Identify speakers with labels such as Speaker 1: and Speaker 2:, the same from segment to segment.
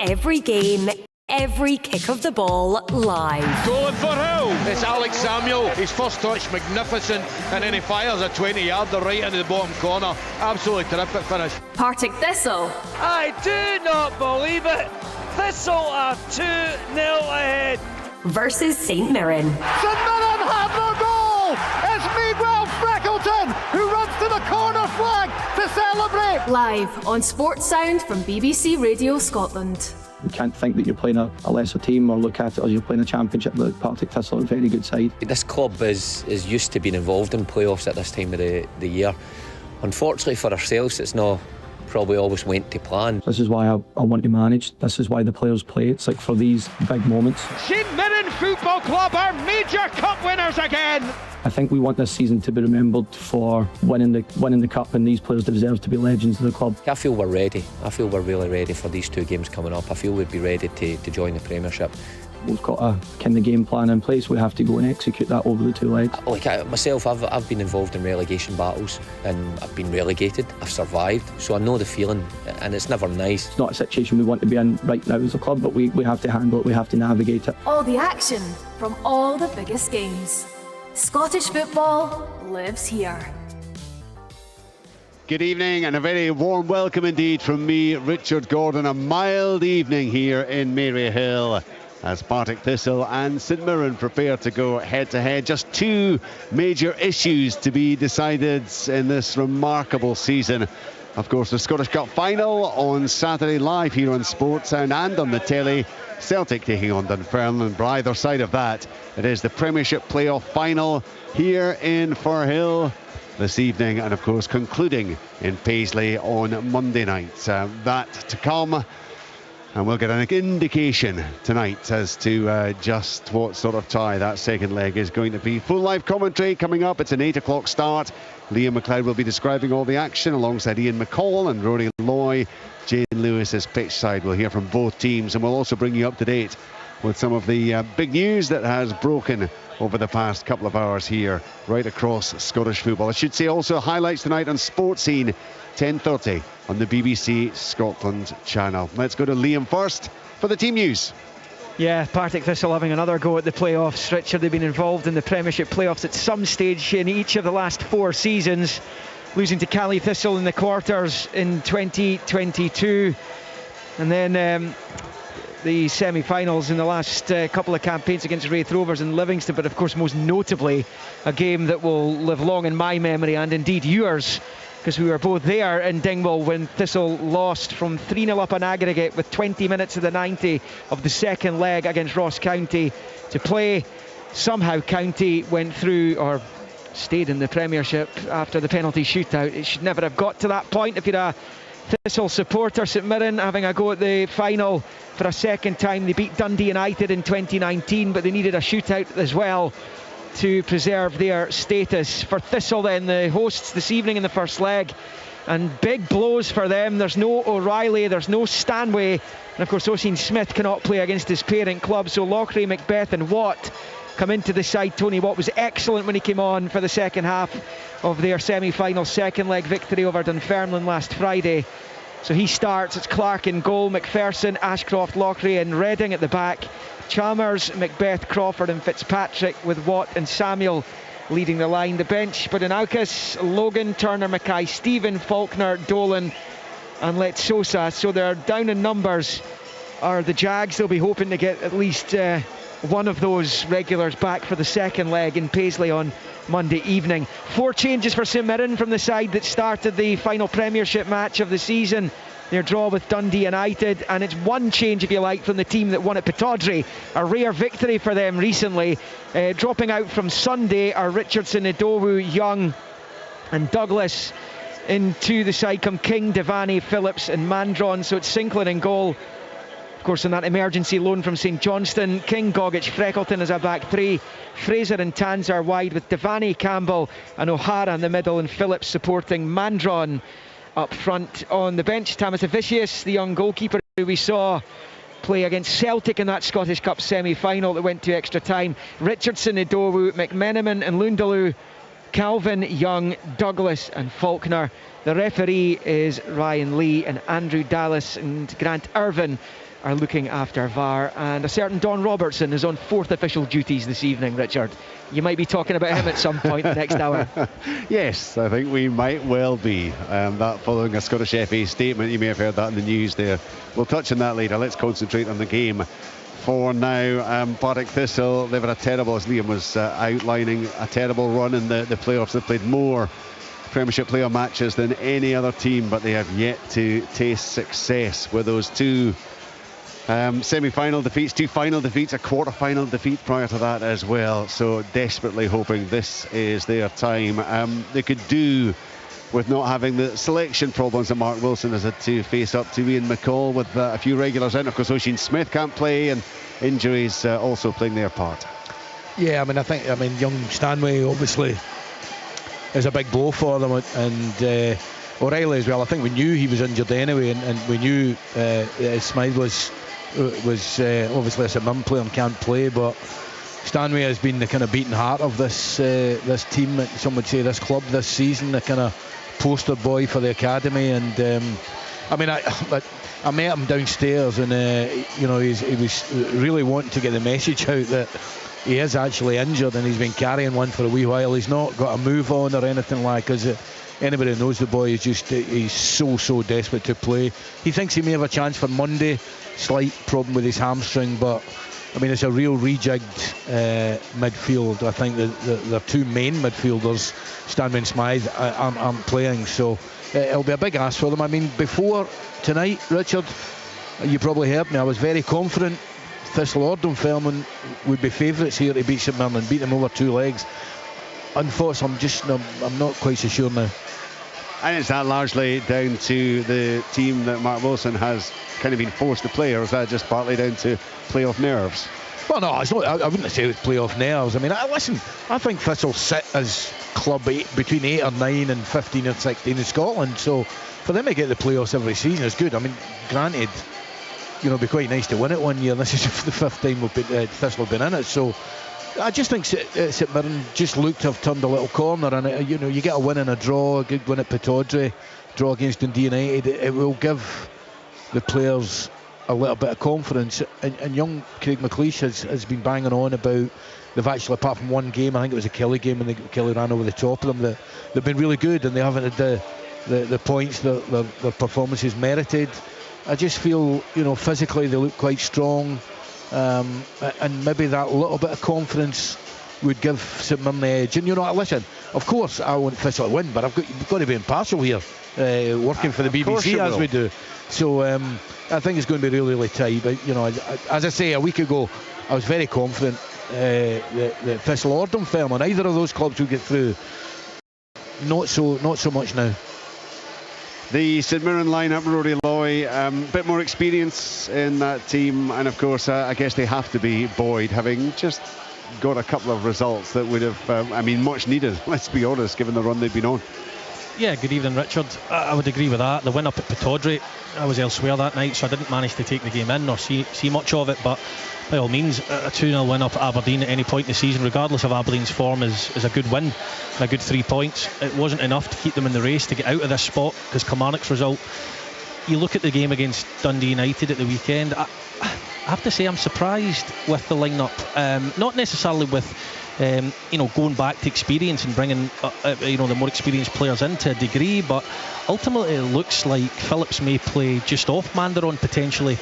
Speaker 1: every game, every kick of the ball live.
Speaker 2: Going for Hill. It's Alex Samuel. His first touch, magnificent, and then he fires a 20-yarder right into the bottom corner. Absolutely terrific finish.
Speaker 1: Partick Thistle.
Speaker 3: I do not believe it. Thistle are 2-0 ahead.
Speaker 1: Versus St Mirren.
Speaker 4: St Mirren have the goal! It's Miguel Freckleton who runs to the corner flag to celebrate!
Speaker 1: Live on Sports Sound from BBC Radio Scotland.
Speaker 5: You can't think that you're playing a lesser team or look at it as you're playing a championship. The Partick Thistle are a very good side.
Speaker 6: This club is used to being involved in playoffs at this time of the year. Unfortunately for ourselves, it's not probably always went to plan.
Speaker 5: This is why I want to manage. This is why the players play. It's like for these big moments.
Speaker 2: St Mirren Football Club are major cup winners again.
Speaker 5: I think we want this season to be remembered for winning the cup, and these players deserve to be legends of the club.
Speaker 6: I feel we're ready. I feel we're really ready for these two games coming up. I feel we'd be ready to join the Premiership.
Speaker 5: We've got a kind of game plan in place. We have to go and execute that over the two legs.
Speaker 6: Like myself, I've been involved in relegation battles and I've been relegated. I've survived, so I know the feeling, and it's never nice.
Speaker 5: It's not a situation we want to be in right now as a club, but we have to handle it. We have to navigate it.
Speaker 1: All the action from all the biggest games. Scottish football lives here.
Speaker 7: Good evening and a very warm welcome indeed from me, Richard Gordon. A mild evening here in Maryhill as Partick Thistle and St Mirren prepare to go head-to-head. Just two major issues to be decided in this remarkable season. Of course, the Scottish Cup final on Saturday, live here on Sports Sound and on the telly. Celtic taking on Dunfermline, and by either side of that, it is the Premiership playoff final here in Firhill this evening, and of course concluding in Paisley on Monday night. That to come. And we'll get an indication tonight as to just what sort of tie that second leg is going to be. Full live commentary coming up. It's an 8 o'clock start. Liam McLeod will be describing all the action alongside Ian McCall and Rory Loy. Jane Lewis is pitch side. We'll hear from both teams, and we'll also bring you up to date with some of the big news that has broken over the past couple of hours here right across Scottish football. I should say also highlights tonight on Sports Scene, 10:30 on the BBC Scotland channel. Let's go to Liam first for the team news.
Speaker 3: Yeah, Partick Thistle having another go at the playoffs. Richard, they've been involved in the Premiership playoffs at some stage in each of the last 4 seasons, losing to Cali Thistle in the quarters in 2022, and then the semi-finals in the last couple of campaigns against Wraith Rovers and Livingston, but of course most notably a game that will live long in my memory and indeed yours, because we were both there in Dingwall when Thistle lost from 3-0 up on aggregate with 20 minutes of the 90 of the second leg against Ross County to play. Somehow County went through, or stayed in the Premiership after the penalty shootout. It should never have got to that point. If you're a Thistle supporter, St Mirren having a go at the final for a second time. They beat Dundee United in 2019, but they needed a shootout as well to preserve their status. For Thistle then, the hosts this evening in the first leg, and big blows for them. There's no O'Reilly, there's no Stanway, and of course Oisin Smith cannot play against his parent club, so Lochray, Macbeth and Watt come into the side. Tony Watt was excellent when he came on for the second half of their semi-final second leg victory over Dunfermline last Friday. So he starts. It's Clark in goal, McPherson, Ashcroft, Lochray and Redding at the back. Chalmers, Macbeth, Crawford and Fitzpatrick, with Watt and Samuel leading the line. The bench: Budinaukas, Logan, Turner, Mackay, Stephen, Faulkner, Dolan and Let Sosa. So they're down in numbers are the Jags. They'll be hoping to get at least one of those regulars back for the second leg in Paisley on Monday evening. 4 changes for St Mirren from the side that started the final Premiership match of the season, their draw with Dundee United, and it's 1 change, if you like, from the team that won at Pittodrie, a rare victory for them recently. Dropping out from Sunday are Richardson, Idowu, Young and Douglas. Into the side come King, Devaney, Phillips and Mandron. So it's Sinclair in goal, of course, on that emergency loan from St Johnstone. King, Gogic, Freckleton as a back 3. Fraser and Tanzer wide, with Devaney, Campbell and O'Hara in the middle, and Phillips supporting Mandron up front. On the bench, Tamas Avicius, the young goalkeeper who we saw play against Celtic in that Scottish Cup semi-final that went to extra time. Richardson, Idowu, McMenamin and Lundaloo Calvin, Young, Douglas and Faulkner. The referee is Ryan Lee, and Andrew Dallas and Grant Irvin are looking after VAR, and a certain Don Robertson is on fourth official duties this evening, Richard. You might be talking about him at some point next hour.
Speaker 7: Yes, I think we might well be. That following a Scottish FA statement. You may have heard that in the news there. We'll touch on that later. Let's concentrate on the game for now. Partick Thistle, they've had a terrible, as Liam was outlining, a terrible run in the playoffs. They've played more Premiership playoff matches than any other team, but they have yet to taste success with those two semi-final defeats, two final defeats, a quarter-final defeat prior to that as well. So desperately hoping this is their time. They could do with not having the selection problems that Mark Wilson has had to face up to. Ian McCall with a few regulars out. Of course, Oisin Smith can't play, and injuries also playing their part.
Speaker 8: Yeah, I think young Stanway obviously is a big blow for them, and O'Reilly as well. I think we knew he was injured anyway, and we knew Smythe was obviously a St Mirren player and can't play, but Stanway has been the kind of beating heart of this team, some would say this club this season, the kind of poster boy for the academy. And I met him downstairs, and he was really wanting to get the message out that he is actually injured, and he's been carrying one for a wee while. He's not got a move on or anything like, because anybody who knows the boy is just, he's so desperate to play. He thinks he may have a chance for Monday. Slight problem with his hamstring, but it's a real rejigged midfield. I think the two main midfielders, Stanway and Smythe, aren't playing, so it'll be a big ask for them. Before tonight, Richard, you probably heard me, I was very confident Thistle or Dunfermline would be favourites here to beat St Mirren and beat them over two legs. Unfortunately, I'm not quite so sure now.
Speaker 7: And is that largely down to the team that Mark Wilson has kind of been forced to play, or is that just partly down to playoff nerves?
Speaker 8: Well, no, it's not, I wouldn't say it was playoff nerves. I think Thistle sit as club between 8 or 9 and 15 or 16 in Scotland, so for them to get the playoffs every season is good. Granted, it'd be quite nice to win it one year. This is the fifth time Thistle have been in it, so I just think St Mirren just looked to have turned a little corner, and you get a win and a draw, a good win at Pittodrie, draw against Dundee United. It will give the players a little bit of confidence, and young Craig McLeish has been banging on about they've actually, apart from one game, I think it was a Kelly game, and Kelly ran over the top of them, they've been really good, and they haven't had the points that their performances merited. I just feel physically they look quite strong. And maybe that little bit of confidence would give St Mirren the edge. And listen, of course I want Thistle to win, but you've got to be impartial here, working for the BBC as we do. So I think it's going to be really tight. But as I say, a week ago I was very confident that Thistle or Dunfermline, either of those clubs would get through. Not so much now.
Speaker 7: The St Mirren lineup, Rory Loy, bit more experience in that team, and of course I guess they have to be Boyd, having just got a couple of results that would have much needed, let's be honest, given the run they've been on.
Speaker 9: Yeah, good evening, Richard. I would agree with that. The win up at Pittodrie, I was elsewhere that night, so I didn't manage to take the game in or see much of it, but by all means, a 2-0 win up at Aberdeen at any point in the season, regardless of Aberdeen's form, is a good win and a good 3 points. It wasn't enough to keep them in the race to get out of this spot, because Kilmarnock's result, you look at the game against Dundee United at the weekend, I have to say I'm surprised with the lineup, not necessarily with going back to experience and bringing the more experienced players in to a degree, but ultimately it looks like Phillips may play just off Manderon potentially.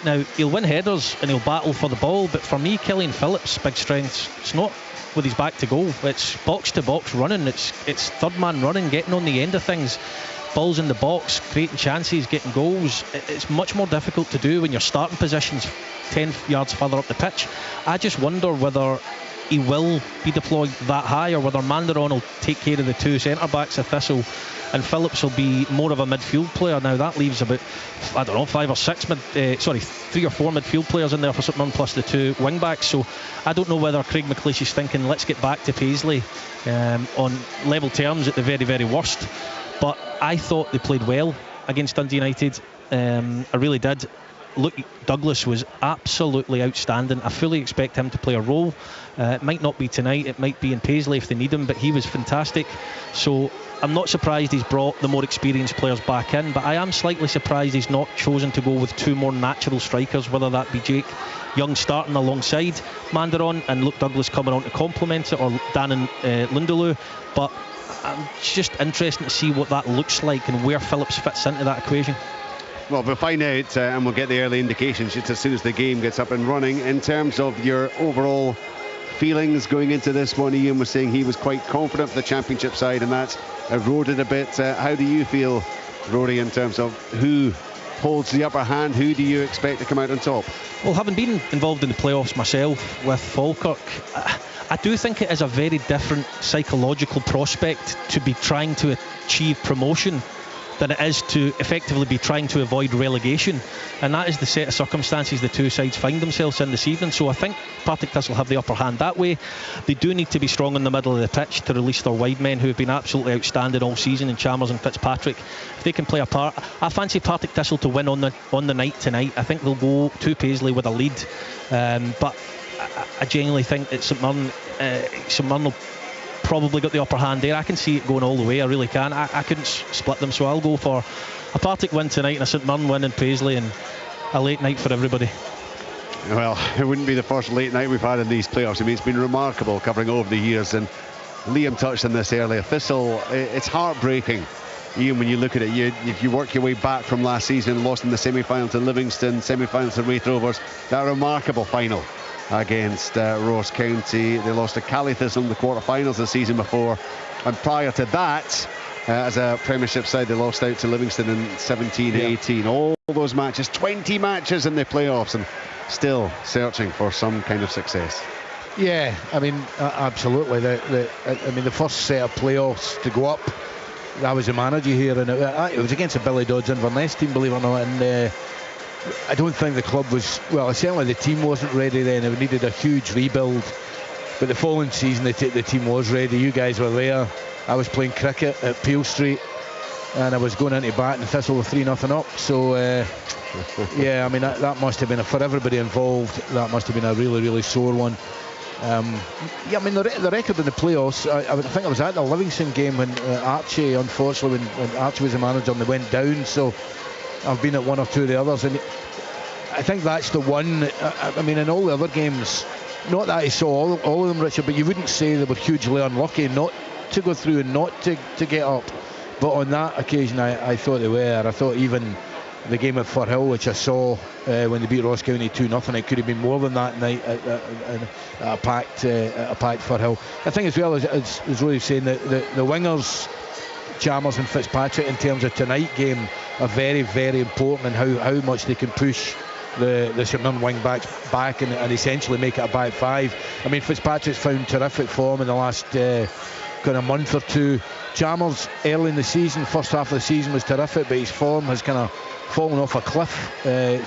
Speaker 9: Now, he'll win headers and he'll battle for the ball, but for me, Killian Phillips' big strengths, it's not with his back to goal, it's box to box running, it's third man running, getting on the end of things, balls in the box, creating chances, getting goals. It's much more difficult to do when your starting position's 10 yards further up the pitch. I just wonder whether he will be deployed that high, or whether Manderon will take care of the two centre backs of Thistle and Phillips will be more of a midfield player. Now that leaves about 3 or 4 midfield players in there for St Mirren, plus the two wing backs. So I don't know whether Craig McLeish is thinking let's get back to Paisley on level terms at the very, very worst. But I thought they played well against Dundee United. I really did. Luke Douglas was absolutely outstanding. I fully expect him to play a role. It might not be tonight, it might be in Paisley if they need him, but he was fantastic. So I'm not surprised he's brought the more experienced players back in, but I am slightly surprised he's not chosen to go with two more natural strikers, whether that be Jake Young starting alongside Mandaron and Luke Douglas coming on to complement it, or Dannon Lindelöw. But it's just interesting to see what that looks like and where Phillips fits into that equation.
Speaker 7: Well, we'll find out and we'll get the early indications just as soon as the game gets up and running. In terms of your overall feelings going into this one, Ian was saying he was quite confident for the Championship side, and that's eroded a bit. How do you feel, Rory, in terms of who holds the upper hand? Who do you expect to come out on top?
Speaker 9: Well, having been involved in the playoffs myself with Falkirk, I do think it is a very different psychological prospect to be trying to achieve promotion than it is to effectively be trying to avoid relegation, and that is the set of circumstances the two sides find themselves in this evening. So I think Partick Thistle have the upper hand that way. They do need to be strong in the middle of the pitch to release their wide men, who have been absolutely outstanding all season in Chalmers and Fitzpatrick. If they can play a part, I fancy Partick Thistle to win on the night tonight. I think they'll go to Paisley with a lead, but I genuinely think that St Mirren will probably got the upper hand there. I can see it going all the way, I really can. I couldn't split them, so I'll go for a Partick win tonight and a St Mirren win in Paisley, and a late night for everybody.
Speaker 7: Well, it wouldn't be the first late night we've had in these playoffs. I mean, it's been remarkable covering over the years, and Liam touched on this earlier. Thistle, it's heartbreaking, Ian, when you look at it. If you work your way back from last season, lost in the semi-final to Livingston, semi-final to Raith Rovers, that remarkable final against Ross County. They lost to Cali Thistle in the quarter-finals the season before, and prior to that, as a Premiership side, they lost out to Livingston in 17-18. All those matches, 20 matches in the playoffs, and still searching for some kind of success.
Speaker 8: Yeah, I mean, absolutely. The first set of playoffs to go up, I was a manager here, and it was against the Billy Dodds Inverness team, believe it or not, and I don't think the club was, well, certainly the team wasn't ready then. It needed a huge rebuild, but the following season the team was ready. You guys were there. I was playing cricket at Peel Street, and I was going into bat, and Thistle were 3-0 up. So yeah, I mean, that must have been, for everybody involved, that must have been a really, really sore one. Yeah, I mean, the record in the playoffs, I think I was at the Livingston game when Archie, unfortunately, when Archie was the manager and they went down, so I've been at one or two of the others, and I think that's the one. I mean, in all the other games, not that I saw all of them, Richard, but you wouldn't say they were hugely unlucky not to go through and not to get up. But on that occasion, I thought they were. I thought even the game at Firhill, which I saw when they beat Ross County 2-0, it could have been more than that night at a packed Firhill. I think as well as Rory saying, that the wingers, Chalmers and Fitzpatrick, in terms of tonight game, are very, very important, and how much they can push the St Mirren wing backs back and essentially make it a back five. I mean, Fitzpatrick's found terrific form in the last kind of month or two. Chalmers early in the season, first half of the season, was terrific, but his form has kind of fallen off a cliff,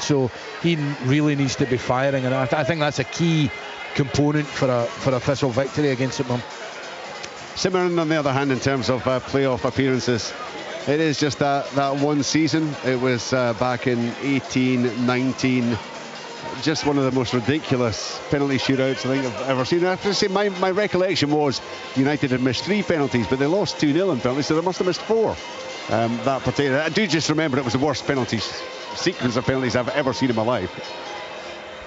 Speaker 8: so he really needs to be firing, and I think that's a key component for a Thistle victory against St Mirren.
Speaker 7: St Mirren, on the other hand, in terms of playoff appearances, it is just that one season. It was back in 18-19, just one of the most ridiculous penalty shootouts I think I've ever seen. I have to say, my recollection was United had missed 3 penalties, but they lost 2-0 in penalties, so they must have missed 4. That particular, I do just remember it was the worst sequence of penalties I've ever seen in my life.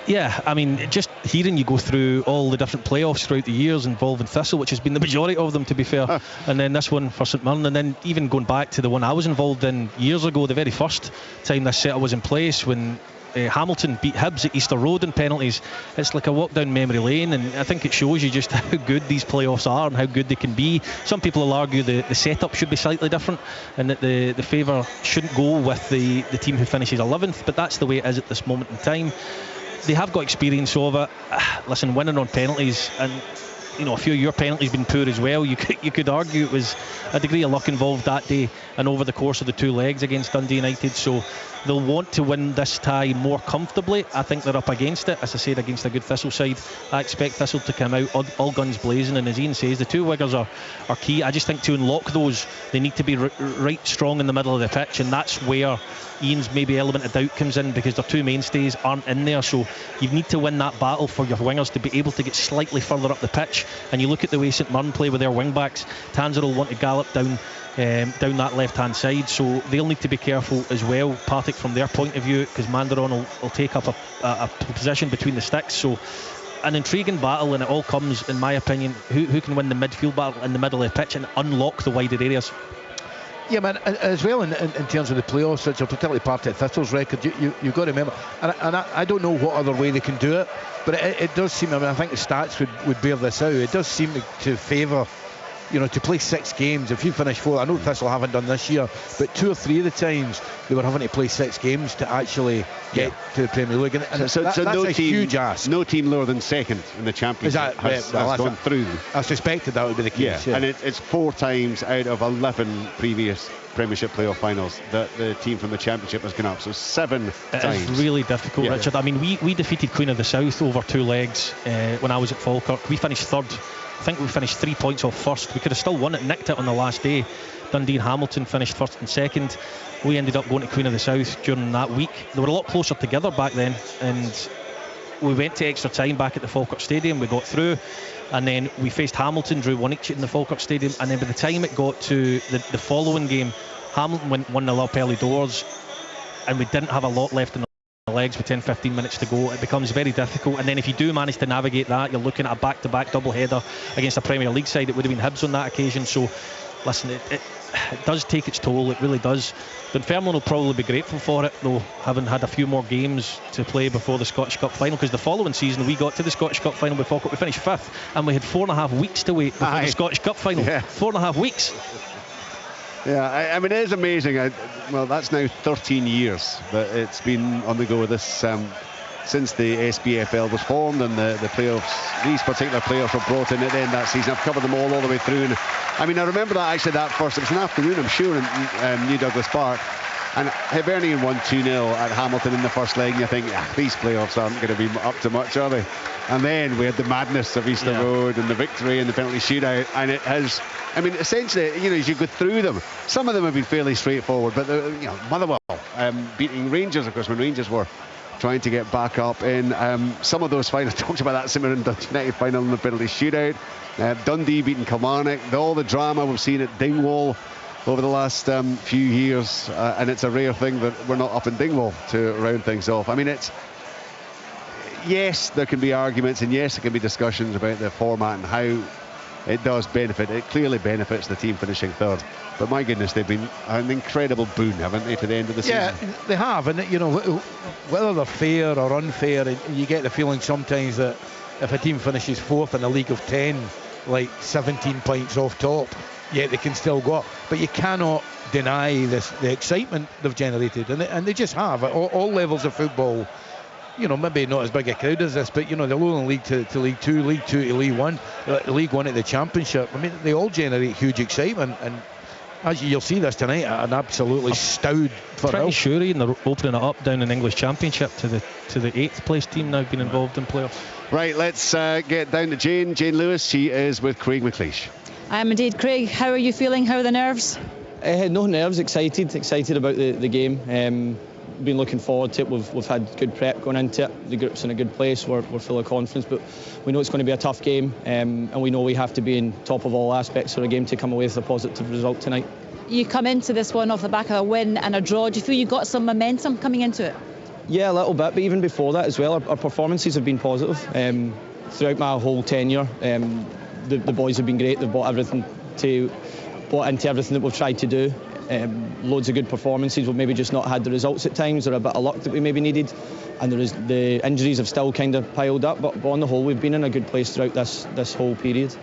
Speaker 9: Yeah, I mean, just hearing you go through all the different playoffs throughout the years involving Thistle, which has been the majority of them, to be fair, and then this one for St Mirren, and then even going back to the one I was involved in years ago, the very first time this setup was in place, when Hamilton beat Hibs at Easter Road in penalties. It's like a walk down memory lane, and I think it shows you just how good these playoffs are and how good they can be. Some people will argue the setup should be slightly different, and that the favour shouldn't go with the team who finishes 11th, but that's the way it is at this moment in time. They have got experience of it. Listen, winning on penalties, and you know, a few of your penalties been poor as well. You could argue it was a degree of luck involved that day and over the course of the 2 legs against Dundee United. So they'll want to win this tie more comfortably. I think they're up against it, as I said, against a good Thistle side. I expect Thistle to come out all guns blazing, and as Ian says, the two wiggers are key. I just think to unlock those, they need to be right strong in the middle of the pitch, and that's where Ian's maybe element of doubt comes in, because their two mainstays aren't in there. So you need to win that battle for your wingers to be able to get slightly further up the pitch. And you look at the way St Mirren play with their wing backs. Tanser will want to gallop down that left hand side, so they'll need to be careful as well, Partick, from their point of view, because Mandaron will take up a position between the sticks. So an intriguing battle, and it all comes, in my opinion, who can win the midfield battle in the middle of the pitch and unlock the wider areas.
Speaker 8: Yeah, man, as well in terms of the playoffs, which are particularly Partick Thistle's record, you've got to remember, and I don't know what other way they can do it, but it does seem, I think the stats would bear this out, it does seem to favour, to play 6 games. If you finish 4, I know Thistle haven't done this year, but 2 or 3 of the times they were having to play 6 games to actually get to the Premier League, and that's
Speaker 7: no
Speaker 8: a
Speaker 7: team,
Speaker 8: huge ask.
Speaker 7: No team lower than second in the Championship has gone through.
Speaker 8: I suspected that would be the case.
Speaker 7: Yeah. And it's 4 times out of 11 previous Premiership playoff finals that the team from the Championship has gone up. So 7 times.
Speaker 9: It's really difficult, Richard. I mean, we defeated Queen of the South over 2 legs when I was at Falkirk. We finished 3rd. I think we finished 3 points off first. We could have still won it, nicked it on the last day. Dundee and Hamilton finished 1st and 2nd. We ended up going to Queen of the South during that week. They were a lot closer together back then, and we went to extra time back at the Falkirk Stadium. We got through, and then we faced Hamilton, drew 1-1 in the Falkirk Stadium, and then by the time it got to the following game, Hamilton went 1-0 up early doors, and we didn't have a lot left in the legs with 10-15 minutes to go. It becomes very difficult, and then if you do manage to navigate that, you're looking at a back-to-back double header against a Premier League side. It would have been Hibs on that occasion. So listen, it does take its toll, it really does. Dunfermline will probably be grateful for it, though, having had a few more games to play before the Scottish Cup final, because the following season we got to the Scottish Cup final with Falkirk. We finished 5th, and we had 4.5 weeks to wait before the Scottish Cup final. 4.5 weeks.
Speaker 7: Yeah, I mean, it is amazing. Well, that's now 13 years that it's been on the go this since the SPFL was formed, and the playoffs, these particular playoffs were brought in at the end of that season. I've covered them all the way through, and I mean, I remember that first, it was an afternoon, I'm sure, in New Douglas Park, and Hibernian won 2-0 at Hamilton in the first leg, and you think, these playoffs aren't going to be up to much, are they? And then we had the madness of Easter Road and the victory and the penalty shootout, and it has, I mean, essentially, as you go through them, some of them have been fairly straightforward, but Motherwell beating Rangers, of course, when Rangers were trying to get back up in some of those finals. Talked about that St Mirren United final in the penalty shootout. Dundee beating Kilmarnock. All the drama we've seen at Dingwall over the last few years, and it's a rare thing that we're not up in Dingwall to round things off. I mean, yes, there can be arguments, and yes, there can be discussions about the format and how it does benefit. It clearly benefits the team finishing 3rd. But my goodness, they've been an incredible boon, haven't they, to the end of the season?
Speaker 8: Yeah, they have, and whether they're fair or unfair, you get the feeling sometimes that if a team finishes 4th in a league of 10, like 17 points off top, yet they can still go up. But you cannot deny the excitement they've generated, and they just have at all levels of football. Maybe not as big a crowd as this, but the Lowland League to League 2, League 2 to League 1, League 1 to the Championship. I mean, they all generate huge excitement, and as you'll see this tonight, an absolutely stowed.
Speaker 9: Pretty sure they're opening it up down in English Championship to the 8th place team now being involved in playoffs.
Speaker 7: Right, let's get down to Jane Lewis. She is with Craig McLeish.
Speaker 10: I am indeed. Craig, how are you feeling? How are the nerves?
Speaker 11: No nerves, excited about the game. Been looking forward to it. We've had good prep going into it. The group's in a good place. We're full of confidence, but we know it's going to be a tough game, and we know we have to be in top of all aspects for a game to come away with a positive result tonight.
Speaker 10: You come into this one off the back of a win and a draw. Do you feel you got some momentum coming into it?
Speaker 11: Yeah, a little bit, but even before that as well, our performances have been positive. Throughout my whole tenure, the boys have been great. They've bought into everything that we've tried to do. Loads of good performances. We've maybe just not had the results at times, or a bit of luck that we maybe needed, and the injuries have still kind of piled up, but on the whole we've been in a good place throughout this whole period.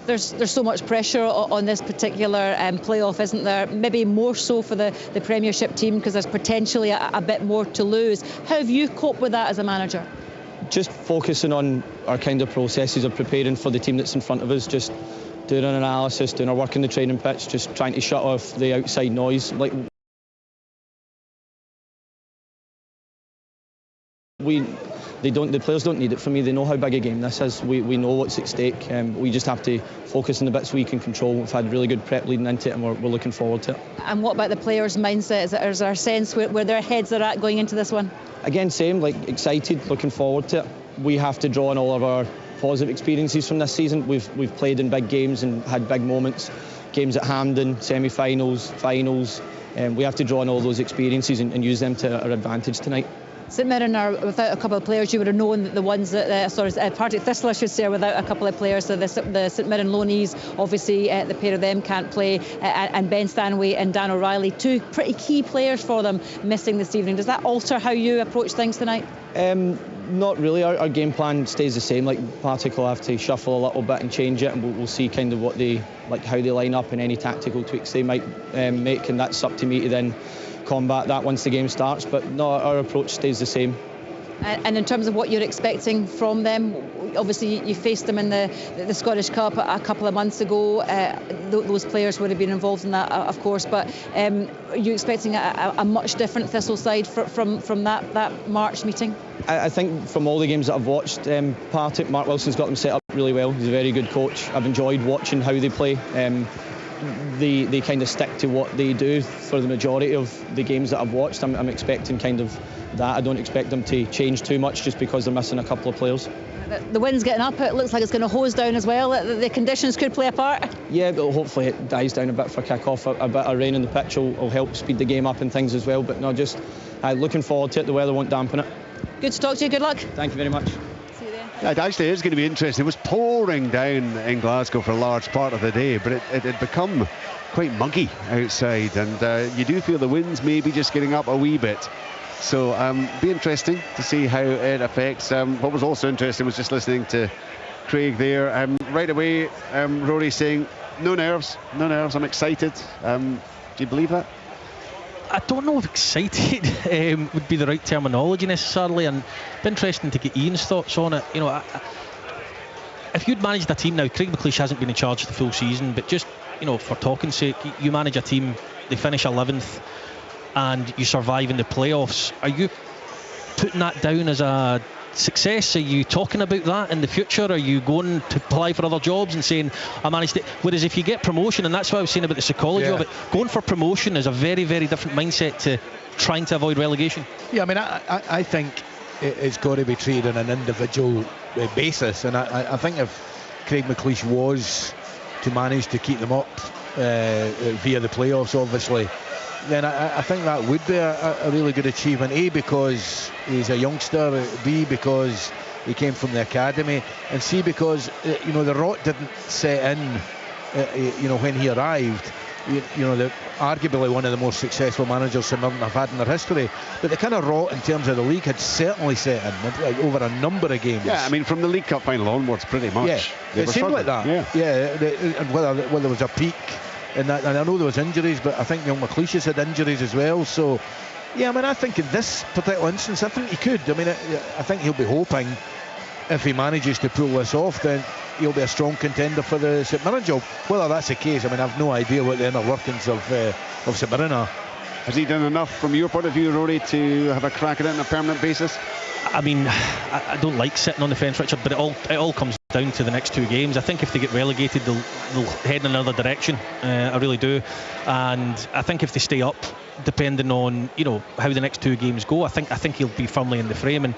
Speaker 10: There's so much pressure on this particular playoff, isn't there? Maybe more so for the Premiership team, because there's potentially a bit more to lose. How have you coped with that as a manager?
Speaker 11: Just focusing on our kind of processes of preparing for the team that's in front of us, just doing an analysis, doing our work in the training pitch, just trying to shut off the outside noise. Like The players don't need it from me. They know how big a game this is. We know what's at stake. We just have to focus on the bits we can control. We've had really good prep leading into it, and we're looking forward to it.
Speaker 10: And what about the players' mindset? Is there a sense where their heads are at going into this one?
Speaker 11: Again, same, excited, looking forward to it. We have to draw on all of our positive experiences from this season. We've played in big games and had big moments. Games at Hampden, semi-finals, finals. We have to draw on all those experiences and use them to our advantage tonight.
Speaker 10: St Mirren are without a couple of players. You would have known that the ones that, Partick Thistle, I should say, are without a couple of players. So the St Mirren loanees, obviously, the pair of them can't play, and Ben Stanway and Dan O'Reilly, two pretty key players for them, missing this evening. Does that alter how you approach things tonight?
Speaker 11: Not really. Our game plan stays the same. Partick will have to shuffle a little bit and change it, and we'll see kind of what how they line up and any tactical tweaks they might make, and that's up to me to then combat that once the game starts. But no, our approach stays the same.
Speaker 10: And in terms of what you're expecting from them, obviously you faced them in the Scottish Cup a couple of months ago. Those players would have been involved in that, of course, but are you expecting a much different Thistle side from that March meeting?
Speaker 11: I think from all the games that I've watched, Partick, Mark Wilson's got them set up really well. He's a very good coach. I've enjoyed watching how they play. They kind of stick to what they do for the majority of the games that I've watched. I'm expecting kind of that. I don't expect them to change too much just because they're missing a couple of players.
Speaker 10: The wind's getting up. It looks like it's going to hose down as well. The conditions could play a part.
Speaker 11: Yeah, but hopefully it dies down a bit for kick-off. A bit of rain on the pitch will help speed the game up and things as well. But no, just looking forward to it. The weather won't dampen it.
Speaker 10: Good to talk to you. Good luck.
Speaker 11: Thank you very much.
Speaker 7: Yeah, it actually is going to be interesting. It was pouring down in Glasgow for a large part of the day, but it had become quite muggy outside, and you do feel the winds maybe just getting up a wee bit. So be interesting to see how it affects. What was also interesting was just listening to Craig there. Right away, Rory saying, no nerves, I'm excited. Do you believe that?
Speaker 9: I don't know if excited would be the right terminology necessarily, and it'd be interesting to get Ian's thoughts on it. You know, if you'd managed a team now, Craig McLeish hasn't been in charge the full season, but just, you know, for talking's sake, you manage a team, they finish 11th and you survive in the playoffs. Are you putting that down as a success? Are you talking about that in the future? Are you going to apply for other jobs and saying, I managed it? Whereas if you get promotion, and that's what I was saying about the psychology of it, going for promotion is a very, very different mindset to trying to avoid relegation.
Speaker 8: Yeah, I mean, I think it's got to be treated on an individual basis, and I think if Craig McLeish was to manage to keep them up via the playoffs, obviously, then I think that would be a really good achievement. A, because he's a youngster. B, because he came from the academy. And C, because you know, the rot didn't set in you know, when he arrived. You know, arguably one of the most successful managers St Mirren have had in their history, but the kind of rot in terms of the league had certainly set in over a number of games.
Speaker 7: Yeah, I mean, from the League Cup final onwards, pretty much.
Speaker 8: Yeah, it seemed like that. And whether there was a peak in that, and I know there was injuries, but I think young McLeish has had injuries as well. So, yeah, I mean, I think in this particular instance, I think he could. I mean, I think he'll be hoping, if he manages to pull this off, then he'll be a strong contender for the St Mirren job. Whether that's the case, I mean, I've no idea what the inner workings of St Mirren are.
Speaker 7: Has he done enough from your point of view, Rory, to have a crack at it on a permanent basis?
Speaker 9: I mean, I don't like sitting on the fence, Richard, but it all comes down to the next two games. I think if they get relegated, they'll head in another direction. I really do. And I think if they stay up, depending on, you know, how the next two games go, I think he'll be firmly in the frame. And,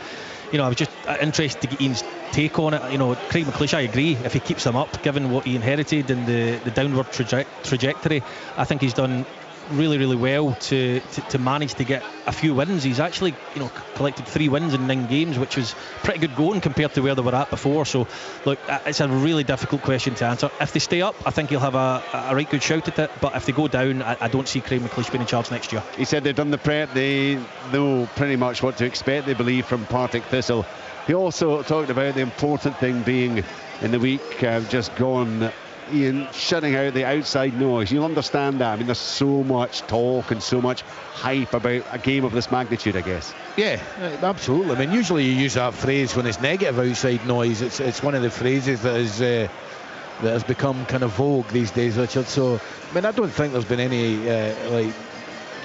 Speaker 9: you know, I was just interested to get Ian's take on it. You know, Craig McLeish, I agree, if he keeps them up, given what he inherited and the downward trajectory, I think he's done really, really well to manage to get a few wins. He's actually, you know, collected 3 wins in 9 games, which was pretty good going compared to where they were at before. So, look, it's a really difficult question to answer. If they stay up, I think he'll have a right good shout at it. But if they go down, I don't see Craig McLeish being in charge next year.
Speaker 7: He said they've done the prep. They know pretty much what to expect, they believe, from Partick Thistle. He also talked about the important thing being in the week just gone, Ian, shutting out the outside noise. You'll understand that. I mean, there's so much talk and so much hype about a game of this magnitude, I guess.
Speaker 8: Yeah, absolutely. I mean, usually you use that phrase when it's negative outside noise. It's one of the phrases that has become kind of vogue these days, Richard. So, I mean, I don't think there's been any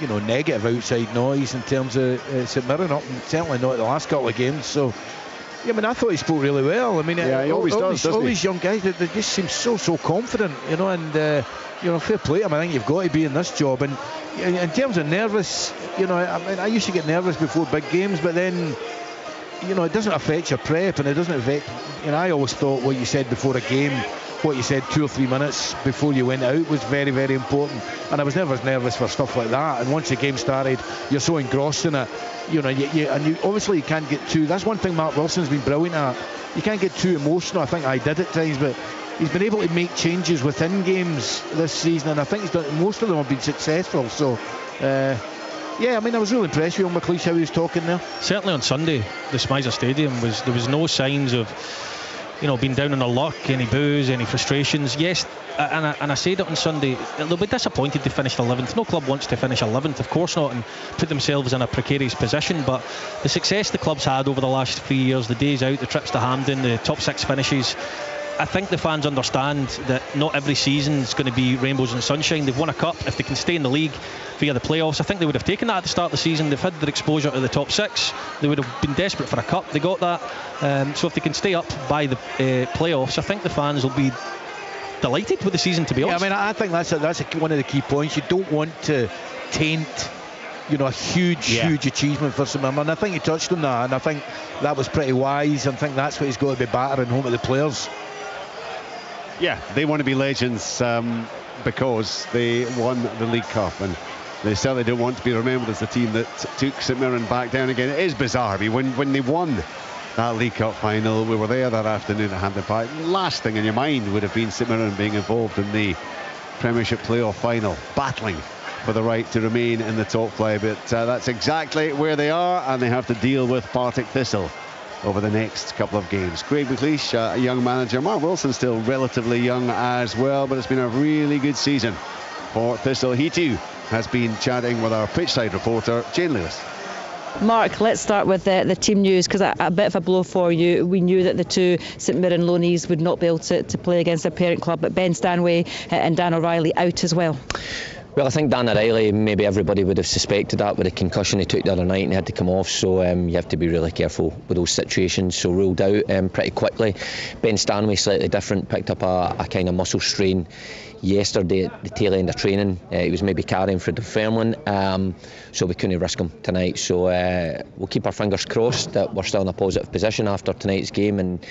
Speaker 8: negative outside noise in terms of St Mirren, certainly not the last couple of games. So yeah, I mean, I thought he spoke really well. I mean,
Speaker 7: he always does, doesn't he?
Speaker 8: All these young guys, they just seem so confident, and fair play to him. I think you've got to be in this job. And in terms of nervous, I mean, I used to get nervous before big games, but then it doesn't affect your prep, and it doesn't affect. I always thought what you said before a game, what you said 2 or 3 minutes before you went out was very, very important. And I was never nervous for stuff like that. And once the game started, you're so engrossed in it, and you obviously can't get too. That's one thing Mark Wilson's been brilliant at. You can't get too emotional. I think I did at times, but he's been able to make changes within games this season, and I think he's done. Most of them have been successful. So. Yeah, I mean, I was really impressed with McLeish, how he was talking there.
Speaker 9: Certainly on Sunday, the Smizer Stadium there was no signs of being down on their luck, any boos, any frustrations. Yes, and I said it on Sunday, they'll be disappointed to finish 11th. No club wants to finish 11th, of course not, and put themselves in a precarious position, but the success the club's had over the last 3 years, the days out, the trips to Hampden, the top 6 finishes, I think the fans understand that not every season is going to be rainbows and sunshine. They've won a cup. If they can stay in the league via the playoffs, I think they would have taken that at the start of the season. They've had their exposure to the top 6. They would have been desperate for a cup. They got that. So if they can stay up by the playoffs, I think the fans will be delighted with the season, to be honest.
Speaker 8: I mean, I think that's one of the key points. You don't want to taint a huge achievement for St Mirren. And I think he touched on that, and I think that was pretty wise. I think that's what he's got to be battering home at the players.
Speaker 7: Yeah, they want to be legends because they won the League Cup, and they certainly don't want to be remembered as the team that took St Mirren back down again. It is bizarre. I mean, when they won that League Cup final, we were there that afternoon at Hampden Park. Last thing in your mind would have been St Mirren being involved in the Premiership playoff final, battling for the right to remain in the top flight. But that's exactly where they are, and they have to deal with Partick Thistle over the next couple of games. Craig McLeish, a young manager. Mark Wilson still relatively young as well, but it's been a really good season for Thistle. He too has been chatting with our pitchside reporter Jane Lewis.
Speaker 10: Mark, let's start with the team news, because a bit of a blow for you. We knew that the 2 St Mirren loanees would not be able to play against their parent club, but Ben Stanway and Dan O'Reilly out as well.
Speaker 6: Well, I think Dan O'Reilly, maybe everybody would have suspected that with the concussion he took the other night and he had to come off, so you have to be really careful with those situations. So ruled out pretty quickly. Ben Stanway, slightly different, picked up a kind of muscle strain yesterday at the tail end of training. He was maybe carrying for Dunfermline, so we couldn't risk him tonight. So we'll keep our fingers crossed that we're still in a positive position after tonight's game, and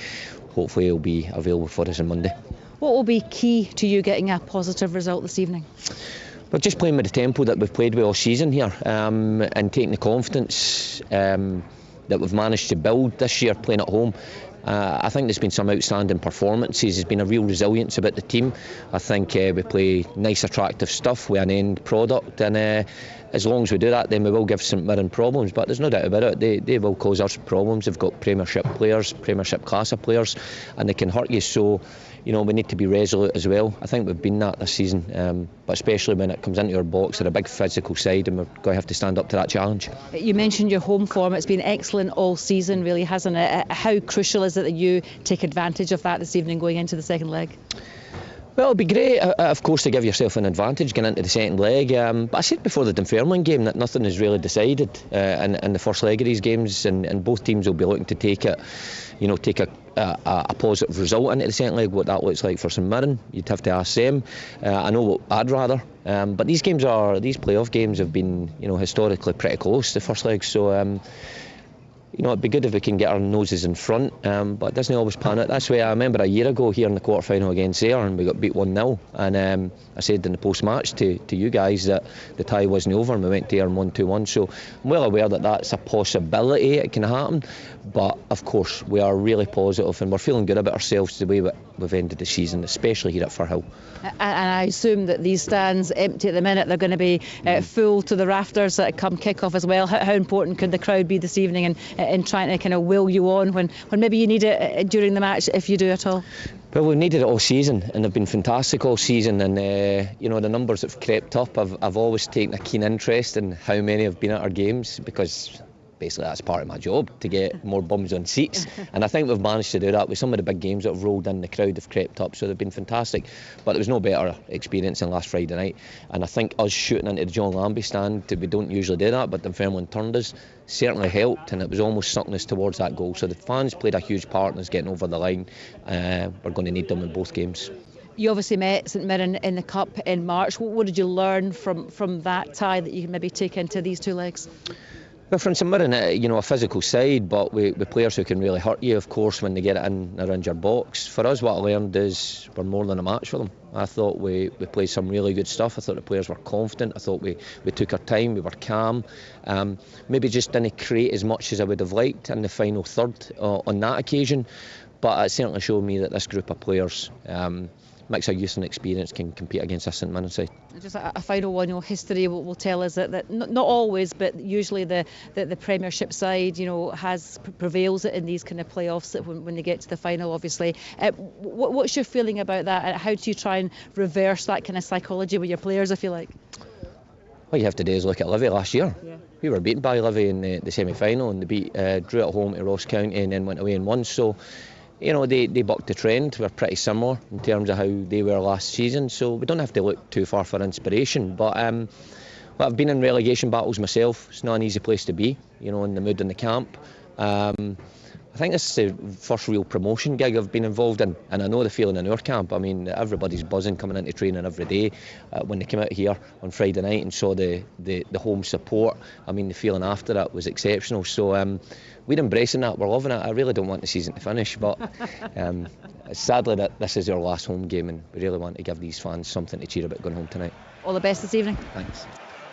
Speaker 6: hopefully he'll be available for us on Monday. What will be key to you getting a positive result this evening? We're just playing with the tempo that we've played with all season here, and taking the confidence that we've managed to build this year playing at home. I think there's been some outstanding performances. There's been a real resilience about the team. I think we play nice, attractive stuff with an end product, and as long as we do that, then we will give St Mirren problems. But there's no doubt about it, they will cause us problems. They've got Premiership players, Premiership class of players, and they can hurt you. So we need to be resolute as well. I think we've been that this season, but especially when it comes into our box, they're a big physical side, and we're going to have to stand up to that challenge. You mentioned your home form. It's been excellent all season, really, hasn't it? How crucial is it that you take advantage of that this evening going into the second leg? Well, it'd be great, of course, to give yourself an advantage going into the second leg. But I said before the Dunfermline game that nothing is really decided in the first leg of these games, and both teams will be looking to take it, take a positive result into the second leg. What that looks like for St Mirren, you'd have to ask them. I know what I'd rather. But these playoff games have been, historically pretty close, the first leg. So. It'd be good if we can get our noses in front, but it doesn't always pan out. That's why I remember a year ago here in the quarter-final against Ayr, and we got beat 1-0, and I said in the post-match to you guys that the tie wasn't over, and we went to Ayr and won 2-1. So I'm well aware that that's a possibility, it can happen, but of course we are really positive, and we're feeling good about ourselves the way we've ended the season, especially here at Firhill. And I assume that these stands empty at the minute, they're going to be full to the rafters come kick-off as well. How important could the crowd be this evening in trying to kind of will you on when maybe you need it during the match, if you do at all? Well, we've needed it all season, and they've been fantastic all season, and the numbers have crept up. I've always taken a keen interest in how many have been at our games, because basically that's part of my job, to get more bums on seats, and I think we've managed to do that with some of the big games that have rolled in. The crowd have crept up, so they've been fantastic, but there was no better experience than last Friday night. And I think us shooting into the John Lambie stand, we don't usually do that, but Dunfermline turned us, certainly helped, and it was almost sucking us towards that goal. So the fans played a huge part in us getting over the line. We're going to need them in both games.
Speaker 10: You obviously met St Mirren in the Cup in March. What did you learn from that tie that you can maybe take into these two legs?
Speaker 6: Well, from St Mirren, a physical side, but with players who can really hurt you, of course, when they get it in around your box. For us, what I learned is we're more than a match for them. I thought we played some really good stuff. I thought the players were confident. I thought we took our time, we were calm. Maybe just didn't create as much as I would have liked in the final third on that occasion. But it certainly showed me that this group of players, mix of youth and experience, can compete against this St Mirren side.
Speaker 10: Just a final one, history will tell us that not always, but usually the Premiership side, prevails in these kind of playoffs when they get to the final, obviously. What's your feeling about that? How do you try and reverse that kind of psychology with your players, if you like?
Speaker 6: What you have to do is look at Livy last year. Yeah. We were beaten by Livy in the semi-final, and they drew at home to Ross County and then went away and won. So they bucked the trend. We're pretty similar in terms of how they were last season, so we don't have to look too far for inspiration. But I've been in relegation battles myself. It's not an easy place to be, in the mood in the camp. I think this is the first real promotion gig I've been involved in, and I know the feeling in our camp. I mean, everybody's buzzing coming into training every day. When they came out here on Friday night and saw the home support, I mean, the feeling after that was exceptional. So we're embracing that, we're loving it. I really don't want the season to finish, but sadly that this is our last home game, and we really want to give these fans something to cheer about going home tonight.
Speaker 10: All the best this evening.
Speaker 6: Thanks.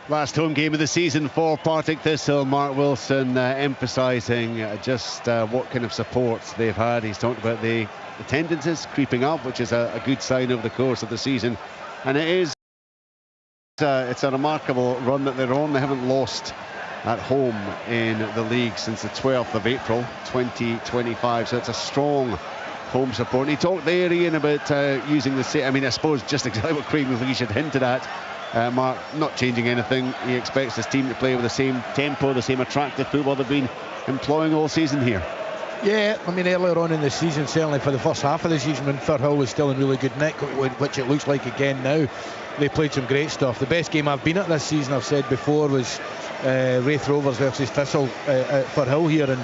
Speaker 7: Last home game of the season for Partick Thistle. Mark Wilson emphasising just what kind of support they've had. He's talked about the attendances creeping up, which is a good sign over the course of the season, and it's a remarkable run that they're on. They haven't lost at home in the league since the 12th of April 2025, so it's a strong home support. And he talked there, Ian, about using the same, I suppose just exactly what Craig McLeish had hinted at. Mark not changing anything. He expects his team to play with the same tempo, the same attractive football they've been employing all season here.
Speaker 8: Yeah, earlier on in the season, certainly for the first half of the season, when Firhill was still in really good nick, which it looks like again now, they played some great stuff. The best game I've been at this season, I've said before, was Wraith Rovers versus Thistle at Firhill here, and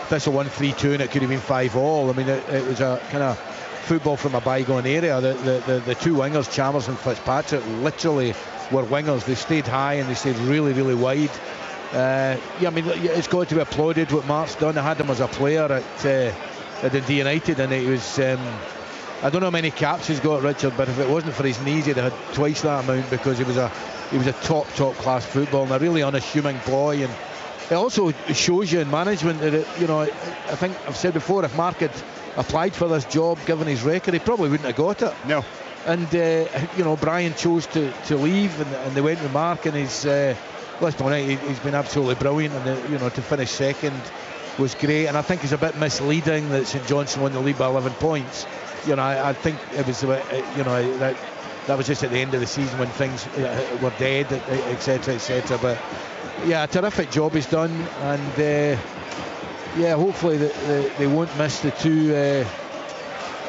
Speaker 8: Thistle won 3-2 and it could have been 5-5. It was a kind of football from a bygone area. The two wingers, Chalmers and Fitzpatrick, literally were wingers. They stayed high and they stayed really, really wide. It's got to be applauded what Mark's done. I had him as a player at Dundee United, and it was I don't know how many caps he's got, Richard, but if it wasn't for his knees, he'd have had twice that amount, because he was a top class football and a really unassuming boy. And it also shows you in management that I think I've said before, if Mark had applied for this job, given his record, he probably wouldn't have got it.
Speaker 7: No.
Speaker 8: And Brian chose to leave, and they went with Mark, and he's let's be honest, he's been absolutely brilliant, and to finish second was great. And I think it's a bit misleading that St Johnstone won the league by 11 points. I think it was that was just at the end of the season when things were dead, etc. But yeah, a terrific job he's done, and hopefully they won't miss the two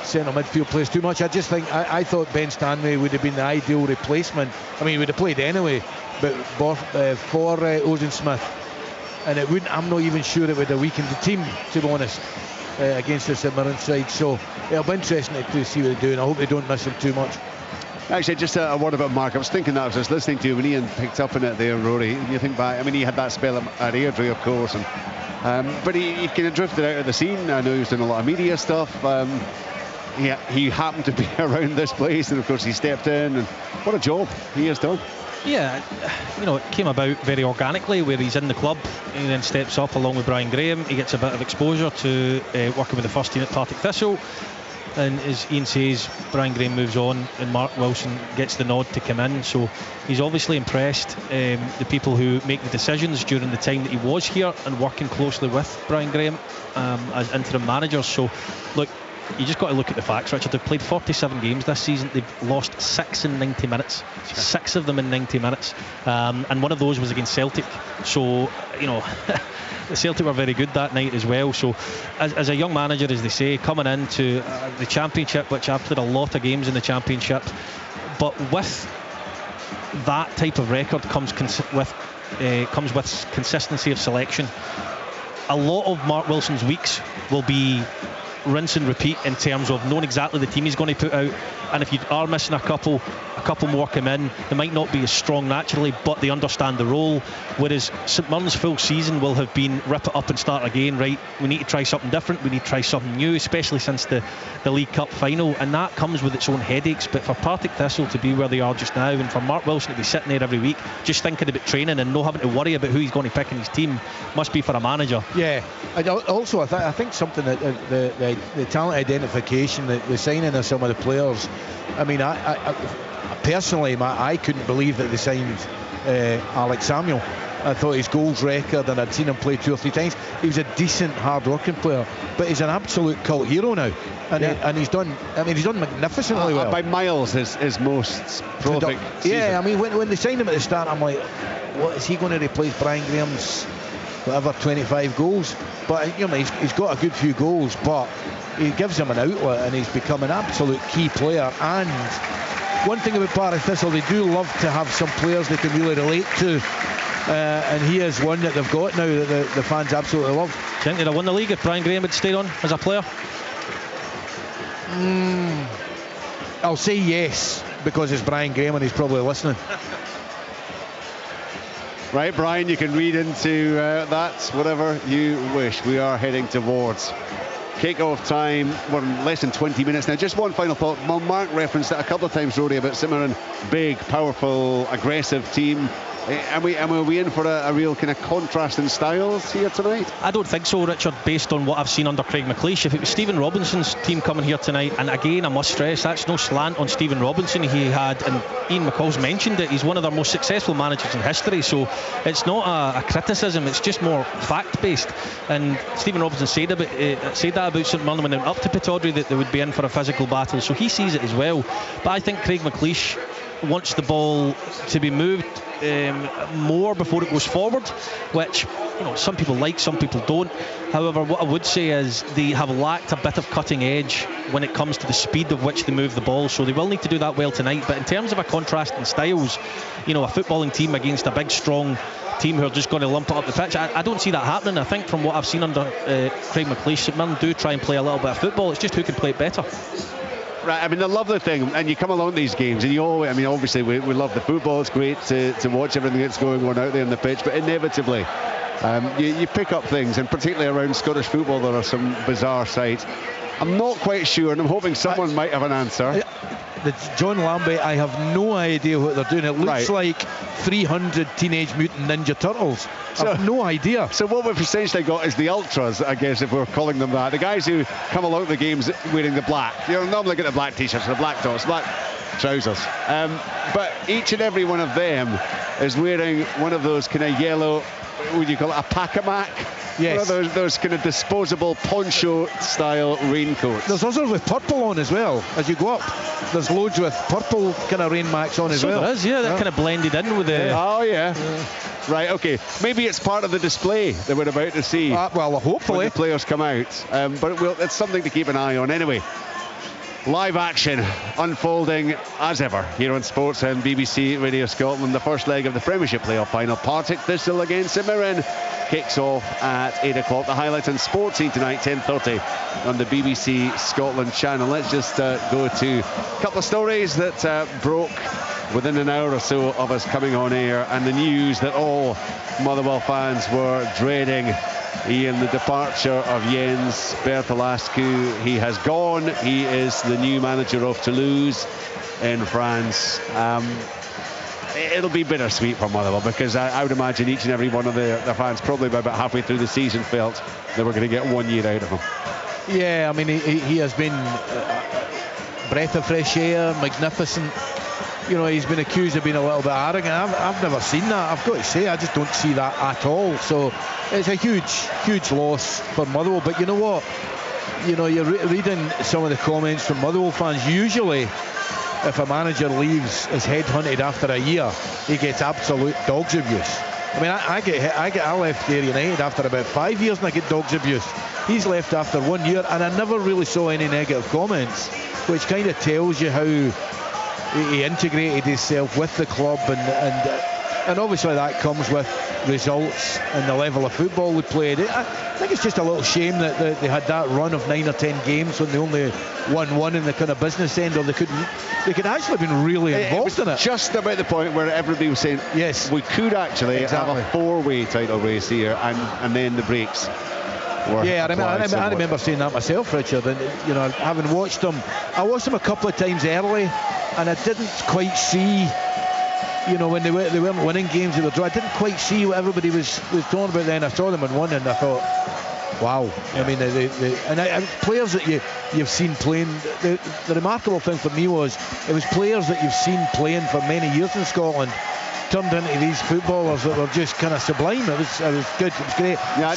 Speaker 8: centre midfield players too much. I thought Ben Stanley would have been the ideal replacement. He would have played anyway, but for Ozen Smith, and I'm not even sure it would have weakened the team, to be honest, against the St Mirren side. So it'll be interesting to see what they do, and I hope they don't miss him too much.
Speaker 7: Actually, just a word about Mark. I was thinking that, I was listening to you when Ian picked up on it there, Rory, and you think back, he had that spell at Airdrie, of course, and but he kind of drifted out of the scene. I know he was doing a lot of media stuff. He happened to be around this place, and of course he stepped in, and what a job he has done.
Speaker 9: Yeah, it came about very organically, where he's in the club. He then steps up along with Brian Graham. He gets a bit of exposure to working with the first team at Partick Thistle, and as Ian says, Brian Graham moves on and Mark Wilson gets the nod to come in. So he's obviously impressed the people who make the decisions during the time that he was here, and working closely with Brian Graham as interim manager. So look, you just got to look at the facts, Richard. They've played 47 games this season. They've lost 6 in 90 minutes. 6 of them in 90 minutes. And one of those was against Celtic. So, you know, the Celtic were very good that night as well. So, as a young manager, as they say, coming into the Championship, which I've played a lot of games in the Championship, but with that type of record comes with consistency of selection. A lot of Mark Wilson's weeks will be rinse and repeat in terms of knowing exactly the team he's going to put out, and if you are missing a couple more come in, they might not be as strong naturally, but they understand the role. Whereas St Mirren's full season will have been rip it up and start again, right? We need to try something different, we need to try something new, especially since the League Cup final, and that comes with its own headaches. But for Partick Thistle to be where they are just now, and for Mark Wilson to be sitting there every week just thinking about training and not having to worry about who he's going to pick in his team, must be for a manager.
Speaker 8: Yeah, and also I think something that the talent identification, the signing of some of the players. I mean, I personally, I couldn't believe that they signed Alex Samuel. I thought his goals record, and I'd seen him play 2 or 3 times. He was a decent, hard-working player, but he's an absolute cult hero now, and he's done. I mean, he's done magnificently well.
Speaker 7: By miles, his most prolific season.
Speaker 8: Yeah, I mean, when they signed him at the start, I'm like, what is he going to replace Brian Graham's 25 goals? But you know, he's got a good few goals, but he gives him an outlet, and he's become an absolute key player. And one thing about Partick Thistle, they do love to have some players they can really relate to, and he is one that they've got now that the fans absolutely love.
Speaker 9: Do you think they'd have won the league if Brian Graham had stayed on as a player?
Speaker 8: I'll say yes, because it's Brian Graham and he's probably listening.
Speaker 7: Right, Brian, you can read into that whatever you wish. We are heading towards kick-off time. We're in less than 20 minutes now. Just one final thought. Mark referenced it a couple of times, Rory, about St Mirren, big, powerful, aggressive team. Are we in for a real kind of contrast in styles here tonight?
Speaker 9: I don't think so, Richard, based on what I've seen under Craig McLeish. If it was Stephen Robinson's team coming here tonight, and again I must stress that's no slant on Stephen Robinson, he had, and Ian McCall's mentioned it, he's one of their most successful managers in history, so it's not a criticism, it's just more fact based. And Stephen Robinson said that about St Mirren when they went up to Pittodrie, that they would be in for a physical battle, so he sees it as well. But I think Craig McLeish wants the ball to be moved more before it goes forward, which, you know, some people like, some people don't. However, what I would say is they have lacked a bit of cutting edge when it comes to the speed of which they move the ball, so they will need to do that well tonight. But in terms of a contrast in styles, you know, a footballing team against a big strong team who are just going to lump it up the pitch, I don't see that happening. I think from what I've seen under Craig McLeish, St Mirren do try and play a little bit of football, it's just who can play it better.
Speaker 7: Right, I mean, the lovely thing, and you come along these games, and you always, I mean, obviously we love the football, it's great to watch everything that's going on out there on the pitch, but inevitably you pick up things, and particularly around Scottish football there are some bizarre sights. I'm not quite sure, and I'm hoping someone might have an answer.
Speaker 8: The John Lambie, I have no idea what they're doing. It looks like 300 Teenage Mutant Ninja Turtles. I have no idea.
Speaker 7: So what we've essentially got is the ultras, I guess, if we're calling them that. The guys who come along the games wearing the black. You know, normally get the black t-shirts, the black tops, black trousers. But each and every one of them is wearing one of those kind of yellow, what would you call it, a pack-a-mac?
Speaker 8: Yes.
Speaker 7: One of those kind of disposable poncho-style raincoats.
Speaker 8: There's others with purple on as well. As you go up, there's loads with purple kind of rain max on as well.
Speaker 9: There is, yeah, that kind of blended in with the...
Speaker 7: Oh, yeah. Right, okay. Maybe it's part of the display that we're about to see.
Speaker 8: Well, hopefully.
Speaker 7: When the players come out. But it's something to keep an eye on. Anyway, live action unfolding as ever here on Sports and BBC Radio Scotland. The first leg of the Premiership playoff final. Partick Thistle against St Mirren kicks off at 8 o'clock. The highlights on Sports Scene tonight, 10:30 on the BBC Scotland channel. Let's just go to a couple of stories that broke within an hour or so of us coming on air, and the news that all Motherwell fans were dreading. Ian, the departure of Jens Bertolascu. He has gone. He is the new manager of Toulouse in France. It'll be bittersweet for Motherwell, because I would imagine each and every one of the fans, probably by about halfway through the season, felt they were going to get 1 year out of him.
Speaker 8: Yeah, I mean, he has been breath of fresh air, magnificent. You know, he's been accused of being a little bit arrogant. I've never seen that. I've got to say, I just don't see that at all. So it's a huge loss for Motherwell. But you know what? you know, you're reading some of the comments from Motherwell fans. Usually, if a manager leaves, is headhunted after a year, he gets absolute dogs abuse. I mean, I left Ayr United after about 5 years and I get dogs abuse. He's left after 1 year and I never really saw any negative comments, which kind of tells you how he integrated himself with the club, and obviously that comes with results and the level of football we played. I think it's just a little shame that they had that run of 9 or 10 games when they only won one in the kind of business end, or they could actually have been really involved in it.
Speaker 7: Just about the point where everybody was saying, yes, we could actually have a 4-way title race here, and then the breaks.
Speaker 8: Yeah, I remember saying that myself, Richard, and you know, having watched them, I watched them a couple of times early, and I didn't quite see, you know, when they weren't winning games, they were draw. I didn't quite see what everybody was talking about then. I saw them and won, and I thought, wow. I mean, players that you've seen playing. The remarkable thing for me was it was players that you've seen playing for many years in Scotland turned into these footballers that were just kind of sublime. It was good. It was great. Yeah,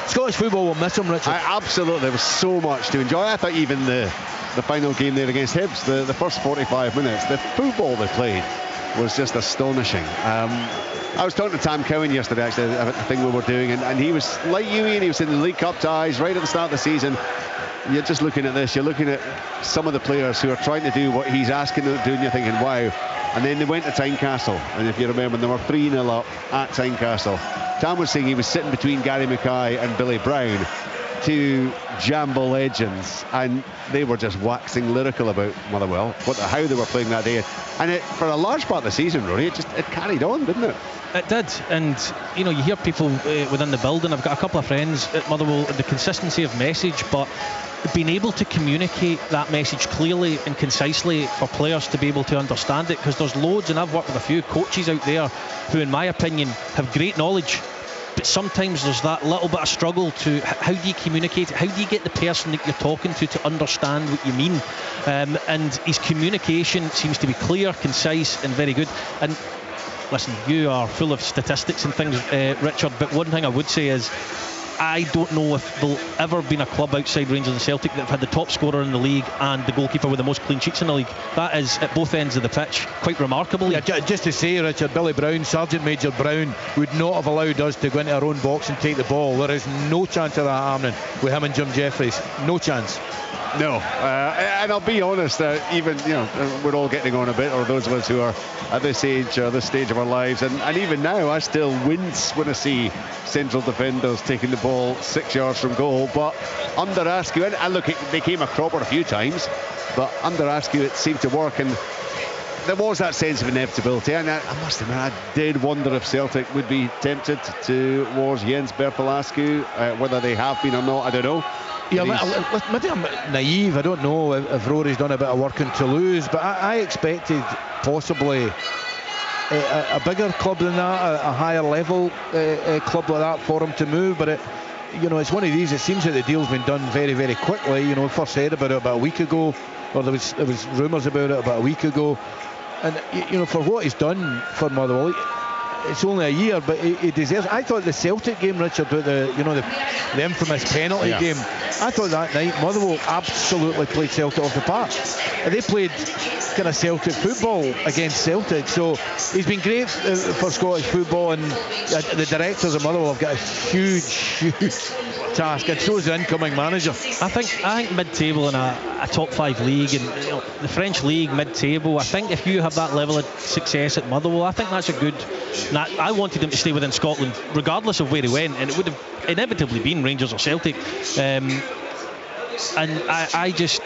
Speaker 8: Scottish football will miss them, Richard.
Speaker 7: Absolutely. There was so much to enjoy. I thought even the final game there against Hibs, the first 45 minutes, the football they played was just astonishing. I was talking to Tam Cowan yesterday, actually, about the thing we were doing, and he was like you, Ian. He was in the League Cup ties right at the start of the season. You're just looking at this. You're looking at some of the players who are trying to do what he's asking them to do, and you're thinking, wow. And then they went to Tynecastle, and if you remember, they were 3-0 up at Tynecastle. Tam was saying he was sitting between Gary Mackay and Billy Brown, two Jambo legends, and they were just waxing lyrical about Motherwell, how they were playing that day. And for a large part of the season, Rory, it carried on, didn't it?
Speaker 9: It did, and you know, you hear people within the building. I've got a couple of friends at Motherwell, the consistency of message, but being able to communicate that message clearly and concisely for players to be able to understand it, because there's loads, and I've worked with a few coaches out there who, in my opinion, have great knowledge, but sometimes there's that little bit of struggle to how do you communicate it? How do you get the person that you're talking to understand what you mean? And his communication seems to be clear, concise, and very good. And listen, you are full of statistics and things, Richard, but one thing I would say is I don't know if there'll ever been a club outside Rangers and Celtic that have had the top scorer in the league and the goalkeeper with the most clean sheets in the league. That is, at both ends of the pitch, quite remarkable.
Speaker 8: Yeah, just to say, Richard, Billy Brown, Sergeant Major Brown, would not have allowed us to go into our own box and take the ball. There is no chance of that happening with him and Jim Jeffries. No chance.
Speaker 7: No, and I'll be honest, even, you know, we're all getting on a bit, or those of us who are at this age or this stage of our lives, and even now I still wince when I see central defenders taking the ball 6 yards from goal. But under Askew, and look, they came a cropper a few times, but under Askew it seemed to work, and there was that sense of inevitability. And I must admit, I did wonder if Celtic would be tempted towards Jens Bertel Askew, whether they have been or not, I don't know.
Speaker 8: Yeah, maybe I'm naive. I don't know if Rory's done a bit of work in Toulouse, but I expected possibly a bigger club than that, a higher level club like that for him to move. But you know, it's one of these. It seems that the deal's been done very, very quickly. You know, we first heard about it about a week ago, or there was rumours about it about a week ago. And you know, for what he's done for Motherwell, it's only a year, but he deserves. I thought the Celtic game, Richard, with the infamous penalty game, I thought that night Motherwell absolutely played Celtic off the park. They played kind of Celtic football against Celtic, so he's been great for Scottish football, and the directors of Motherwell have got a huge task, and so is the incoming manager. I
Speaker 9: think mid-table in a top 5 league, and you know, the French league mid-table, I think if you have that level of success at Motherwell, I think that's a good. I wanted him to stay within Scotland regardless of where he went, and it would have inevitably been Rangers or Celtic, and I just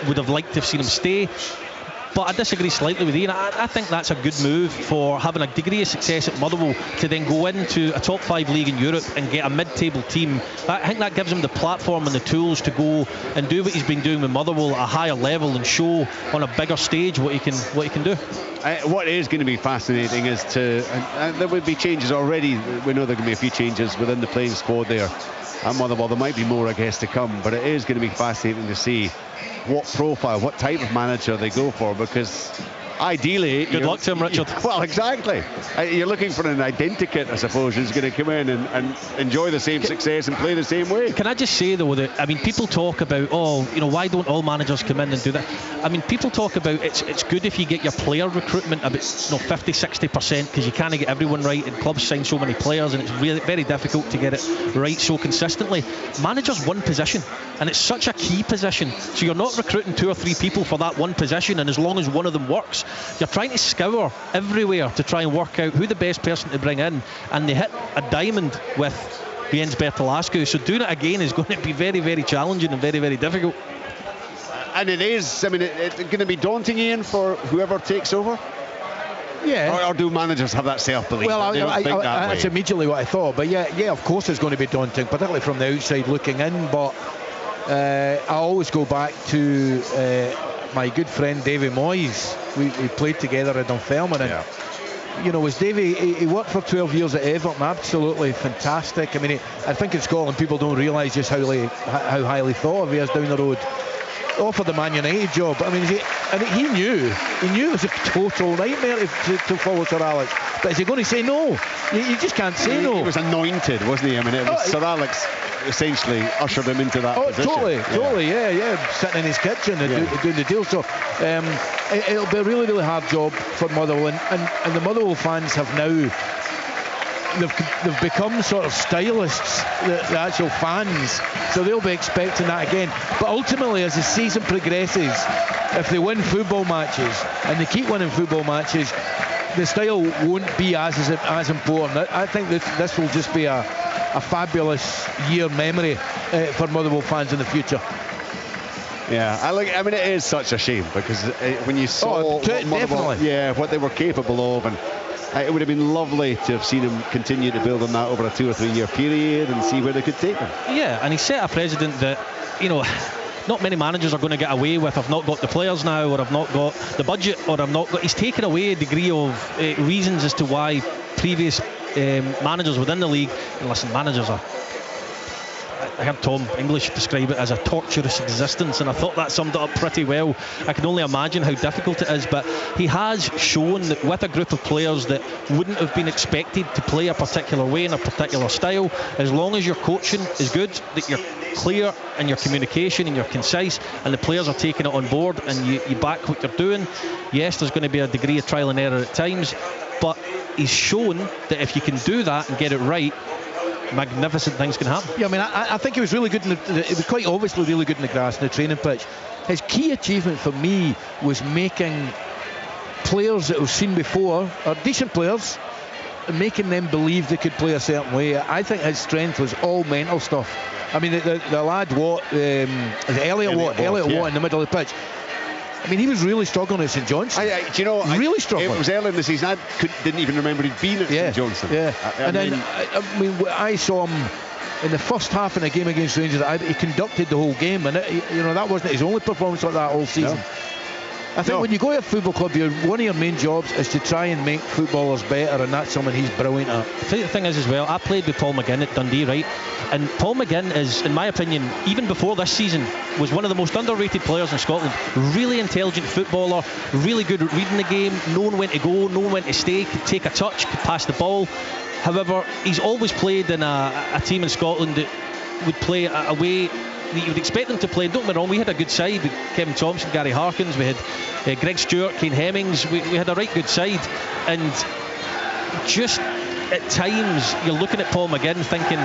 Speaker 9: would have liked to have seen him stay. But I disagree slightly with Ian. I think that's a good move for having a degree of success at Motherwell to then go into a top 5 league in Europe and get a mid-table team. I think that gives him the platform and the tools to go and do what he's been doing with Motherwell at a higher level and show on a bigger stage what he can do.
Speaker 7: What is going to be fascinating is and there will be changes already. We know there are going to be a few changes within the playing squad there at Motherwell. There might be more, I guess, to come, but it is going to be fascinating to see what profile, what type of manager they go for, because ideally...
Speaker 9: Good luck to him, Richard.
Speaker 7: Well, exactly. You're looking for an identikit, I suppose, who's going to come in and enjoy the same success and play the same way.
Speaker 9: Can I just say, though, that, I mean, people talk about, why don't all managers come in and do that? I mean, people talk about it's good if you get your player recruitment about 50-60%, because you can't get everyone right, and clubs sign so many players, and it's really very difficult to get it right so consistently. Manager's one position, and it's such a key position, so you're not recruiting 2 or 3 people for that one position, and as long as one of them works, you're trying to scour everywhere to try and work out who the best person to bring in, and they hit a diamond with Jens Bertolascu, so doing it again is going to be very, very challenging and very, very difficult.
Speaker 7: And it is, I mean, it's going to be daunting, Ian, for whoever takes over?
Speaker 8: Yeah.
Speaker 7: Or do managers have that self-belief?
Speaker 8: Well,
Speaker 7: that's
Speaker 8: that's immediately what I thought. But yeah, of course it's going to be daunting, particularly from the outside looking in. But I always go back to my good friend Davy Moyes. We played together at Dunfermline. And, was Davy, he worked for 12 years at Everton, absolutely fantastic. I mean, I think in Scotland people don't realise just how highly thought of he is down the road. Offered the Man United job. I mean, he knew it was a total nightmare to follow Sir Alex. But is he going to say no? You just can't say no.
Speaker 7: He was anointed, wasn't he? I mean, it was Sir Alex essentially ushered him into that position.
Speaker 8: Totally, yeah. Sitting in his kitchen and doing the deal. So it'll be a really, really hard job for Motherwell, and the Motherwell fans have now. They've become sort of stylists, the actual fans, so they'll be expecting that again. But ultimately, as the season progresses, if they win football matches and they keep winning football matches, the style won't be as important. I think this will just be a fabulous year memory for Motherwell fans in the future.
Speaker 7: Yeah, I mean, it is such a shame, because when you saw what they were capable of, and it would have been lovely to have seen him continue to build on that over a 2 or 3 year period and see where they could take him.
Speaker 9: Yeah, and he set a precedent that, not many managers are going to get away with. I've not got the players now, or I've not got the budget, or I've not got... He's taken away a degree of reasons as to why previous managers within the league... And listen, managers are... I heard Tom English describe it as a torturous existence, and I thought that summed it up pretty well. I can only imagine how difficult it is, but he has shown that with a group of players that wouldn't have been expected to play a particular way in a particular style, as long as your coaching is good, that you're clear in your communication and you're concise, and the players are taking it on board, and you back what you're doing. Yes, there's going to be a degree of trial and error at times, but he's shown that if you can do that and get it right, magnificent things can happen.
Speaker 8: Yeah, I mean, I think he was really good it was quite obviously really good in the grass, in the training pitch. His key achievement for me was making players that we've seen before, or decent players, and making them believe they could play a certain way. I think his strength was all mental stuff. I mean, the lad Elliot Watt in the middle of the pitch, I mean, he was really struggling at St Johnstone. Really struggling.
Speaker 7: It was early in the season. I didn't even remember he'd been at St Johnstone.
Speaker 8: Yeah. I saw him in the first half in a game against Rangers. He conducted the whole game, and that wasn't his only performance like that all season. No. I think when you go to a football club, one of your main jobs is to try and make footballers better, and that's something he's brilliant at.
Speaker 9: The thing is as well, I played with Paul McGinn at Dundee, right? And Paul McGinn is, in my opinion, even before this season, was one of the most underrated players in Scotland. Really intelligent footballer, really good at reading the game, knowing when to go, knowing when to stay, could take a touch, could pass the ball. However, he's always played in a team in Scotland that would play a way that you would expect them to play. Don't get me wrong, we had a good side with Kevin Thompson, Gary Harkins, we had Greg Stewart, Kane Hemmings. We had a right good side, and just at times you're looking at Paul McGinn thinking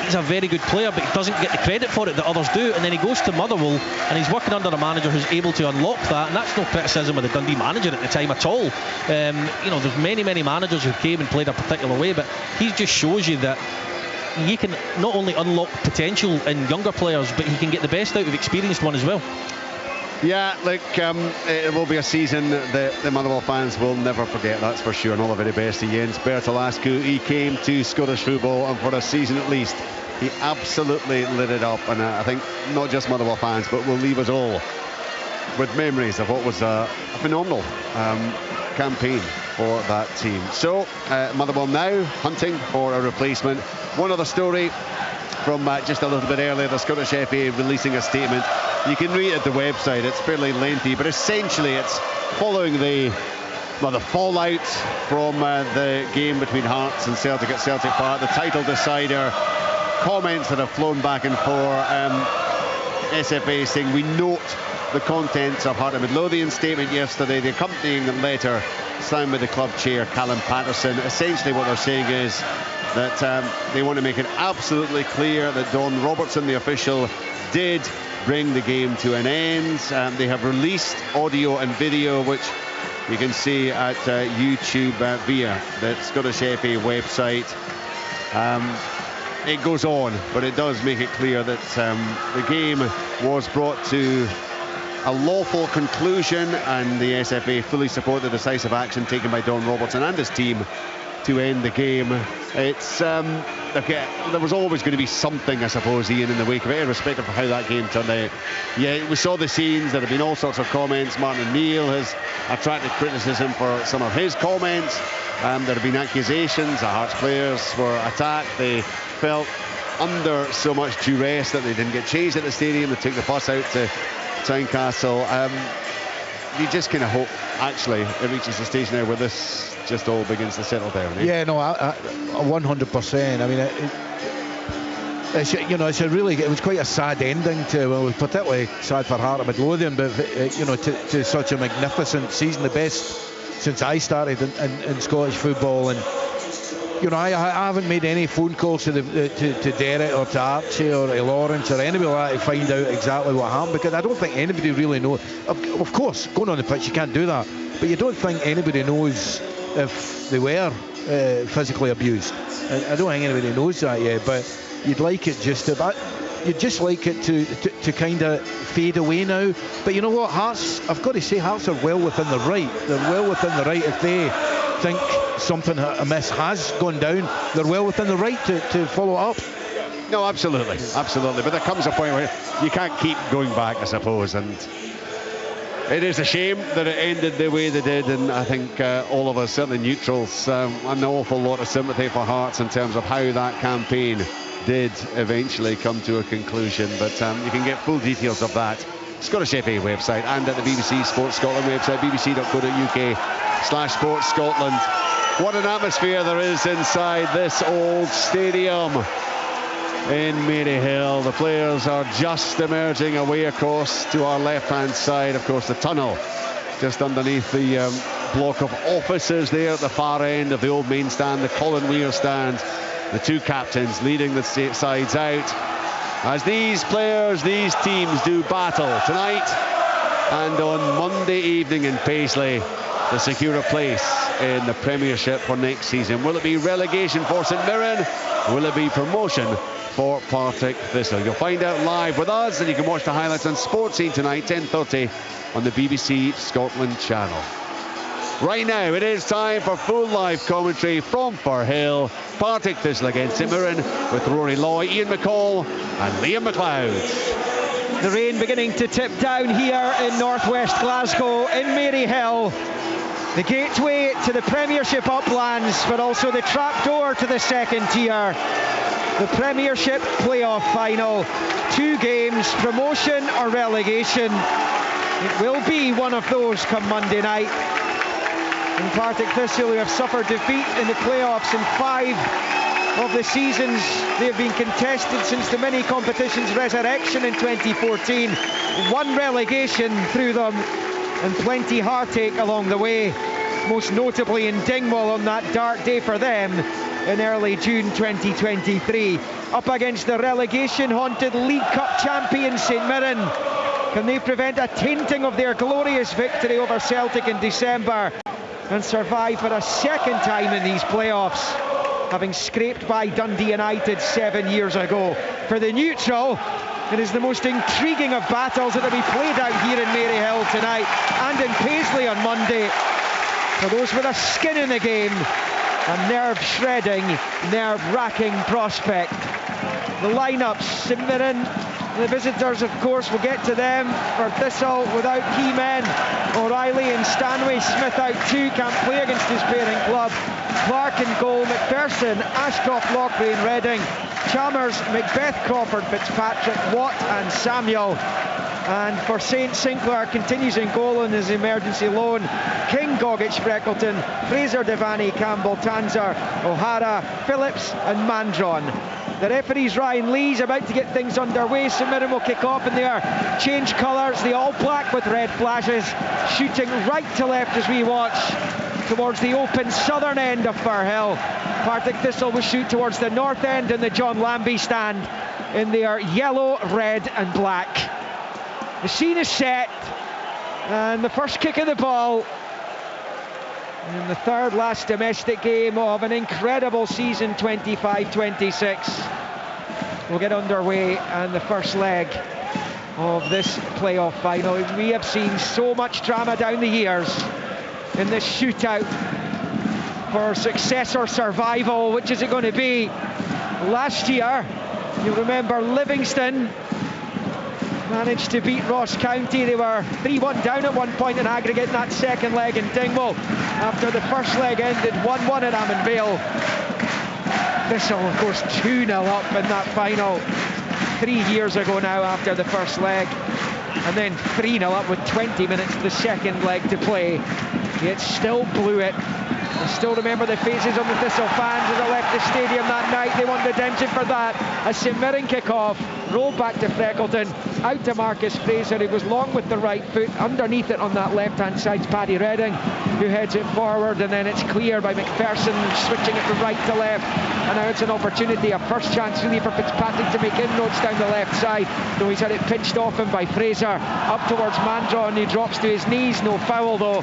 Speaker 9: he's a very good player, but he doesn't get the credit for it that others do. And then he goes to Motherwell and he's working under a manager who's able to unlock that, and that's no criticism of the Dundee manager at the time at all. There's many managers who came and played a particular way, but he just shows you that he can not only unlock potential in younger players, but he can get the best out of experienced one as well.
Speaker 7: Yeah, it will be a season that the Motherwell fans will never forget, that's for sure. And all the very best to Jens Bertolascu. He came to Scottish football, and for a season at least, he absolutely lit it up. And I think not just Motherwell fans, but will leave us all with memories of what was a phenomenal campaign for that team. So Motherwell now hunting for a replacement. One other story from just a little bit earlier, the Scottish FA releasing a statement You can read it at the website. It's fairly lengthy, but essentially it's following the fallout from the game between Hearts and Celtic at Celtic Park, the title decider, comments that have flown back and forth. SFA saying we note the contents of Heart of Midlothian's statement yesterday, the accompanying letter signed by the club chair Callum Patterson. Essentially what they're saying is that they want to make it absolutely clear that Don Robertson, the official, did bring the game to an end. They have released audio and video, which you can see at YouTube via the Scottish FA website. It goes on, but it does make it clear that the game was brought to a lawful conclusion, and the SFA fully support the decisive action taken by Don Robertson and his team to end the game. It's there was always going to be something, I suppose, Ian, in the wake of it, irrespective of how that game turned out. Yeah, we saw the scenes. There have been all sorts of comments. Martin O'Neill has attracted criticism for some of his comments. There have been accusations that Hearts players were attacked. They felt under so much duress that they didn't get changed at the stadium. They took the bus out to Tynecastle. You just kind of hope, actually, it reaches the stage now where this just all begins to settle down. Eh?
Speaker 8: Yeah, no, 100%. I mean, it was quite a sad ending to, well, particularly sad for Heart of Midlothian, but to such a magnificent season, the best since I started in Scottish football. And I haven't made any phone calls to Derek or to Archie or to Lawrence or anybody like that to find out exactly what happened, because I don't think anybody really knows. Of course, going on the pitch you can't do that, but you don't think anybody knows if they were physically abused. I don't think anybody knows that yet, but you'd like it you'd just like it to kind of fade away now. But you know what, Hearts, I've got to say, Hearts are well within the right. They're well within the right. If they think something amiss has gone down, they're well within the right to follow up.
Speaker 7: No, absolutely, but there comes a point where you can't keep going back, I suppose, and it is a shame that it ended the way they did, and I think all of us, certainly neutrals, an awful lot of sympathy for Hearts in terms of how that campaign did eventually come to a conclusion. But you can get full details of that Scottish FA website and at the BBC Sports Scotland website, bbc.co.uk/Sports Scotland. What an atmosphere there is inside this old stadium in Maryhill. The players are just emerging away across to our left-hand side. Of course, the tunnel just underneath the block of offices there at the far end of the old main stand, the Colin Weir stand. The two captains leading the sides out as these players, these teams do battle tonight and on Monday evening in Paisley to secure a place in the Premiership for next season. Will it be relegation for St Mirren? Will it be promotion for Partick Thistle? You'll find out live with us, and you can watch the highlights on Sports Scene tonight, 10:30 on the BBC Scotland channel. Right now it is time for full live commentary from Firhill. Partick Thistle against St Mirren with Rory Loy, Ian McCall and Liam McLeod.
Speaker 3: The rain beginning to tip down here in northwest Glasgow in Maryhill. The gateway to the Premiership uplands, but also the trapdoor to the second tier. The Premiership playoff final. 2 games, promotion or relegation. It will be one of those come Monday night. And Partick Thistle, who have suffered defeat in the playoffs in 5 of the seasons they have been contested since the mini competition's resurrection in 2014. 1 relegation through them and plenty heartache along the way, most notably in Dingwall on that dark day for them in early June 2023. Up against the relegation-haunted League Cup champion St Mirren. Can they prevent a tainting of their glorious victory over Celtic in December and survive for a second time in these playoffs, having scraped by Dundee United 7 years ago? For the neutral, it is the most intriguing of battles that will be played out here in Maryhill tonight and in Paisley on Monday. For those with a skin in the game, a nerve-shredding, nerve-wracking prospect. The lineups, St Mirren, the visitors, of course, we'll get to them. For Thistle, without key men, O'Reilly and Stanway, Smith out 2, can't play against his parent club. Clark in goal, McPherson, Ashcroft, Lockery and Reading, Chalmers, Macbeth, Crawford, Fitzpatrick, Watt and Samuel. And for St Sinclair, continues in goal on his emergency loan. King, Gogic, Freckleton, Fraser, Devaney, Campbell, Tanzer, O'Hara, Phillips and Mandron. The referee's Ryan Lee's about to get things underway. St Mirren will kick off, and they are change colours. The all black with red flashes, shooting right to left as we watch towards the open southern end of Firhill. Partick Thistle will shoot towards the north end in the John Lambie stand in their yellow, red and black. The scene is set, and the first kick of the ball in the third last domestic game of an incredible season 25-26 will get underway, and the first leg of this playoff final. We have seen so much drama down the years in this shootout for success or survival. Which is it going to be? Last year, you'll remember Livingston managed to beat Ross County. They were 3-1 down at one point in aggregate in that second leg in Dingwall after the first leg ended 1-1 at Ammon Vale. Thistle, of course, 2-0 up in that final 3 years ago now after the first leg, and then 3-0 up with 20 minutes of the second leg to play, yet still blew it. I still remember the faces on the Thistle fans as I left the stadium that night. They want redemption for that. A St Mirren kick-off, rolled back to Freckleton, out to Marcus Fraser, who goes long with the right foot. Underneath it on that left-hand side's Paddy Redding, who heads it forward, and then it's clear by McPherson, switching it from right to left. And now it's an opportunity, a first chance really for Fitzpatrick to make inroads down the left side, though he's had it pinched off him by Fraser. Up towards Mandron, he drops to his knees, no foul though.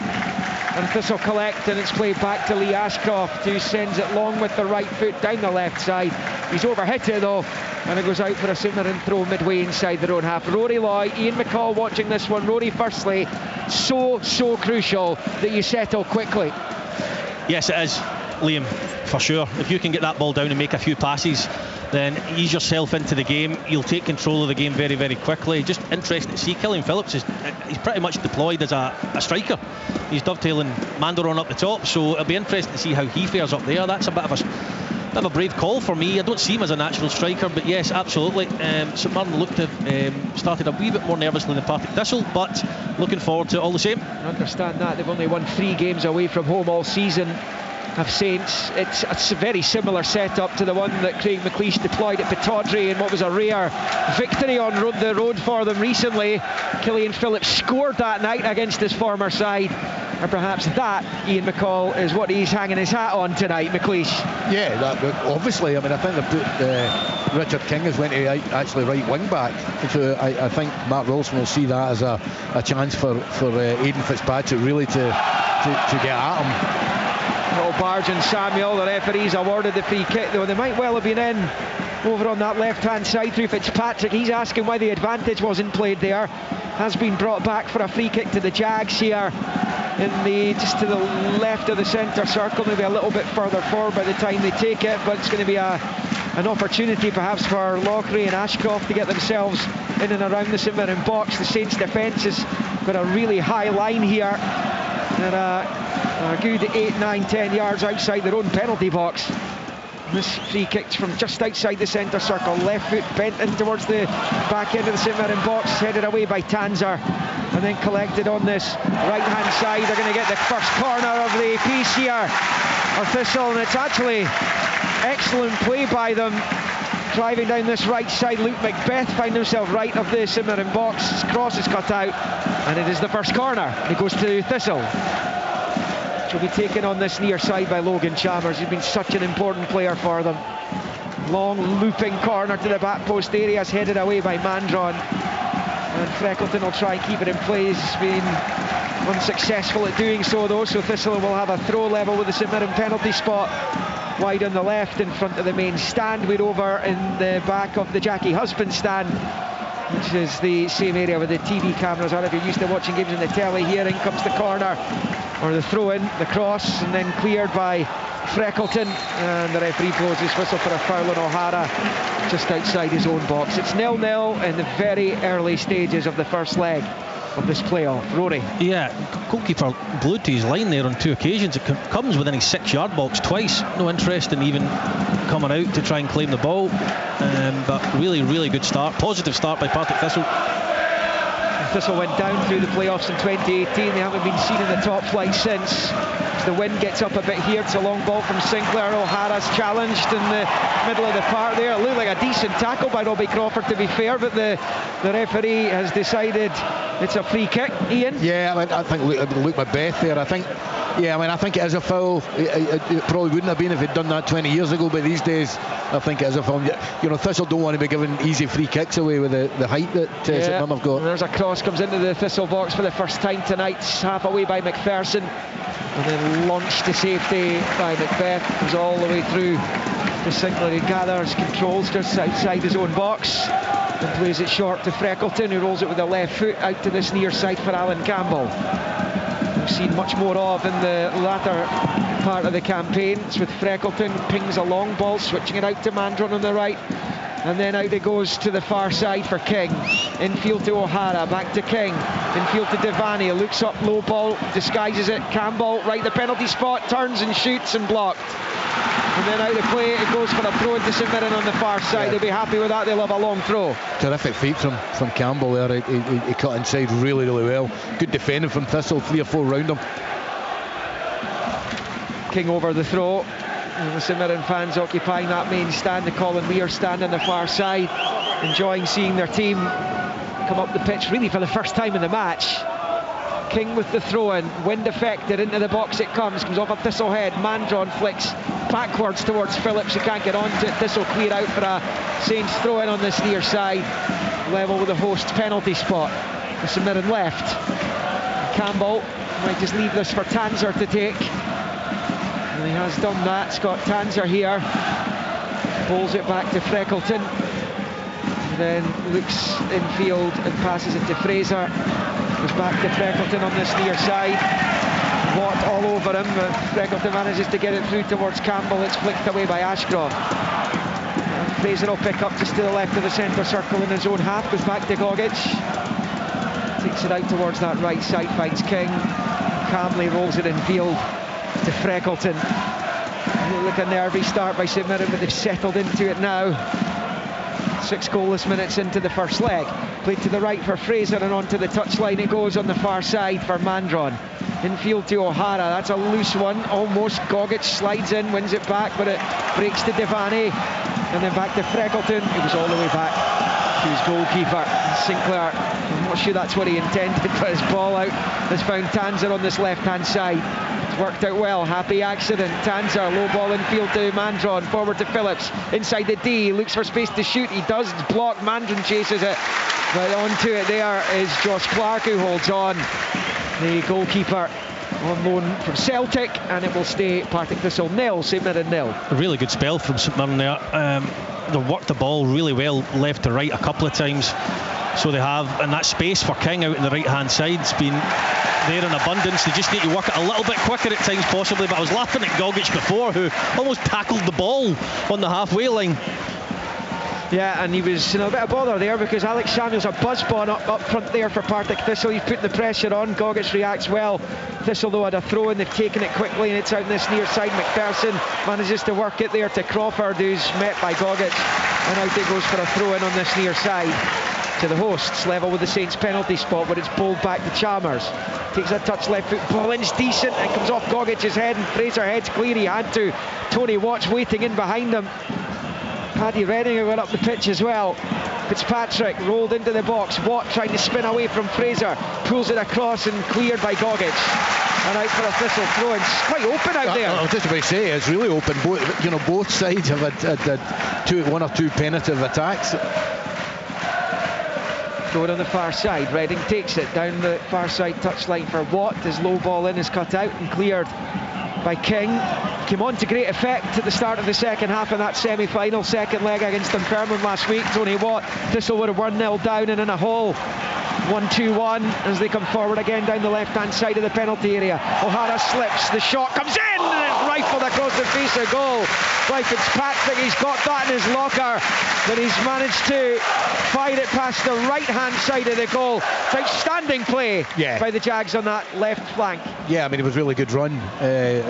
Speaker 3: And Thistle collect, and it's played back to Lee Ashcroft, who sends it long with the right foot down the left side. He's overhit it though, and it goes out for a St Mirren throw midway inside their own half. Rory Loy, Ian McCall watching this one. Rory, firstly, so crucial that you settle quickly.
Speaker 9: Yes, it is, Liam, for sure. If you can get that ball down and make a few passes, then ease yourself into the game. You'll take control of the game very, very quickly. Just interesting to see. Killian Phillips he's pretty much deployed as a striker. He's dovetailing Mandaron up the top, so it'll be interesting to see how he fares up there. That's a bit of a brave call for me. I don't see him as a natural striker, but yes, absolutely. St Mirren looked to have started a wee bit more nervously than Partick Thistle, but looking forward to it all the same.
Speaker 3: I understand that. They've only won 3 games away from home all season, have Saints. It's a very similar setup to the one that Craig McLeish deployed at Pittodrie in what was a rare victory on the road for them recently. Killian Phillips scored that night against his former side, and perhaps that, Ian McCall, is what he's hanging his hat on tonight, McLeish.
Speaker 8: Yeah, obviously. I mean, I think they put Richard King as went to actually right wing back, so I think Mark Wilson will see that as a chance for Aidan Fitzpatrick really to get at him.
Speaker 3: Barge and Samuel, the referees awarded the free kick, though they might well have been in over on that left hand side through Fitzpatrick. He's asking why the advantage wasn't played there. Has been brought back for a free kick to the Jags here just to the left of the centre circle, maybe a little bit further forward by the time they take it, but it's going to be an opportunity perhaps for Loughry and Ashcroft to get themselves in and around the St Mirren box. The Saints defence has got a really high line here, and a good 8, 9, 10 yards outside their own penalty box. This free kick's from just outside the centre circle, left foot bent in towards the back end of the St Mirren box, headed away by Tanzer, and then collected on this right hand side. They're going to get the first corner of the piece here for Thistle, and it's actually excellent play by them. Driving down this right side, Luke Macbeth found himself right of the St Mirren box. His cross is cut out, and it is the first corner. It goes to Thistle. Will be taken on this near side by Logan Chalmers. He's been such an important player for them. Long looping corner to the back post area, is headed away by Mandron, and Freckleton will try and keep it in play. He's been unsuccessful at doing so though, so Thistle will have a throw level with the St Mirren penalty spot wide on the left in front of the main stand. We're over in the back of the Jackie Husband stand, which is the same area where the TV cameras are if you're used to watching games on the telly. Here in comes the corner, or the throw in, the cross, and then cleared by Freckleton, and the referee blows his whistle for a foul on O'Hara just outside his own box. It's 0-0 in the very early stages of the first leg of this playoff. Rory.
Speaker 9: Yeah, goalkeeper glued to his line there on 2 occasions. It comes within his 6-yard box twice. No interest in even coming out to try and claim the ball, but really good start, positive start by Partick Thistle.
Speaker 3: Thistle went down through the playoffs in 2018. They haven't been seen in the top flight since. As the wind gets up a bit here, it's a long ball from Sinclair. O'Hara's challenged in the middle of the park there. It looked like a decent tackle by Robbie Crawford, to be fair, but the referee has decided it's a free kick. Ian?
Speaker 8: Yeah, I mean, I think Luke Macbeth there. I think it is a foul. It probably wouldn't have been if he'd done that 20 years ago, but these days I think it is a foul. You know, Thistle don't want to be giving easy free kicks away with the height that St Mirren have got.
Speaker 3: And there's a cross, comes into the Thistle box for the first time tonight, half away by McPherson, and then launched to safety by Macbeth. Comes all the way through to Sinclair. He gathers, controls just outside his own box and plays it short to Freckleton, who rolls it with the left foot out to this near side for Alan Campbell. We've seen much more of in the latter part of the campaign. It's with Freckleton, pings a long ball, switching it out to Mandron on the right, and then out it goes to the far side for King. Infield to O'Hara, back to King, infield to Devaney, looks up, low ball, disguises it, Campbell right the penalty spot, turns and shoots and blocked. And then out of play it goes for a throw into St Mirren on the far side. They'll be happy with that, they'll have a long throw.
Speaker 8: Terrific feet from Campbell there. He cut inside really well. Good defending from Thistle, 3 or 4 round him.
Speaker 3: King over the throw, and the St Mirren fans occupying that main stand. The Colin Weir stand on the far side, enjoying seeing their team come up the pitch really for the first time in the match. King with the throw in, wind affected, into the box it comes off a Thistle head. Mandron flicks backwards towards Phillips, who can't get onto it. Thistle clear out for a Saints throw in on this near side, level with the host penalty spot. The St Mirren left. Campbell might just leave this for Tanser to take, and he has done that. Scott Tanser here pulls it back to Freckleton, and then looks infield and passes it to Fraser. Goes back to Freckleton on this near side. Watt all over him, but Freckleton manages to get it through towards Campbell. It's flicked away by Ashcroft. And Fraser will pick up just to the left of the centre circle in his own half. Goes back to Gogic. Takes it out towards that right side, finds King. Calmly rolls it in field to Freckleton. Look, a nervy start by St Mirren, but they've settled into it now. 6 goalless minutes into the first leg. Played to the right for Fraser, and onto the touchline it goes on the far side for Mandron. Infield to O'Hara, that's a loose one, almost. Gogic slides in, wins it back, but it breaks to Devaney, and then back to Freckleton. It was all the way back to his goalkeeper, Sinclair. I'm not sure that's what he intended, but his ball out has found Tanser on this left-hand side. It's worked out well, happy accident. Tanser, low ball infield to Mandron, forward to Phillips, inside the D, looks for space to shoot, he does, it's blocked, Mandron chases it, but onto it there is Josh Clark, who holds on. The goalkeeper on loan from Celtic, and it will stay Partick Thistle 0, St Mirren 0.
Speaker 9: A really good spell from St Mirren there. They've worked the ball really well left to right a couple of times, so they have, and that space for King out on the right hand side's been there in abundance. They just need to work it a little bit quicker at times possibly, but I was laughing at Gogic before, who almost tackled the ball on the halfway line.
Speaker 3: Yeah, and he was in a bit of bother there, because Alex Samuels, a buzz-bomb up front there for Partick Thistle. He's putting the pressure on. Gogic reacts well. Thistle, though, had a throw, and they've taken it quickly, and it's out in this near side. McPherson manages to work it there to Crawford, who's met by Gogic, and out it goes for a throw in on this near side to the hosts, level with the Saints penalty spot, but it's bowled back to Chalmers. Takes a touch left foot, ball in's decent, and comes off Gogic's head, and Fraser heads clear. He had to. Tony Watt's waiting in behind him. Paddy Redding who went up the pitch as well. Fitzpatrick rolled into the box. Watt trying to spin away from Fraser, pulls it across and cleared by Gogic. And out for a Thistle throw. It's quite open out there.
Speaker 8: I was just about to say, it's really open. Both sides have had one or two penetrative attacks.
Speaker 3: Throw it on the far side. Redding takes it down the far side touchline for Watt. His low ball in is cut out and cleared by King. Came on to great effect at the start of the second half in that semi-final second leg against Dunfermline last week. Tony Watt. Thistle were 1-0 down and in a hole. 1-2-1 as they come forward again down the left-hand side of the penalty area. O'Hara slips, the shot comes in, and it's rifled across the face of goal. by Fitzpatrick. He's got that in his locker, but he's managed to fire it past the right-hand side of the goal. Outstanding play by the Jags on that left flank.
Speaker 8: Yeah, I mean, it was a really good run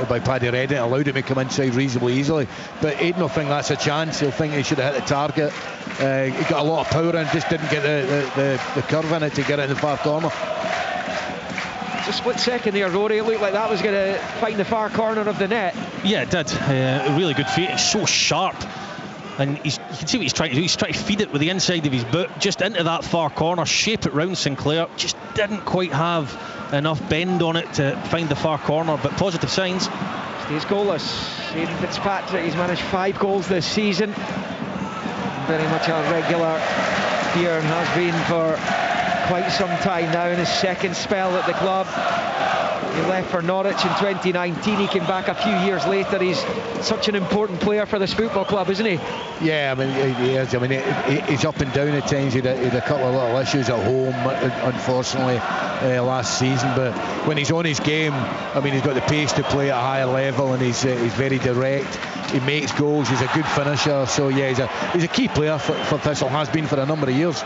Speaker 8: by Paddy Redding. It allowed him to come inside reasonably easily. But Aiden will think that's a chance. He'll think he should have hit the target. He got a lot of power in, just didn't get the curve in it to get it in the far corner.
Speaker 3: Just a split second there, Rory. It looked like that was going to find the far corner of the net.
Speaker 9: Yeah, it did. Really good feet. It's so sharp. And you can see what he's trying to do. He's trying to feed it with the inside of his boot just into that far corner, shape it round Sinclair. Just didn't quite have enough bend on it to find the far corner, but positive signs.
Speaker 3: Stays goalless. Aidan Fitzpatrick, he's managed 5 goals this season. Very much a regular here and has been for quite some time now in his second spell at the club. He left for Norwich in 2019. He came back a few years later. He's such an important player for this football club, isn't he?
Speaker 8: Yeah, I mean, he is. I mean, he's up and down at times. He had a couple of little issues at home, unfortunately, last season. But when he's on his game, I mean, he's got the pace to play at a higher level, and he's very direct. He makes goals. He's a good finisher. So yeah, he's a key player for Thistle. Has been for a number of years.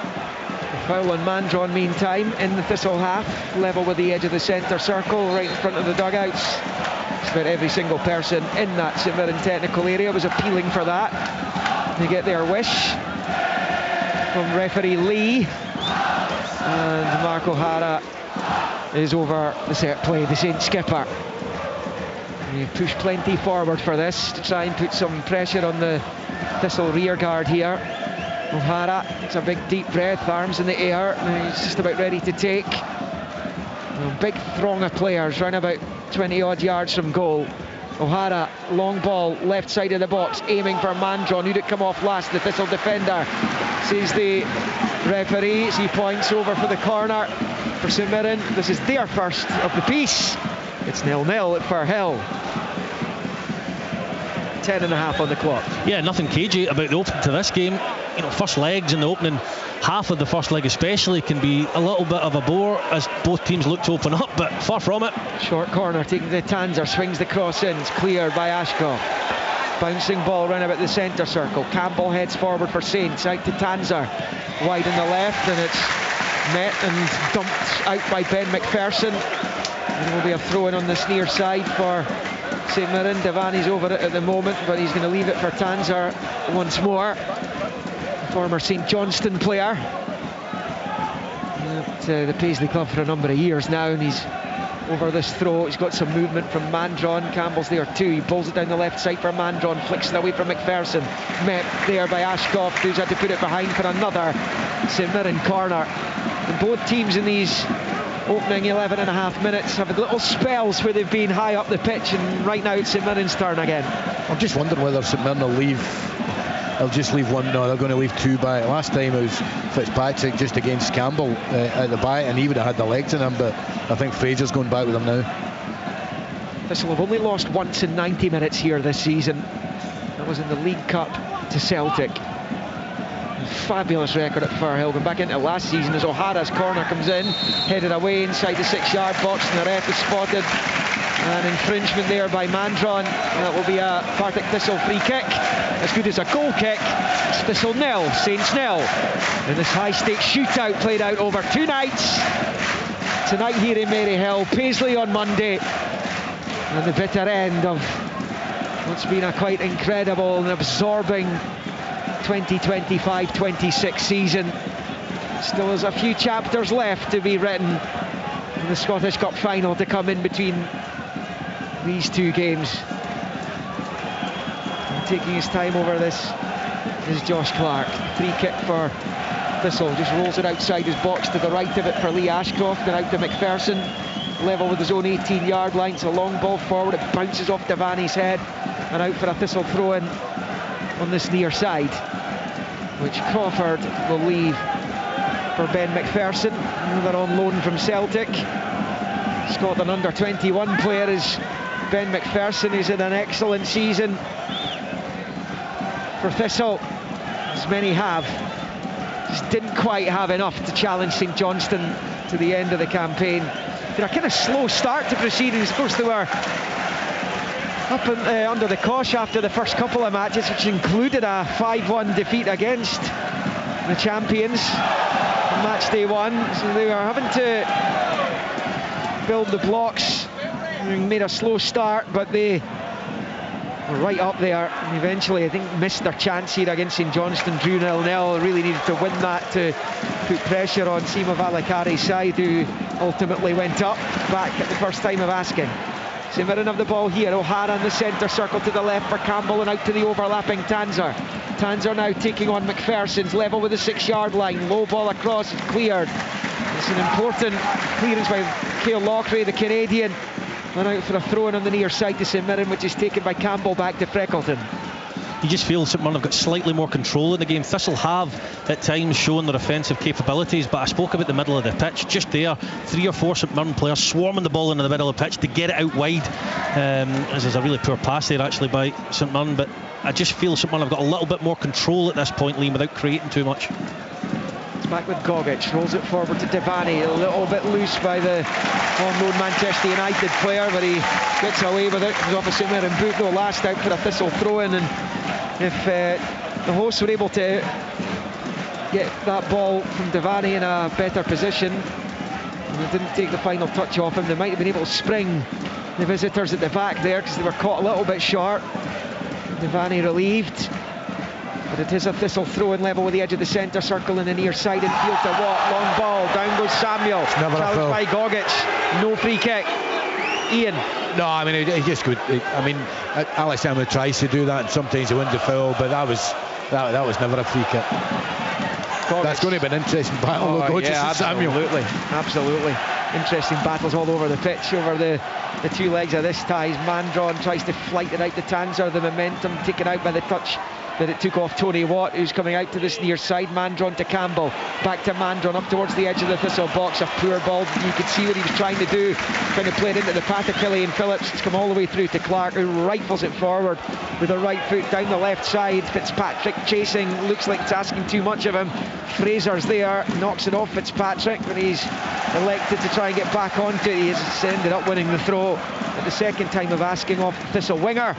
Speaker 3: Foul on Mandron meantime in the Thistle half, level with the edge of the centre circle, right in front of the dugouts. Just about every single person in that St Mirren technical area was appealing for that. They get their wish from referee Lee, and Mark O'Hara is over the set play, the Saint skipper. He pushed plenty forward for this to try and put some pressure on the Thistle rear guard here. O'Hara takes a big deep breath, arms in the air, and he's just about ready to take. A big throng of players, round about 20 odd yards from goal. O'Hara, long ball, left side of the box, aiming for Mandron. Who'd it come off last? The Thistle defender, says the referee as he points over for the corner for St Mirren. This is their first of the piece. It's 0-0 at Firhill. 10.5 on the clock.
Speaker 9: Yeah, nothing cagey about the opening to this game. You know, first legs in the opening half of the first leg especially can be a little bit of a bore as both teams look to open up, but far from it.
Speaker 3: Short corner taking the Tanzer, swings the cross in, it's cleared by Ashcroft. Bouncing ball round about the centre circle. Campbell heads forward for Saints, out to Tanzer, wide on the left, and it's met and dumped out by Ben McPherson. And it will be a throw in on this near side for St Mirren. Devaney's over it at the moment, but he's going to leave it for Tanzer once more. Former St Johnstone player at the Paisley Club for a number of years now, and he's over this throw. He's got some movement from Mandron. Campbell's there too. He pulls it down the left side for Mandron, flicks it away from McPherson. Met there by Ashcroft, who's had to put it behind for another St Mirren corner. And both teams in these opening 11.5 minutes have had little spells where they've been high up the pitch, and right now it's St Mirren's turn again.
Speaker 8: I'm just wondering whether St Mirren will leave. They'll just leave one. No, they're going to leave 2 back. Last time it was Fitzpatrick just against Campbell at the back, and he would have had the legs in him, but I think Fraser's going back with him now.
Speaker 3: Thistle have only lost once in 90 minutes here this season. That was in the League Cup to Celtic. Fabulous record at Firhill, going back into last season as O'Hara's corner comes in, headed away inside the 6-yard box, and the ref is spotted an infringement there by Mandron. That will be a Partick Thistle free kick, as good as a goal kick. It's Thistle 0, Saints 0 in this high-stakes shootout played out over 2 nights. Tonight here in Maryhill, Paisley on Monday, and the bitter end of what's been a quite incredible and absorbing 2025-26 season. Still there's a few chapters left to be written, and the Scottish Cup final to come in between these 2 games. And taking his time over this is Josh Clark. Free kick for Thistle, just rolls it outside his box to the right of it for Lee Ashcroft, and out to McPherson, level with his own 18-yard line. It's a long ball forward, it bounces off Devaney's head and out for a Thistle throw-in on this near side, which Crawford will leave for Ben McPherson, another on loan from Celtic. Scotland under-21 player is Ben McPherson. He's in an excellent season for Thistle, as many have. Just didn't quite have enough to challenge St Johnstone to the end of the campaign. Did a kind of slow start to proceedings. Of course, they were up under the cosh after the first couple of matches, which included a 5-1 defeat against the champions on match day 1. So they were having to build the blocks. They made a slow start, but they were right up there, and eventually I think missed their chance here against St Johnstone. Drew 0-0. Really needed to win that to put pressure on Sima Valakari's side, who ultimately went up back at the first time of asking. St Mirren have the ball here. O'Hara in the centre circle to the left for Campbell, and out to the overlapping Tanser. Tanser now taking on McPherson's, level with the 6-yard line. Low ball across, cleared. It's an important clearance by Cale Loughrea, the Canadian. And out for a throw-in on the near side to St Mirren, which is taken by Campbell back to Freckleton.
Speaker 9: You just feel St Mirren have got slightly more control in the game. Thistle have at times shown their offensive capabilities, but I spoke about the middle of the pitch. Just there, 3 or 4 St Mirren players swarming the ball into the middle of the pitch to get it out wide. As there's a really poor pass there actually by St Mirren, but I just feel St Mirren have got a little bit more control at this point, Liam, without creating too much.
Speaker 3: Back with Gogic, rolls it forward to Devaney, a little bit loose by the on-loan Manchester United player, but he gets away with it. It was off a St Mirren boot though, last out for a Thistle throw-in, and if the hosts were able to get that ball from Devaney in a better position, and they didn't take the final touch off him, they might have been able to spring the visitors at the back there, because they were caught a little bit short. Devaney relieved. But it is a Thistle throw-in, level with the edge of the centre circle in the near side, in field to Watt, long ball, down goes Samuel, challenged by Gogic, no free kick. Ian.
Speaker 8: No, I mean, he just could. I mean, Alex Samuel tries to do that, and sometimes he wins the foul, but that was never a free kick. Gogic. That's going to be an interesting battle.
Speaker 3: Yeah, absolutely. Interesting battles all over the pitch, over the 2 legs of this ties. Mandron tries to flight it out to Tanser, the momentum taken out by the touch that it took off Tony Watt, who's coming out to this near side. Mandron to Campbell, back to Mandron up towards the edge of the Thistle box. A poor ball, you could see what he was trying to do, trying to play it into the path of Killian Phillips. It's come all the way through to Clark, who rifles it forward with the right foot down the left side. Fitzpatrick chasing, looks like it's asking too much of him. Fraser's there, knocks it off Fitzpatrick, but he's elected to try and get back onto it. He has ended up winning the throw at the second time of asking off the Thistle winger.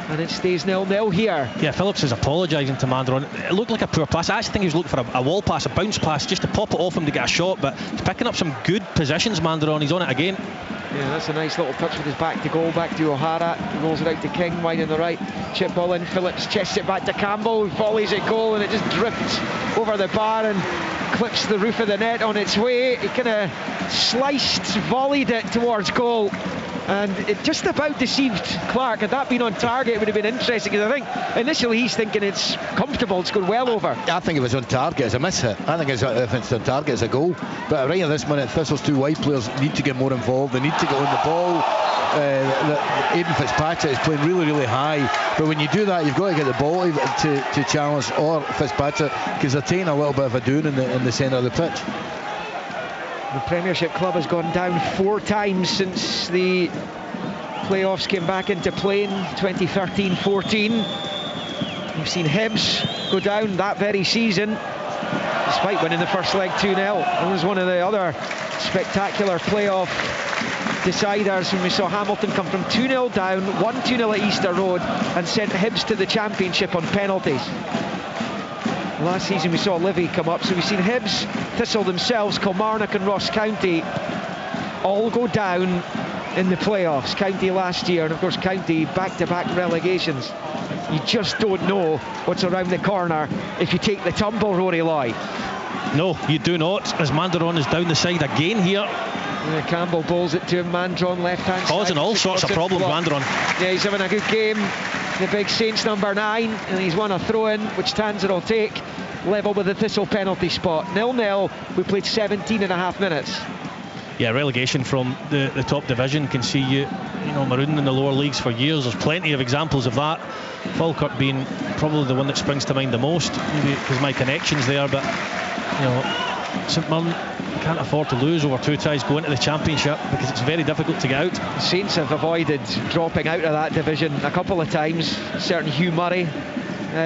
Speaker 3: And it stays 0-0 here.
Speaker 9: Yeah, Phillips is apologising to Mandron. It looked like a poor pass. I actually think he was looking for a wall pass, a bounce pass, just to pop it off him to get a shot, but he's picking up some good positions, Mandron. He's on it again.
Speaker 3: Yeah, that's a nice little touch with his back to goal, back to O'Hara. He rolls it out to King, wide on the right. Chip ball in, Phillips chests it back to Campbell, who volleys it goal, and it just drifts over the bar and clips the roof of the net on its way. He kind of sliced, volleyed it towards goal, and it just about deceived Clark. Had that been on target, it would have been interesting, because I think initially he's thinking it's comfortable, it's going well over.
Speaker 8: I think it was on target as a miss hit. I think if it's on target as a goal, but right at this minute Thistle's 2 wide players need to get more involved. They need to get on the ball. Aidan Fitzpatrick is playing really high, but when you do that, you've got to get the ball to challenge or Fitzpatrick, because they're taking a little bit of a doing in the centre of the pitch.
Speaker 3: The Premiership club has gone down 4 times since the playoffs came back into play in 2013-14. We've seen Hibs go down that very season, despite winning the first leg 2-0. It was one of the other spectacular playoff deciders when we saw Hamilton come from 2-0 down, won 2-0 at Easter Road, and sent Hibs to the Championship on penalties. Last season we saw Livy come up, so we've seen Hibs, Thistle themselves, Kilmarnock and Ross County all go down in the playoffs. County last year, and of course County back-to-back relegations. You just don't know what's around the corner if you take the tumble, Rory Lloyd.
Speaker 9: No, you do not, as Mandron is down the side again here.
Speaker 3: Yeah, Campbell bowls it to him, Mandron left-hand side.
Speaker 9: Causing all sorts of problems, Mandron.
Speaker 3: Yeah, he's having a good game. The big Saints number 9, and he's won a throw-in, which Tanser will take, level with the Thistle penalty spot. 0-0, we played 17 and a half minutes.
Speaker 9: Yeah, relegation from the top division can see you marooned in the lower leagues for years. There's plenty of examples of that. Falkirk being probably the one that springs to mind the most, maybe because my connection's there, but St Mirren can't afford to lose over 2 ties going into the Championship, because it's very difficult to get out.
Speaker 3: The Saints have avoided dropping out of that division a couple of times. Certain Hugh Murray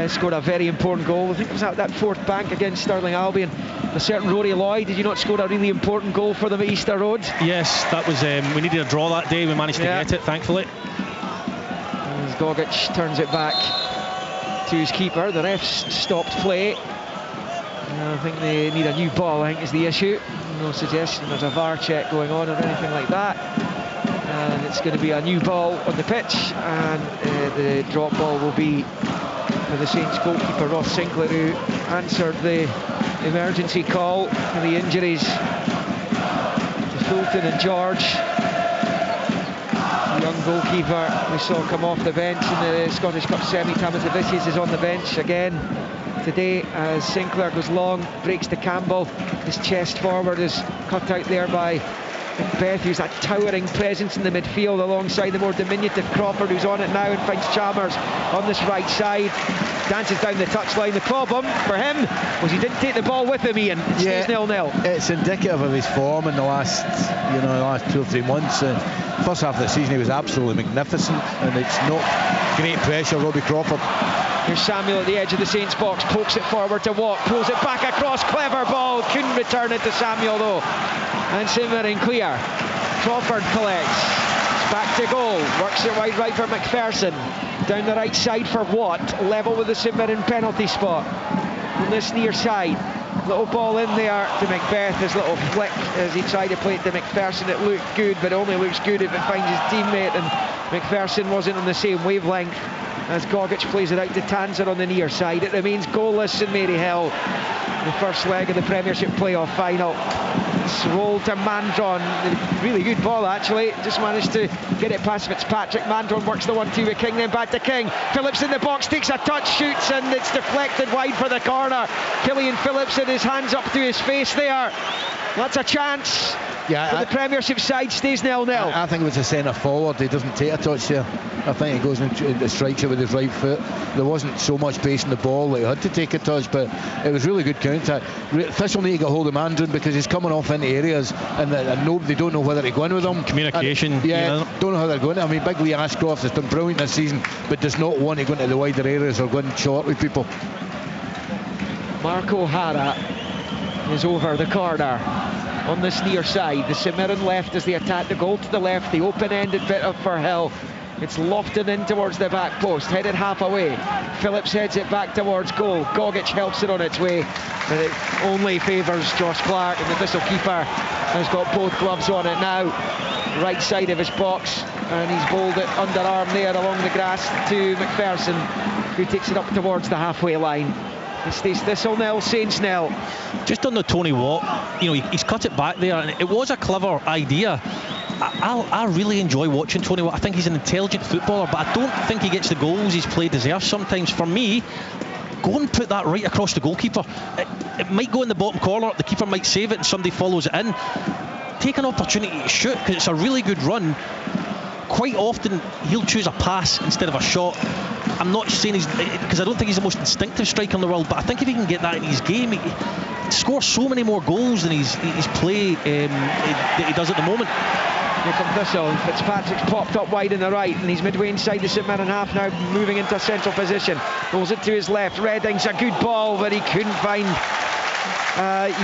Speaker 3: scored a very important goal. I think it was at that 4th bank against Stirling Albion. A certain Rory Lloyd, did you not score a really important goal for them at Easter Road?
Speaker 9: Yes, that was we needed a draw that day. We managed to get it, thankfully.
Speaker 3: Gogic turns it back to his keeper. The refs stopped play. I think they need a new ball, I think, is the issue. No suggestion there's a VAR check going on or anything like that. And it's going to be a new ball on the pitch, and the drop ball will be for the Saints goalkeeper Ross Sinclair, who answered the emergency call for the injuries to Fulton and George. The young goalkeeper we saw come off the bench in the Scottish Cup semi, Tamatavicius, is on the bench again today as Sinclair goes long, breaks to Campbell. His chest forward is cut out there by Macbeth, who's that towering presence in the midfield alongside the more diminutive Crawford, who's on it now and finds Chalmers on this right side. Dances down the touchline. The problem for him was he didn't take the ball with him, Ian. It stays 0-0.
Speaker 8: It's indicative of his form in the last 2 or 3 months. First half of the season he was absolutely magnificent, and it's not great pressure. Robbie Crawford.
Speaker 3: Here's Samuel at the edge of the Saints box, pokes it forward to Watt, pulls it back across, clever ball, couldn't return it to Samuel though. And St Mirren clear. Crawford collects, it's back to goal, works it wide right for McPherson, down the right side for Watt, level with the St Mirren penalty spot on this near side. Little ball in there to Macbeth, his little flick as he tried to play it to McPherson. It looked good, but it only looks good if it finds his teammate, and McPherson wasn't on the same wavelength as Gogic plays it out to Tanser on the near side. It remains goalless in Maryhill, the first leg of the Premiership playoff final. It's rolled to Mandron, really good ball actually, just managed to get it past Fitzpatrick. Mandron works the 1-2 with King, then back to King. Phillips in the box, takes a touch, shoots, and it's deflected wide for the corner. Killian Phillips had his hands up to his face there. That's a chance.
Speaker 8: Yeah,
Speaker 3: the Premiership side stays 0-0.
Speaker 8: I think it was a centre forward. He doesn't take a touch there. I think he goes and strikes it with his right foot. There wasn't so much pace in the ball that he had to take a touch, but it was really good counter. Thistle need to get hold of Mandron because he's coming off into areas and they don't know whether to go in with him.
Speaker 9: Communication.
Speaker 8: Don't know how they're going. I mean, Big Lee Ashcroft has done brilliant this season, but does not want to go into the wider areas or go in short with people.
Speaker 3: Mark O'Hara is over the corner on this near side. The St Mirren left as they attack the goal to the left, the open-ended bit of Firhill. It's lofted in towards the back post, headed half away. Phillips heads it back towards goal. Gogic helps it on its way, but it only favours Josh Clark, and the Thistle keeper has got both gloves on it now. Right side of his box, and he's bowled it underarm there along the grass to McPherson, who takes it up towards the halfway line. It stays Thistle 0, Saints 0.
Speaker 9: Just on the Tony Watt, he's cut it back there, and it was a clever idea. I really enjoy watching Tony Watt. I think he's an intelligent footballer, but I don't think he gets the goals he's played deserves sometimes. For me, go and put that right across the goalkeeper. It might go in the bottom corner, the keeper might save it and somebody follows it in. Take an opportunity to shoot, because it's a really good run. Quite often he'll choose a pass instead of a shot. I'm not saying he's, because I don't think he's the most instinctive striker in the world, but I think if he can get that in his game, he scores so many more goals than his play that he does at the moment.
Speaker 3: Here comes Thistle. Fitzpatrick's popped up wide in the right, and he's midway inside the St Mirren half now, moving into a central position. Rolls it to his left. Redding's a good ball, but he couldn't find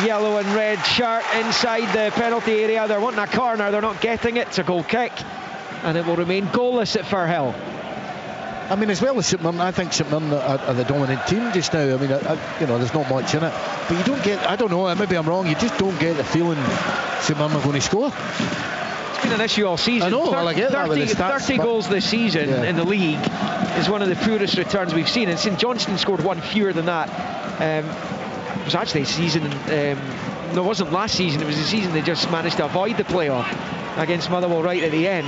Speaker 3: yellow and red shirt inside the penalty area. They're wanting a corner, they're not getting it. It's a goal kick, and it will remain goalless at Firhill.
Speaker 8: I mean, as well as St Mirren, I think St Mirren are the dominant team just now. I mean, there's not much in it, but you don't get, I don't know, maybe I'm wrong, you just don't get the feeling St Mirren are going to score.
Speaker 3: It's been an issue all season.
Speaker 8: I know, I get that with the stats,
Speaker 3: 30 goals this season in the league is one of the poorest returns we've seen, and St Johnstone scored one fewer than that. It was actually a season, no, it wasn't last season, it was the season they just managed to avoid the playoff against Motherwell right at the end.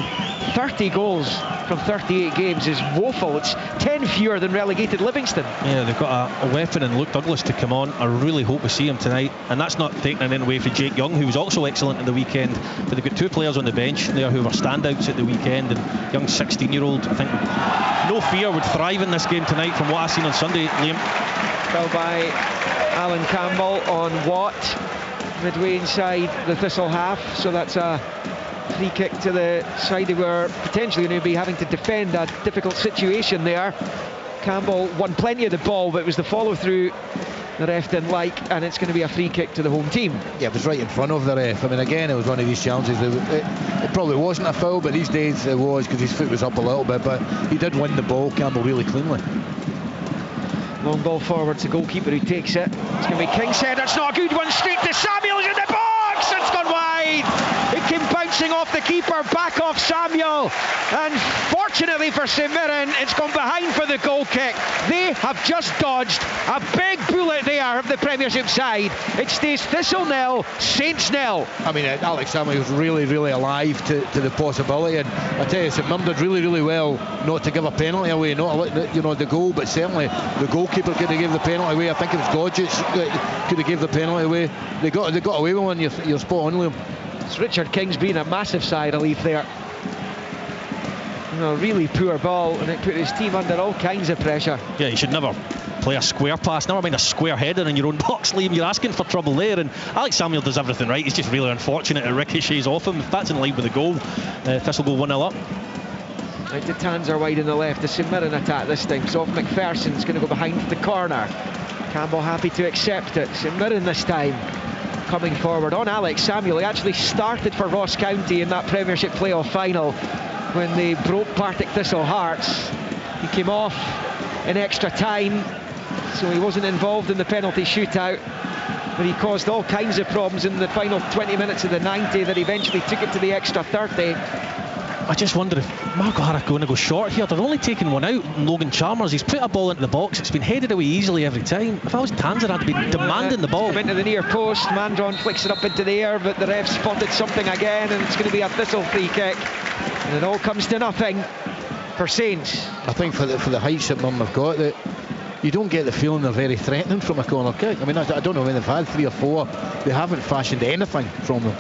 Speaker 3: 30 goals from 38 games is woeful. It's 10 fewer than relegated Livingston.
Speaker 9: Yeah, they've got a weapon in Luke Douglas to come on. I really hope we see him tonight, and that's not taking anything away from Jake Young, who was also excellent in the weekend, but they've got two players on the bench there who were standouts at the weekend, and young 16-year-old, I think no fear, would thrive in this game tonight from what I've seen on Sunday. Liam.
Speaker 3: Fell by Alan Campbell on Watt, midway inside the Thistle half, so that's a free kick to the side. They were potentially going to be having to defend a difficult situation there. Campbell won plenty of the ball, but it was the follow through the ref didn't like, and it's going to be a free kick to the home team.
Speaker 8: Yeah, it was right in front of the ref. I mean, again, it was one of these challenges. It probably wasn't a foul, but these days it was, because his foot was up a little bit, but he did win the ball, Campbell, really cleanly.
Speaker 3: Long ball forward to goalkeeper who takes it. It's going to be King's header. It's not a good one. Straight to Samuel in the box. It's gone wide. It came bouncing off the keeper, back off Samuel. And fortunately for St Mirren, it's gone behind for the goal kick. They have just dodged a big bullet there of the Premiership side. It stays Thistle 0, Saints 0.
Speaker 8: I mean, Alex Samuel was really, really alive to the possibility, and I tell you, St Mirren did really, really well not to give a penalty away, not the goal, but certainly the goalkeeper could have gave the penalty away. I think it was Godgich could have gave the penalty away. They got away with one. You're spot on, Liam.
Speaker 3: It's Richard King's been a massive sigh of relief there. Really poor ball, and it put his team under all kinds of pressure.
Speaker 9: Yeah, you should never play a square pass, never mind a square header in your own box, Liam. You're asking for trouble there, and Alex Samuel does everything right. He's just really unfortunate it ricochets off him. If that's in line with the goal, Thistle go 1-0 up.
Speaker 3: Right, the Tans are wide on the left. The St Mirren attack this time. So off McPherson's going to go behind the corner. Campbell happy to accept it. St Mirren this time coming forward on Alex Samuel. He actually started for Ross County in that Premiership playoff final when they broke Partick Thistle hearts. He came off in extra time, so he wasn't involved in the penalty shootout, but he caused all kinds of problems in the final 20 minutes of the 90 that eventually took it to the extra 30.
Speaker 9: I just wonder if Mark O'Hara going to go short here. They're only taking one out. Logan Chalmers, he's put a ball into the box. It's been headed away easily every time. If I was Tanzer, I'd be demanding the ball.
Speaker 3: Into the near post. Mandron flicks it up into the air, but the ref spotted something again, and it's going to be a Thistle free kick. And it all comes to nothing for Saints.
Speaker 8: I think for the heights that Mirren have got, that you don't get the feeling they're very threatening from a corner kick. I mean, I don't know when they've had 3 or 4. They haven't fashioned anything from them.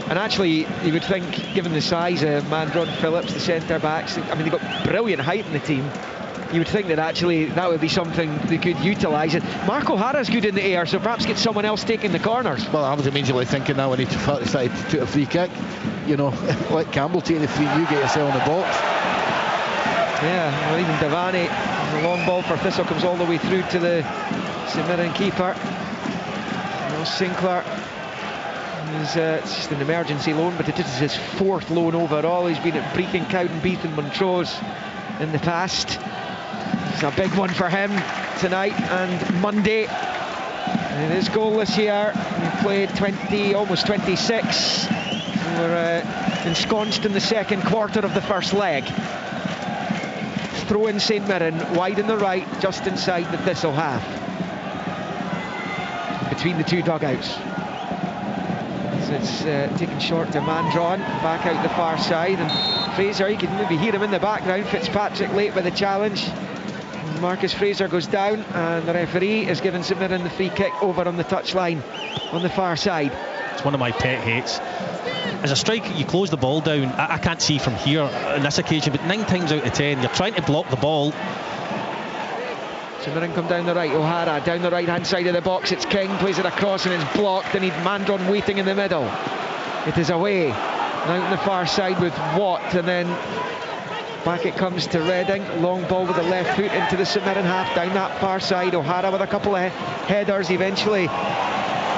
Speaker 3: And actually, you would think, given the size of Mandron, Phillips, the centre-backs, I mean, they've got brilliant height in the team. You would think that actually that would be something they could utilise. Mark O'Hara's good in the air, so perhaps get someone else taking the corners.
Speaker 8: Well, I was immediately thinking now when he decided to take a free kick, let Campbell take the free, you get yourself in the box.
Speaker 3: Yeah, well, even Devaney, the long ball for Thistle comes all the way through to the St Mirren keeper. Sinclair. It's just an emergency loan, but it is his 4th loan overall. He's been at Brecon, Cowdenbeath and Montrose in the past. It's a big one for him tonight and Monday. And his goal this year, he played almost 26. We're ensconced in the second quarter of the first leg. Throw in St Mirren, wide on the right, just inside the Thistle half. Between the two dugouts. It's taken short to Mandron, back out the far side, and Fraser, you can maybe hear him in the background. Fitzpatrick late with the challenge. Marcus Fraser goes down, and the referee is giving St Mirren the free kick over on the touchline on the far side.
Speaker 9: It's one of my pet hates. As a striker, you close the ball down. I can't see from here on this occasion, but 9 times out of 10, you're trying to block the ball.
Speaker 3: St Mirren come down the right. O'Hara down the right hand side of the box. It's King, plays it across and it's blocked. They need Mandron waiting in the middle. It is away. Now on the far side with Watt, and then back it comes to Redding. Long ball with the left foot into the St Mirren half down that far side. O'Hara with a couple of headers eventually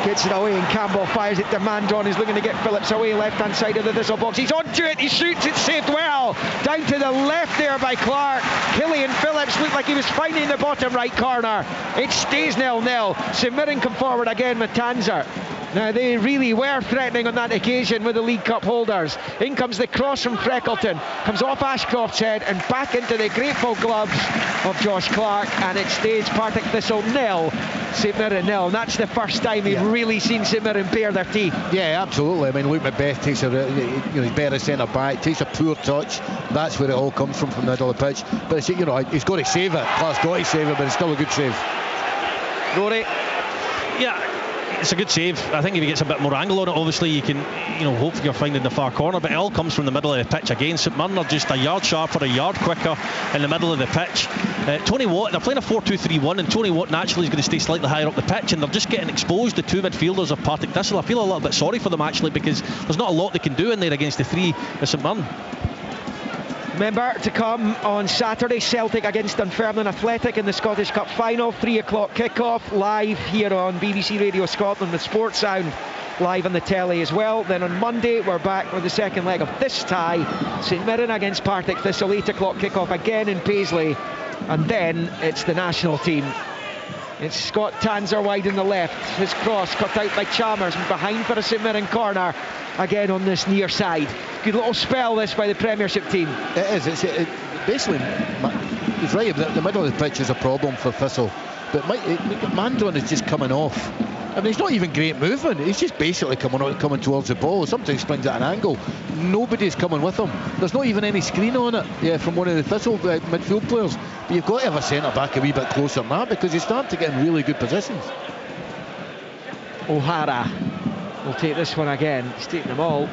Speaker 3: gets it away, and Campbell fires it to Mandron, who's looking to get Phillips away left hand side of the Thistle box. He's onto it, he shoots, it's saved well down to the left there by Clark. Killian Phillips looked like he was finding the bottom right corner. It stays 0-0. St Mirren come forward again with Tanzer. Now they really were threatening on that occasion with the League Cup holders. In comes the cross from Freckleton, comes off Ashcroft's head and back into the grateful gloves of Josh Clark, and it stays Partick Thistle 0, St Mirren 0. And that's the first time we've really seen St Mirren bare their teeth.
Speaker 8: Yeah, absolutely. I mean, Luke Macbeth takes he's better centre back, takes a poor touch. That's where it all comes from the middle of the pitch. But it's, he's got to save it. Clark's got to save it, but it's still a good save.
Speaker 3: Rory.
Speaker 9: Yeah. It's a good save. I think if he gets a bit more angle on it, obviously you can, hope you're finding the far corner, but it all comes from the middle of the pitch again. St Mirren are just a yard sharper, a yard quicker in the middle of the pitch. Tony Watt, they're playing a 4-2-3-1, and Tony Watt naturally is going to stay slightly higher up the pitch, and they're just getting exposed, the 2 midfielders of Partick Thistle. I feel a little bit sorry for them actually, because there's not a lot they can do in there against the 3 of St Mirren.
Speaker 3: Remember to come on Saturday, Celtic against Dunfermline Athletic in the Scottish Cup final, 3 o'clock kick-off, live here on BBC Radio Scotland with Sports Sound live on the telly as well. Then on Monday we're back with the second leg of this tie, St Mirren against Partick Thistle, 8 o'clock kick-off again in Paisley, and then it's the national team. It's Scott Tanser wide in the left, his cross cut out by Chalmers and behind for a St Mirren corner again on this near side. Good little spell this by the Premiership team.
Speaker 8: It is. It's basically, he's right, the middle of the pitch is a problem for Thistle, but Mandron is just coming off. I mean, it's not even great movement, he's just basically coming towards the ball. Sometimes springs at an angle, nobody's coming with him. There's not even any screen on it from one of the Thistle midfield players, but you've got to have a centre back a wee bit closer than that, because you start to get in really good positions.
Speaker 3: O'Hara will take this one again, he's taking them all,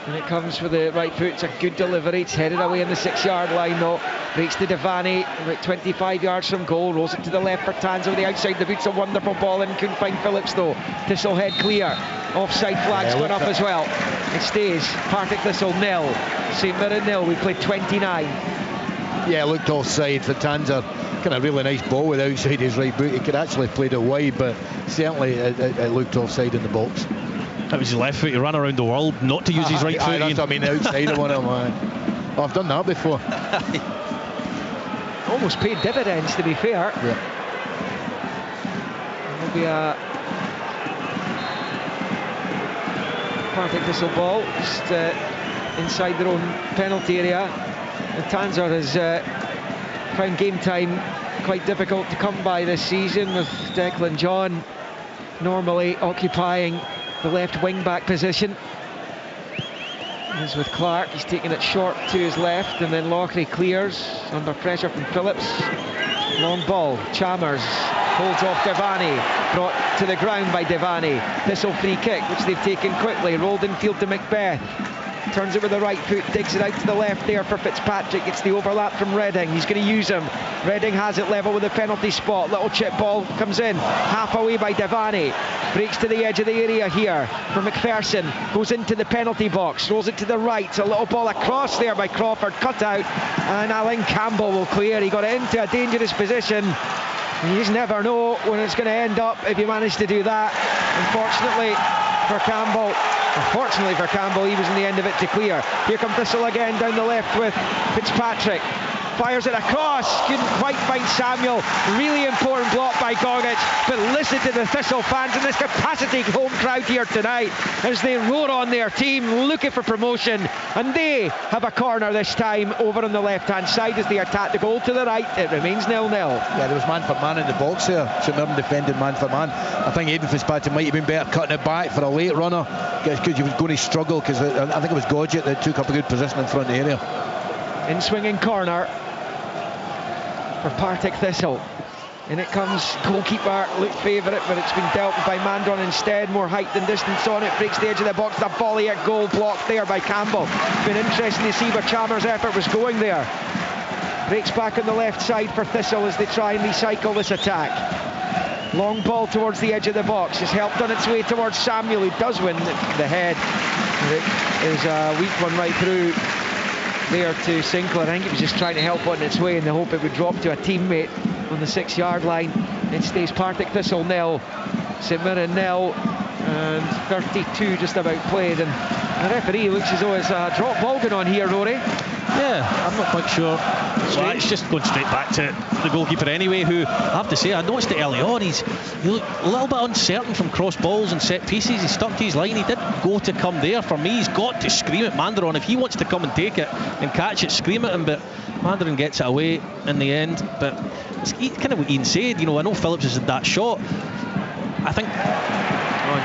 Speaker 3: and it comes with the right foot. It's a good delivery, it's headed away in the 6-yard line though. Breaks to Devaney, about 25 yards from goal, rolls it to the left for Tanser with the outside the boots, a wonderful ball in, couldn't find Phillips though. Thistle head clear, offside flag's gone up as well. It stays, Partick Thistle 0, St Mirren 0, we played 29.
Speaker 8: Yeah, looked offside for Tanser. Kind of really nice ball with outside his right boot. He could actually played it wide, but certainly it looked offside in the box.
Speaker 9: That was his left foot. He ran around the world not to use his right foot.
Speaker 8: That's what I mean, outside of one of them. I've done that before.
Speaker 3: Almost paid dividends, to be fair.
Speaker 8: Yeah.
Speaker 3: There'll be a Partick Thistle ball just inside their own penalty area. And Tanser has found game time quite difficult to come by this season, with Declan John normally occupying the left wing back position. As with Clark, he's taking it short to his left, and then Loughrey clears under pressure from Phillips. Long ball, Chalmers holds off Devaney, brought to the ground by Devaney. Thistle free kick, which they've taken quickly, rolled infield to Macbeth. Turns it with the right foot, digs it out to the left there for Fitzpatrick. It's the overlap from Redding, he's going to use him. Redding has it level with the penalty spot. Little chip ball comes in, half away by Devaney. Breaks to the edge of the area here for McPherson. Goes into the penalty box, rolls it to the right. A little ball across there by Crawford, cut out. And Alan Campbell will clear. He got it into a dangerous position. You just never know when it's going to end up if you manage to do that. Unfortunately for Campbell, he was in the end of it to clear. Here comes Thistle again down the left with Fitzpatrick. Fires it across, couldn't quite find Samuel. Really important block by Gogic, but listen to the Thistle fans and this capacity home crowd here tonight as they roar on their team, looking for promotion, and they have a corner this time over on the left hand side as they attack the goal to the right. It remains 0-0.
Speaker 8: Yeah, there was man for man in the box there. St Mirren defended man for man. I think Aidan Fitzpatrick might have been better cutting it back for a late runner, because he was going to struggle, because I think it was Gogic that took up a good position in front of the area.
Speaker 3: In swinging corner for Partick Thistle, and it comes, goalkeeper looked favourite, but it's been dealt with by Mandron instead. More height than distance on it, breaks the edge of the box, the volley at goal, blocked there by Campbell. Been interesting to see where Chalmers' effort was going there. Breaks back on the left side for Thistle as they try and recycle this attack. Long ball towards the edge of the box, is helped on its way towards Samuel, who does win the head. It is a weak one right through there to Sinclair. I think it was just trying to help on its way in the hope it would drop to a teammate on the 6-yard line. It stays Partick Thistle 0, St Mirren 0, and 32 just about played, and the referee looks as though it's a drop ball going on here, Rory.
Speaker 9: Yeah, I'm not quite sure. So it's just going straight back to the goalkeeper anyway, who, I have to say, I noticed it early on, he looked a little bit uncertain from cross balls and set pieces. He stuck to his line, he didn't go to come there. For me, he's got to scream at Mandron. If he wants to come and take it and catch it, scream at him, but Mandron gets it away in the end. But it's kind of what Ian said, you know, I know Phillips has had that shot. I think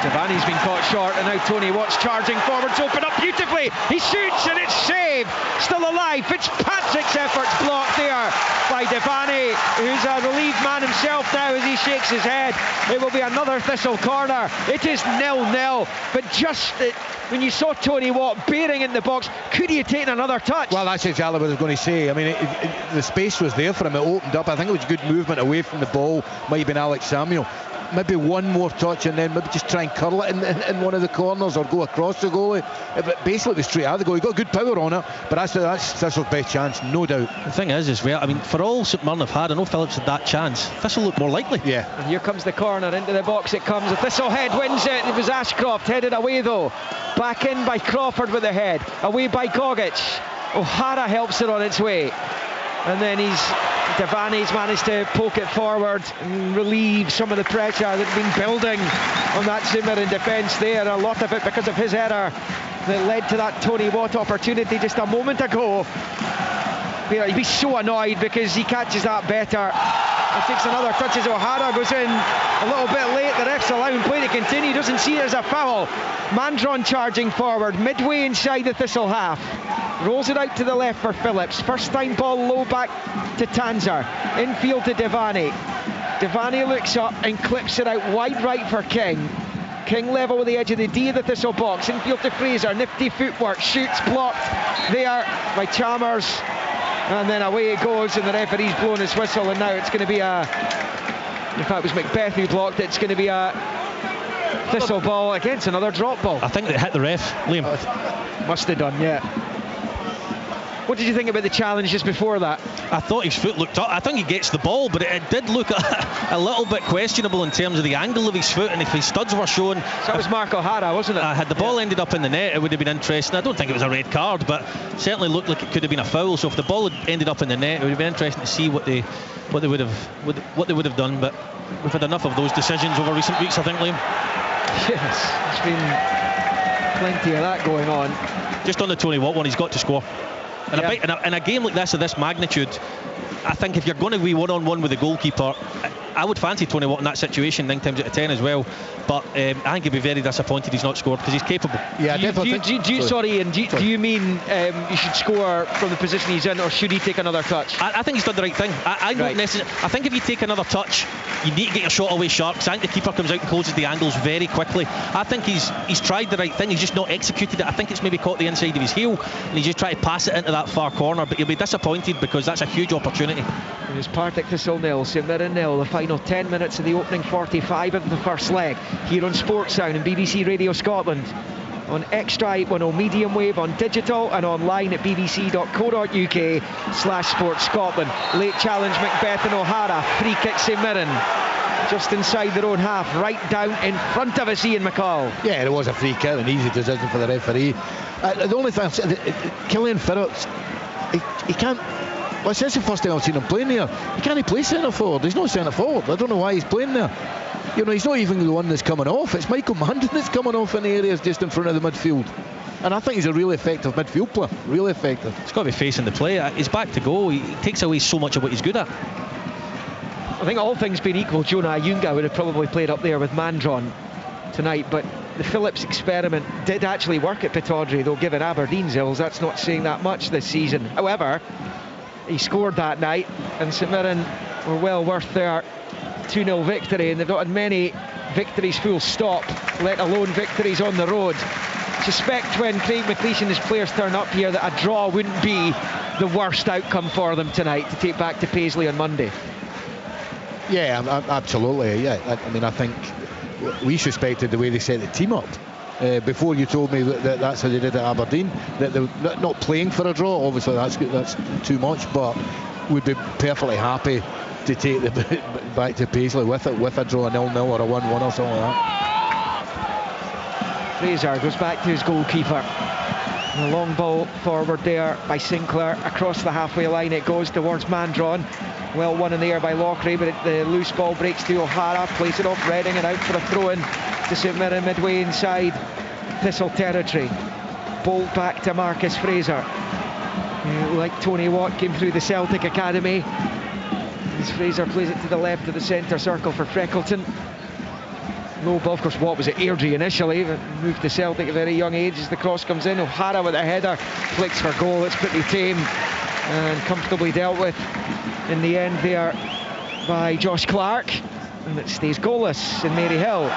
Speaker 3: Devaney's been caught short, and now Tony Watts charging forwards, open up beautifully, he shoots and it's saved, still alive. Fitzpatrick's efforts blocked there by Devaney, who's a relieved man himself now as he shakes his head. It will be another Thistle corner. It is 0-0, but just when you saw Tony Watt bearing in the box, could he have taken another touch?
Speaker 8: Well, that's exactly what I was going to say. I mean, the space was there for him, it opened up. I think it was good movement away from the ball, might have been Alex Samuel. maybe one more touch and then maybe just try and curl it in one of the corners or go across the goalie. But basically it was straight at the goal. He got good power on it, but that's Thistle's best chance, no doubt.
Speaker 9: The thing is well, I mean, for all St Mirren have had, I know Phillips had that chance, Thistle looked more likely.
Speaker 8: Yeah.
Speaker 3: And here comes the corner, into the box it comes. The Thistle head wins it. It was Ashcroft headed away though. Back in by Crawford with the head. Away by Gogic. O'Hara helps it on its way. And then Devaney's managed to poke it forward and relieve some of the pressure that had been building on that St Mirren defence there. A lot of it because of his error that led to that Tony Watt opportunity just a moment ago. He'd be so annoyed because he catches that better. It takes another touch as O'Hara goes in a little bit late. The ref's allowing play to continue. Doesn't see it as a foul. Mandron charging forward, midway inside the Thistle half. Rolls it out to the left for Phillips. First time ball low back to Tanzer. Infield to Devaney. Devaney looks up and clips it out wide right for King. King level with the edge of the D of the Thistle box. Infield to Fraser. Nifty footwork. Shoots blocked there by Chalmers. And then away it goes, and the referee's blown his whistle, and now it's going to be in fact it was Macbeth who blocked it. It's going to be a Thistle ball against another drop ball.
Speaker 9: I think it hit the ref, Liam.
Speaker 3: Must have done, yeah. What did you think about the challenge just before that?
Speaker 9: I thought his foot looked up. I think he gets the ball, but it did look a little bit questionable in terms of the angle of his foot, and if his studs were shown.
Speaker 3: So that was Mark O'Hara, wasn't it?
Speaker 9: Had the ball ended up in the net, it would have been interesting. I don't think it was a red card, but certainly looked like it could have been a foul. So if the ball had ended up in the net, it would have been interesting to see what they would have done. But we've had enough of those decisions over recent weeks, I think, Liam.
Speaker 3: Yes, there's been plenty of that going on.
Speaker 9: Just on the Tony Watt one, he's got to score. In a game like this of this magnitude, I think if you're going to be one-on-one with the goalkeeper, I would fancy Tony Watt in that situation 9 times out of 10 as well. But I think he'd be very disappointed he's not scored because he's capable.
Speaker 3: Yeah, do you mean you should score from the position he's in, or should he take another touch?
Speaker 9: I think he's done the right thing. I don't necessarily. I think if you take another touch, you need to get your shot away sharp. Because I think the keeper comes out and closes the angles very quickly. I think he's tried the right thing. He's just not executed it. I think it's maybe caught the inside of his heel, and he's just tried to pass it into that far corner. But he'll be disappointed because that's a huge opportunity.
Speaker 3: It's Partick Thistle 0, St Mirren 0. The final 10 minutes of the opening 45 of the first leg here on Sports Sound and BBC Radio Scotland, on Extra 810 medium wave, on digital and online at bbc.co.uk/Sports Scotland. Late challenge, Macbeth and O'Hara. Free kick St Mirren just inside their own half, right down in front of us, Ian McCall.
Speaker 8: Yeah, it was a free kick, an easy decision for the referee. The only thing, Killian Phillips, he can't. Well, since the first time I've seen him playing there, he can't play centre forward. He's not centre forward. I don't know why he's playing there. You know, he's not even the one that's coming off. It's Michael Mandon that's coming off in the areas just in front of the midfield. And I think he's a really effective midfield player. Really effective.
Speaker 9: He's got to be facing the play. He's back to go. He takes away so much of what he's good at.
Speaker 3: I think all things being equal, Jonah Ayunga would have probably played up there with Mandron tonight, but the Phillips experiment did actually work at Pittodrie, though given Aberdeen's ills, that's not saying that much this season. However, he scored that night, and St Mirren were well worth their 2-0 victory, and they've not had many victories full stop, let alone victories on the road. Suspect when Craig McLeish and his players turn up here that a draw wouldn't be the worst outcome for them tonight to take back to Paisley on Monday.
Speaker 8: Yeah, absolutely. Yeah, I mean, I think we suspected the way they set the team up. Before you told me that that's how they did at Aberdeen, that they're not playing for a draw. Obviously that's too much, but would be perfectly happy to take the back to Paisley with a draw, a 0-0 or a 1-1 or something like that.
Speaker 3: Fraser goes back to his goalkeeper. And a long ball forward there by Sinclair. Across the halfway line it goes towards Mandron. Well won in the air by Lockery, but the loose ball breaks to O'Hara, plays it off Redding and out for a throw-in to St Mirren midway inside Thistle territory. Bolt back to Marcus Fraser, who, like Tony Watt, came through the Celtic Academy. As Fraser plays it to the left of the centre circle for Freckleton. Low ball, of course, Watt was at Airdrie initially, but moved to Celtic at a very young age as the cross comes in. O'Hara with a header, flicks for goal. It's pretty tame and comfortably dealt with in the end there by Josh Clark, and it stays goalless in Maryhill.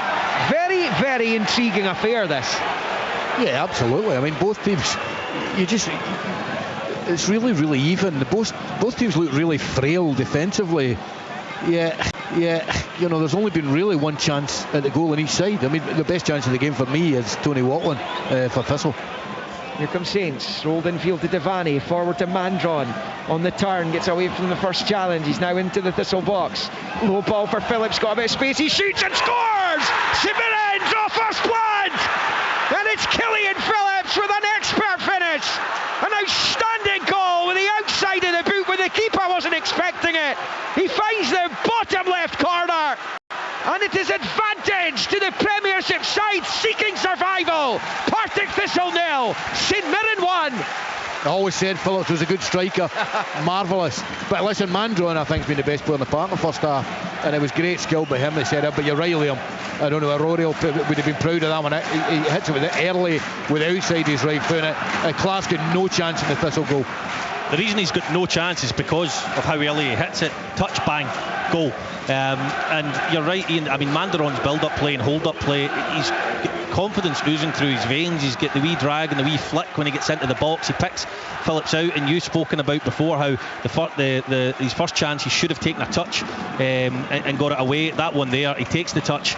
Speaker 3: Very, very intriguing affair, this.
Speaker 8: Yeah, absolutely. I mean, both teams, it's really, really even. Both teams look really frail defensively. Yeah, Yeah, there's only been really one chance at the goal on each side. I mean, the best chance of the game for me is Tony Watling for Thistle.
Speaker 3: Here comes Saints, rolled infield to Devaney, forward to Mandron, on the turn, gets away from the first challenge, he's now into the Thistle box. Low ball for Phillips, got a bit of space, he shoots and scores! St Mirren draw first blood! And it's Killian Phillips with an expert finish! An outstanding goal with the outside of the boot when the keeper wasn't expecting it. He finds the bottom left corner. And it is advantage to the Premiership side seeking survival. Partick Thistle 0, St Mirren 1.
Speaker 8: I always said Phillips was a good striker, marvellous. But listen, Mandron I think has been the best player in the park in the first half, and it was great skill by him. They said it, but you're right, Liam. I don't know, Rory would have been proud of that one. He hits it with it early, with outside his right foot, and Clark's got no chance in the Thistle goal.
Speaker 9: The reason he's got no chance is because of how early he hits it. Touch, bang, goal. And you're right, Ian. I mean, Mandron's build-up play and hold-up play, he's got confidence oozing through his veins. He's got the wee drag and the wee flick when he gets into the box. He picks Phillips out, and you've spoken about before how his first chance he should have taken a touch and got it away. That one there, he takes the touch.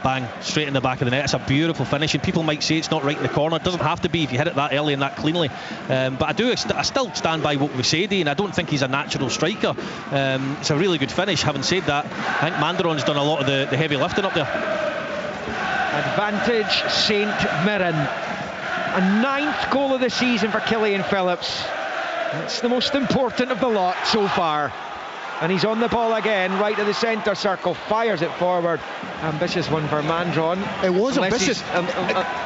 Speaker 9: Bang, straight in the back of the net. It's a beautiful finish, and people might say it's not right in the corner. It doesn't have to be if you hit it that early and that cleanly, but I still stand by what we said, and I don't think he's a natural striker. It's a really good finish. Having said that, I think Mandron's done a lot of the heavy lifting up there.
Speaker 3: Advantage St Mirren. A 9th goal of the season for Killian Phillips. It's the most important of the lot so far. And he's on the ball again, right to the centre circle, fires it forward. Ambitious one for Mandron.
Speaker 8: It was ambitious.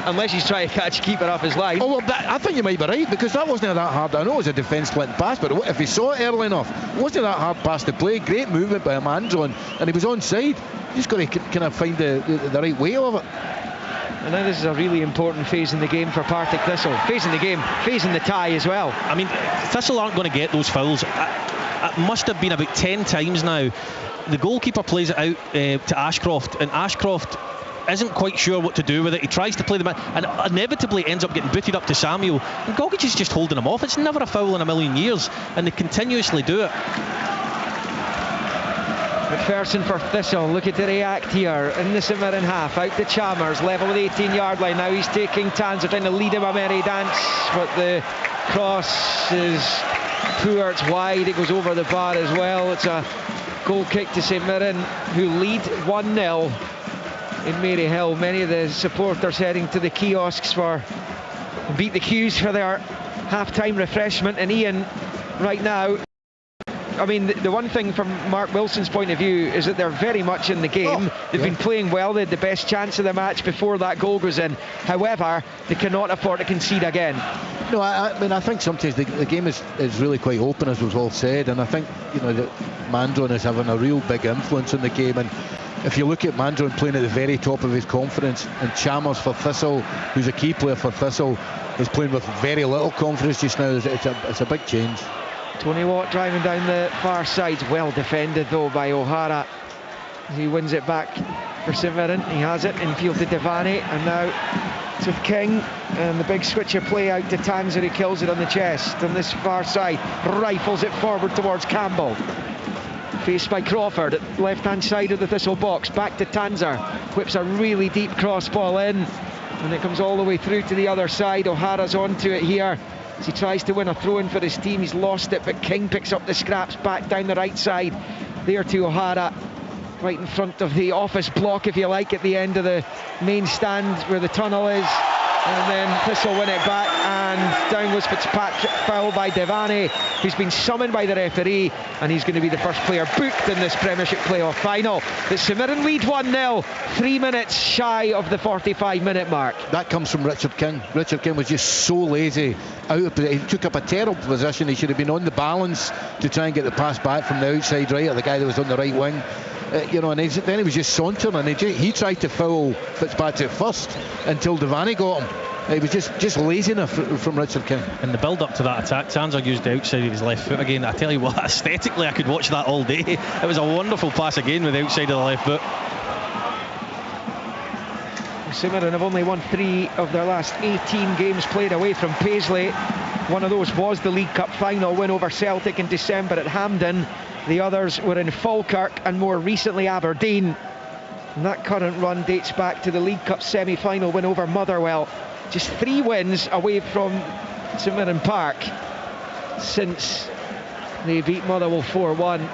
Speaker 3: Unless he's trying to catch keeper off his line.
Speaker 8: Oh, well, I think you might be right, because that wasn't that hard. I know it was a defence-splitting pass, but if he saw it early enough, it wasn't that hard pass to play. Great movement by Mandron, and he was onside. You just got to kind of find the right way of it.
Speaker 3: And now this is a really important phase in the game for Partick Thistle. Phase in the game, phase in the tie as well.
Speaker 9: I mean, Thistle aren't going to get those fouls. It must have been about 10 times now. The goalkeeper plays it out to Ashcroft, and Ashcroft isn't quite sure what to do with it. He tries to play the man, and inevitably ends up getting booted up to Samuel, and Gogic is just holding him off. It's never a foul in a million years, and they continuously do it.
Speaker 3: McPherson for Thistle, looking to react here in the St Mirren half, out to Chalmers, level with the 18-yard line. Now he's taking Tanser, trying to lead him a merry dance, but the cross is poor, it's wide, it goes over the bar as well. It's a goal kick to St Mirren, who lead 1-0 in Maryhill. Many of the supporters heading to the kiosks for beat the queues for their half-time refreshment. And Ian, right now, I mean, the one thing from Mark Wilson's point of view is that they're very much in the game. They've been playing well. They had the best chance of the match before that goal goes in. However, they cannot afford to concede again.
Speaker 8: No, I mean, I think sometimes the game is really quite open, as was all said, and I think that Mandron is having a real big influence in the game. And if you look at Mandron playing at the very top of his confidence, and Chalmers for Thistle, who's a key player for Thistle, is playing with very little confidence just now, it's a big change.
Speaker 3: Tony Watt driving down the far side, well defended though by O'Hara. He wins it back for St Mirren. He has it infield to Devaney, and now it's with King, and the big switcher play out to Tanser, who kills it on the chest on this far side, rifles it forward towards Campbell, faced by Crawford at left hand side of the Thistle box. Back to Tanser, whips a really deep cross ball in, and it comes all the way through to the other side. O'Hara's onto it here as he tries to win a throw-in for his team. He's lost it, but King picks up the scraps back down the right side there to O'Hara, right in front of the office block, if you like, at the end of the main stand where the tunnel is. And then Thistle win it back, and down was Fitzpatrick, fouled by Devaney, who's been summoned by the referee, and he's going to be the first player booked in this Premiership playoff final. The St Mirren lead 1-0, 3 minutes shy of the 45-minute mark.
Speaker 8: That comes from Richard King. Richard King was just so lazy. He took up a terrible position. He should have been on the balance to try and get the pass back from the outside right at the guy that was on the right wing. And then he was just sauntering, and he tried to foul Fitzpatrick first until Devaney got him. It was just laziness from Richard King.
Speaker 9: In the build-up to that attack, Tanser used the outside of his left foot again. I tell you what, aesthetically I could watch that all day. It was a wonderful pass again with the outside of the left foot.
Speaker 3: St Mirren have only won 3 of their last 18 games played away from Paisley. One of those was the League Cup final win over Celtic in December at Hampden. The others were in Falkirk and more recently Aberdeen. And that current run dates back to the League Cup semi-final win over Motherwell. Just 3 wins away from St Mirren Park since they beat Motherwell 4-1.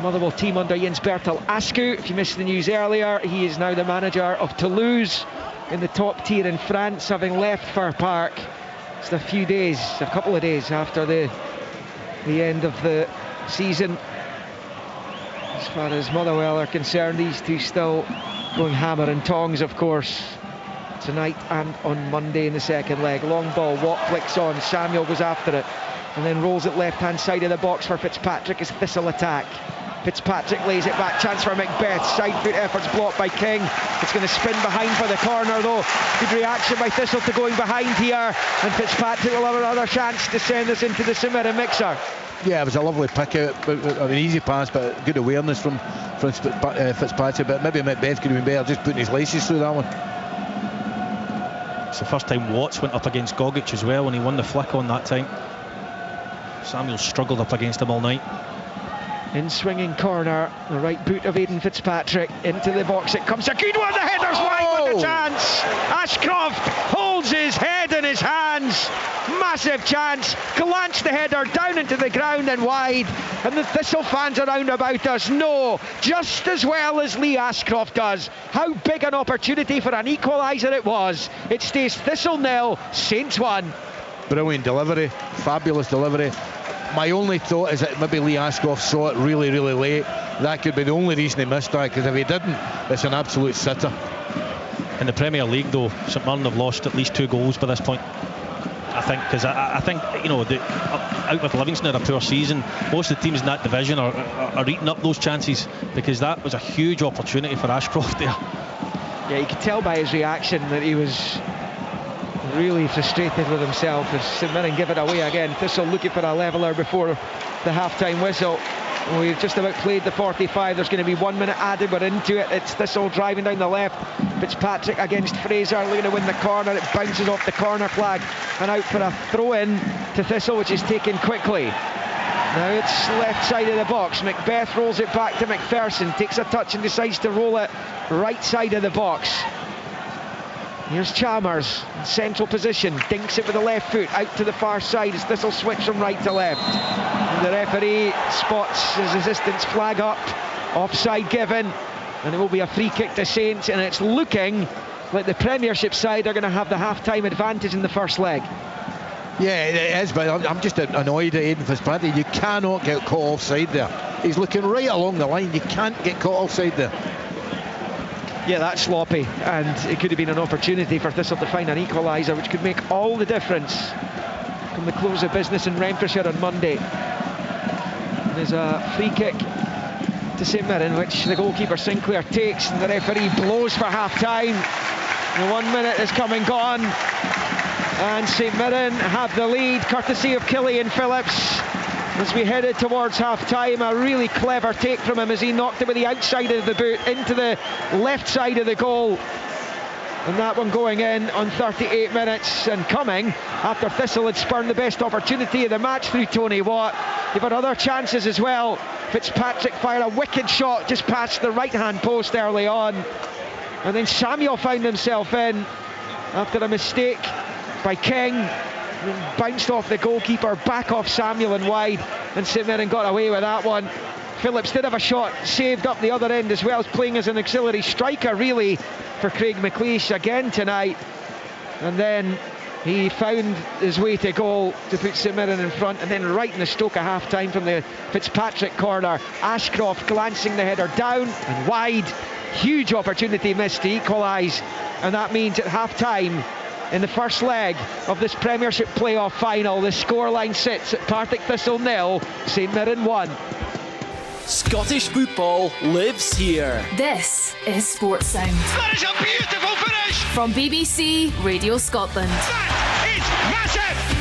Speaker 3: Motherwell team under Jens Bertel Askew. If you missed the news earlier, he is now the manager of Toulouse in the top tier in France, having left Fir Park just a couple of days after the end of the season. As far as Motherwell are concerned, these two still going hammer and tongs, of course, tonight and on Monday in the second leg. Long ball, Watt flicks on, Samuel goes after it and then rolls it left hand side of the box for Fitzpatrick as Thistle attack. Fitzpatrick lays it back, chance for Macbeth, side foot efforts blocked by King. It's going to spin behind for the corner though. Good reaction by Thistle to going behind here, and Fitzpatrick will have another chance to send us into the St Mirren mixer.
Speaker 8: Yeah, it was a lovely pick out, an easy pass, but good awareness from Fitzpatrick. But maybe Macbeth could have been better just putting his laces through that one.
Speaker 9: It's the first time Watts went up against Gogic as well, and he won the flick on that time. Samuel struggled up against him all night.
Speaker 3: In swinging corner, the right boot of Aidan Fitzpatrick into the box. It comes a good one. The header's wide with a chance. Ashcroft holds his head in his hands. Massive chance. Glanced the header down into the ground and wide. And the Thistle fans around about us know just as well as Lee Ashcroft does how big an opportunity for an equaliser it was. It stays Thistle 0, Saints 1.
Speaker 8: Brilliant delivery, fabulous delivery. My only thought is that maybe Lee Ashcroft saw it really, really late. That could be the only reason he missed that, because if he didn't, it's an absolute sitter.
Speaker 9: In the Premier League though, St Mirren have lost at least 2 goals by this point, I think, because I think, you know, out with Livingston had a poor season. Most of the teams in that division are eating up those chances, because that was a huge opportunity for Ashcroft there.
Speaker 3: Yeah, you could tell by his reaction that he was really frustrated with himself as St Mirren give it away again. Thistle looking for a leveller before the half-time whistle. We've just about played the 45. There's going to be 1 minute added. We're into it. It's Thistle driving down the left. Fitzpatrick against Fraser, looking to win the corner. It bounces off the corner flag and out for a throw-in to Thistle, which is taken quickly. Now it's left side of the box. Macbeth rolls it back to McPherson, takes a touch and decides to roll it right side of the box. Here's Chalmers, in central position, dinks it with the left foot out to the far side as Thistle switch from right to left. And the referee spots his assistant's flag up, offside given, and it will be a free kick to Saints, and it's looking like the Premiership side are going to have the half-time advantage in the first leg.
Speaker 8: Yeah, it is, but I'm just annoyed at Aidan Fitzpatrick. You cannot get caught offside there. He's looking right along the line. You can't get caught offside there.
Speaker 3: Yeah, that's sloppy, and it could have been an opportunity for Thistle to find an equaliser, which could make all the difference from the close of business in Renfrewshire on Monday. And there's a free kick to St Mirren, which the goalkeeper Sinclair takes, and the referee blows for half-time. The 1 minute is come and gone, and St Mirren have the lead, courtesy of Killian Phillips. As we headed towards half-time, a really clever take from him as he knocked it with the outside of the boot into the left side of the goal. And that one going in on 38 minutes and coming after Thistle had spurned the best opportunity of the match through Tony Watt. They've had other chances as well. Fitzpatrick fired a wicked shot just past the right-hand post early on. And then Samuel found himself in after a mistake by King. Bounced off the goalkeeper, back off Samuel and wide, and St Mirren got away with that one. Phillips did have a shot saved up the other end as well, playing as an auxiliary striker really for Craig McLeish again tonight, and then he found his way to goal to put St Mirren in front, and then right in the stroke of half time from the Fitzpatrick corner, Ashcroft glancing the header down and wide. Huge opportunity missed to equalise, and that means at half time in the first leg of this Premiership playoff final, the scoreline sits at Partick Thistle 0, St Mirren 1.
Speaker 12: Scottish football lives here.
Speaker 1: This is Sports Sound.
Speaker 2: That is a beautiful finish!
Speaker 1: From BBC Radio Scotland.
Speaker 2: That is massive!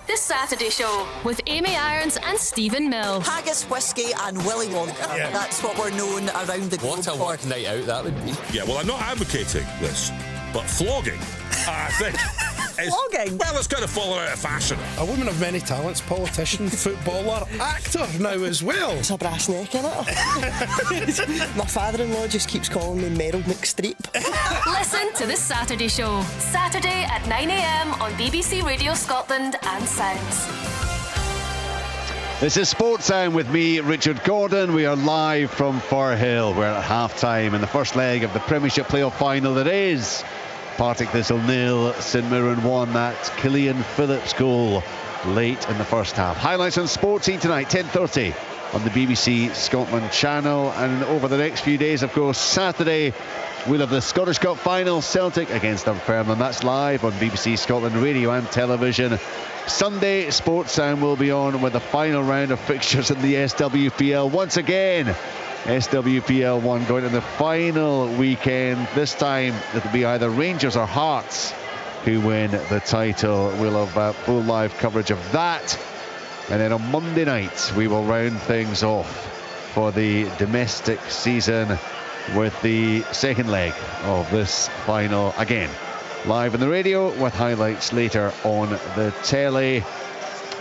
Speaker 1: The Saturday Show with Amy Irons and Stephen Mills.
Speaker 13: Haggis, whiskey and Willy Wonka. Yeah. That's what we're known around the globe for.
Speaker 14: What a night out that would be. Yeah, well, I'm not advocating this, but flogging, I think...
Speaker 13: flogging.
Speaker 14: Well, it's kind of fallen out of fashion.
Speaker 15: A woman of many talents, politician, footballer, actor now as well.
Speaker 16: It's a brass neck in it. My father-in-law just keeps calling me Meryl McStreep.
Speaker 1: Listen to The Saturday Show, Saturday at 9 a.m. on BBC Radio Scotland and Sounds.
Speaker 7: This is Sports Sound with me, Richard Gordon. We are live from Firhill. We're at half-time in the first leg of the Premiership playoff final. That is Partick Thistle 0, St Mirren 1. That's Killian Phillips' goal late in the first half. Highlights on Sportsy tonight, 10:30 on the BBC Scotland channel. And over the next few days, of course, Saturday, we'll have the Scottish Cup final, Celtic against Dunfermline. That's live on BBC Scotland radio and television. Sunday, Sports Sound will be on with the final round of fixtures in the SWPL. Once again, SWPL 1 going to the final weekend. This time it'll be either Rangers or Hearts who win the title. We'll have full live coverage of that. And then on Monday night, we will round things off for the domestic season with the second leg of this final again. Live on the radio with highlights later on the telly.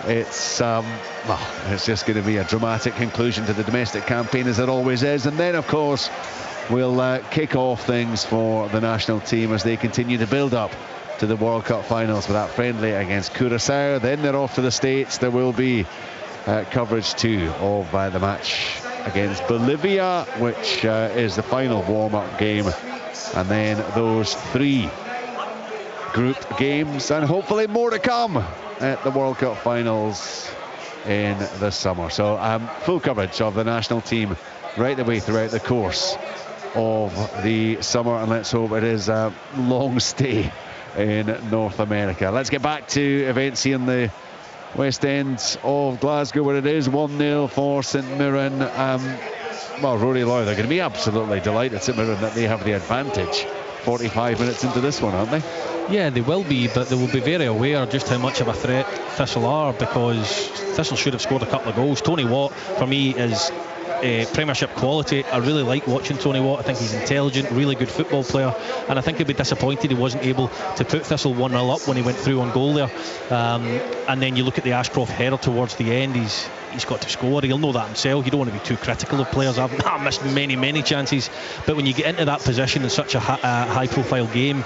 Speaker 7: It's just going to be a dramatic conclusion to the domestic campaign, as it always is. And then, of course, we'll kick off things for the national team as they continue to build up to the World Cup finals with that friendly against Curacao. Then they're off to the States. There will be coverage too of the match against Bolivia, which is the final warm-up game. And then those 3 group games, and hopefully more to come at the World Cup finals in the summer. So full coverage of the national team right the way throughout the course of the summer, and let's hope it is a long stay in North America. Let's get back to events here in the West End of Glasgow, where it is 1-0 for St Mirren. Well, Rory Lowe, they're going to be absolutely delighted, St Mirren, that they have the advantage 45 minutes into this one, aren't they?
Speaker 9: Yeah, they will be, but they will be very aware just how much of a threat Thistle are, because Thistle should have scored a couple of goals. Tony Watt, for me, is Premiership quality. I really like watching Tony Watt. I think he's intelligent, really good football player, and I think he'd be disappointed he wasn't able to put Thistle 1-0 up when he went through on goal there. And then you look at the Ashcroft header towards the end, he's got to score. He'll know that himself. You don't want to be too critical of players. I've missed many chances, but when you get into that position in such a high profile game,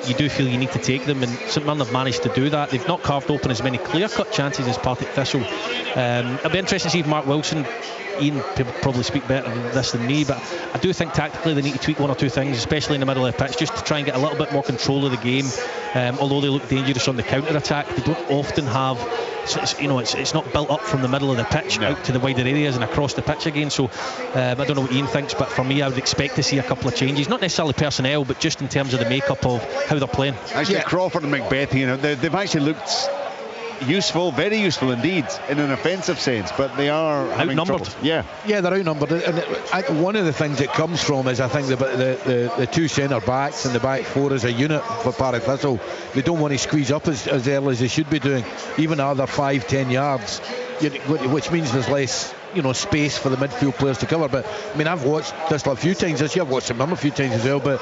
Speaker 9: you do feel you need to take them, and St Mirren have managed to do that. They've not carved open as many clear-cut chances as Partick Thistle. It'll be interesting to see if Mark Wilson, Ian probably speak better than this than me, but I do think tactically they need to tweak 1 or 2 things, especially in the middle of the pitch, just to try and get a little bit more control of the game. Although they look dangerous on the counter-attack, they don't often have, it's not built up from the middle of the pitch out to the wider areas and across the pitch again. So I don't know what Ian thinks, but for me, I would expect to see a couple of changes, not necessarily personnel, but just in terms of the makeup of how they're playing.
Speaker 7: Actually, Crawford and Macbeth, they've actually looked useful, very useful indeed, in an offensive sense, but they are
Speaker 9: outnumbered.
Speaker 8: Yeah, they're outnumbered, and one of the things it comes from is, I think, the 2 centre backs and the back 4 as a unit for Partick Thistle. They don't want to squeeze up as early as they should be doing, even at other 5-10 yards, which means there's less space for the midfield players to cover. But I mean, I've watched this a few times this year. I've watched him a few times as well, but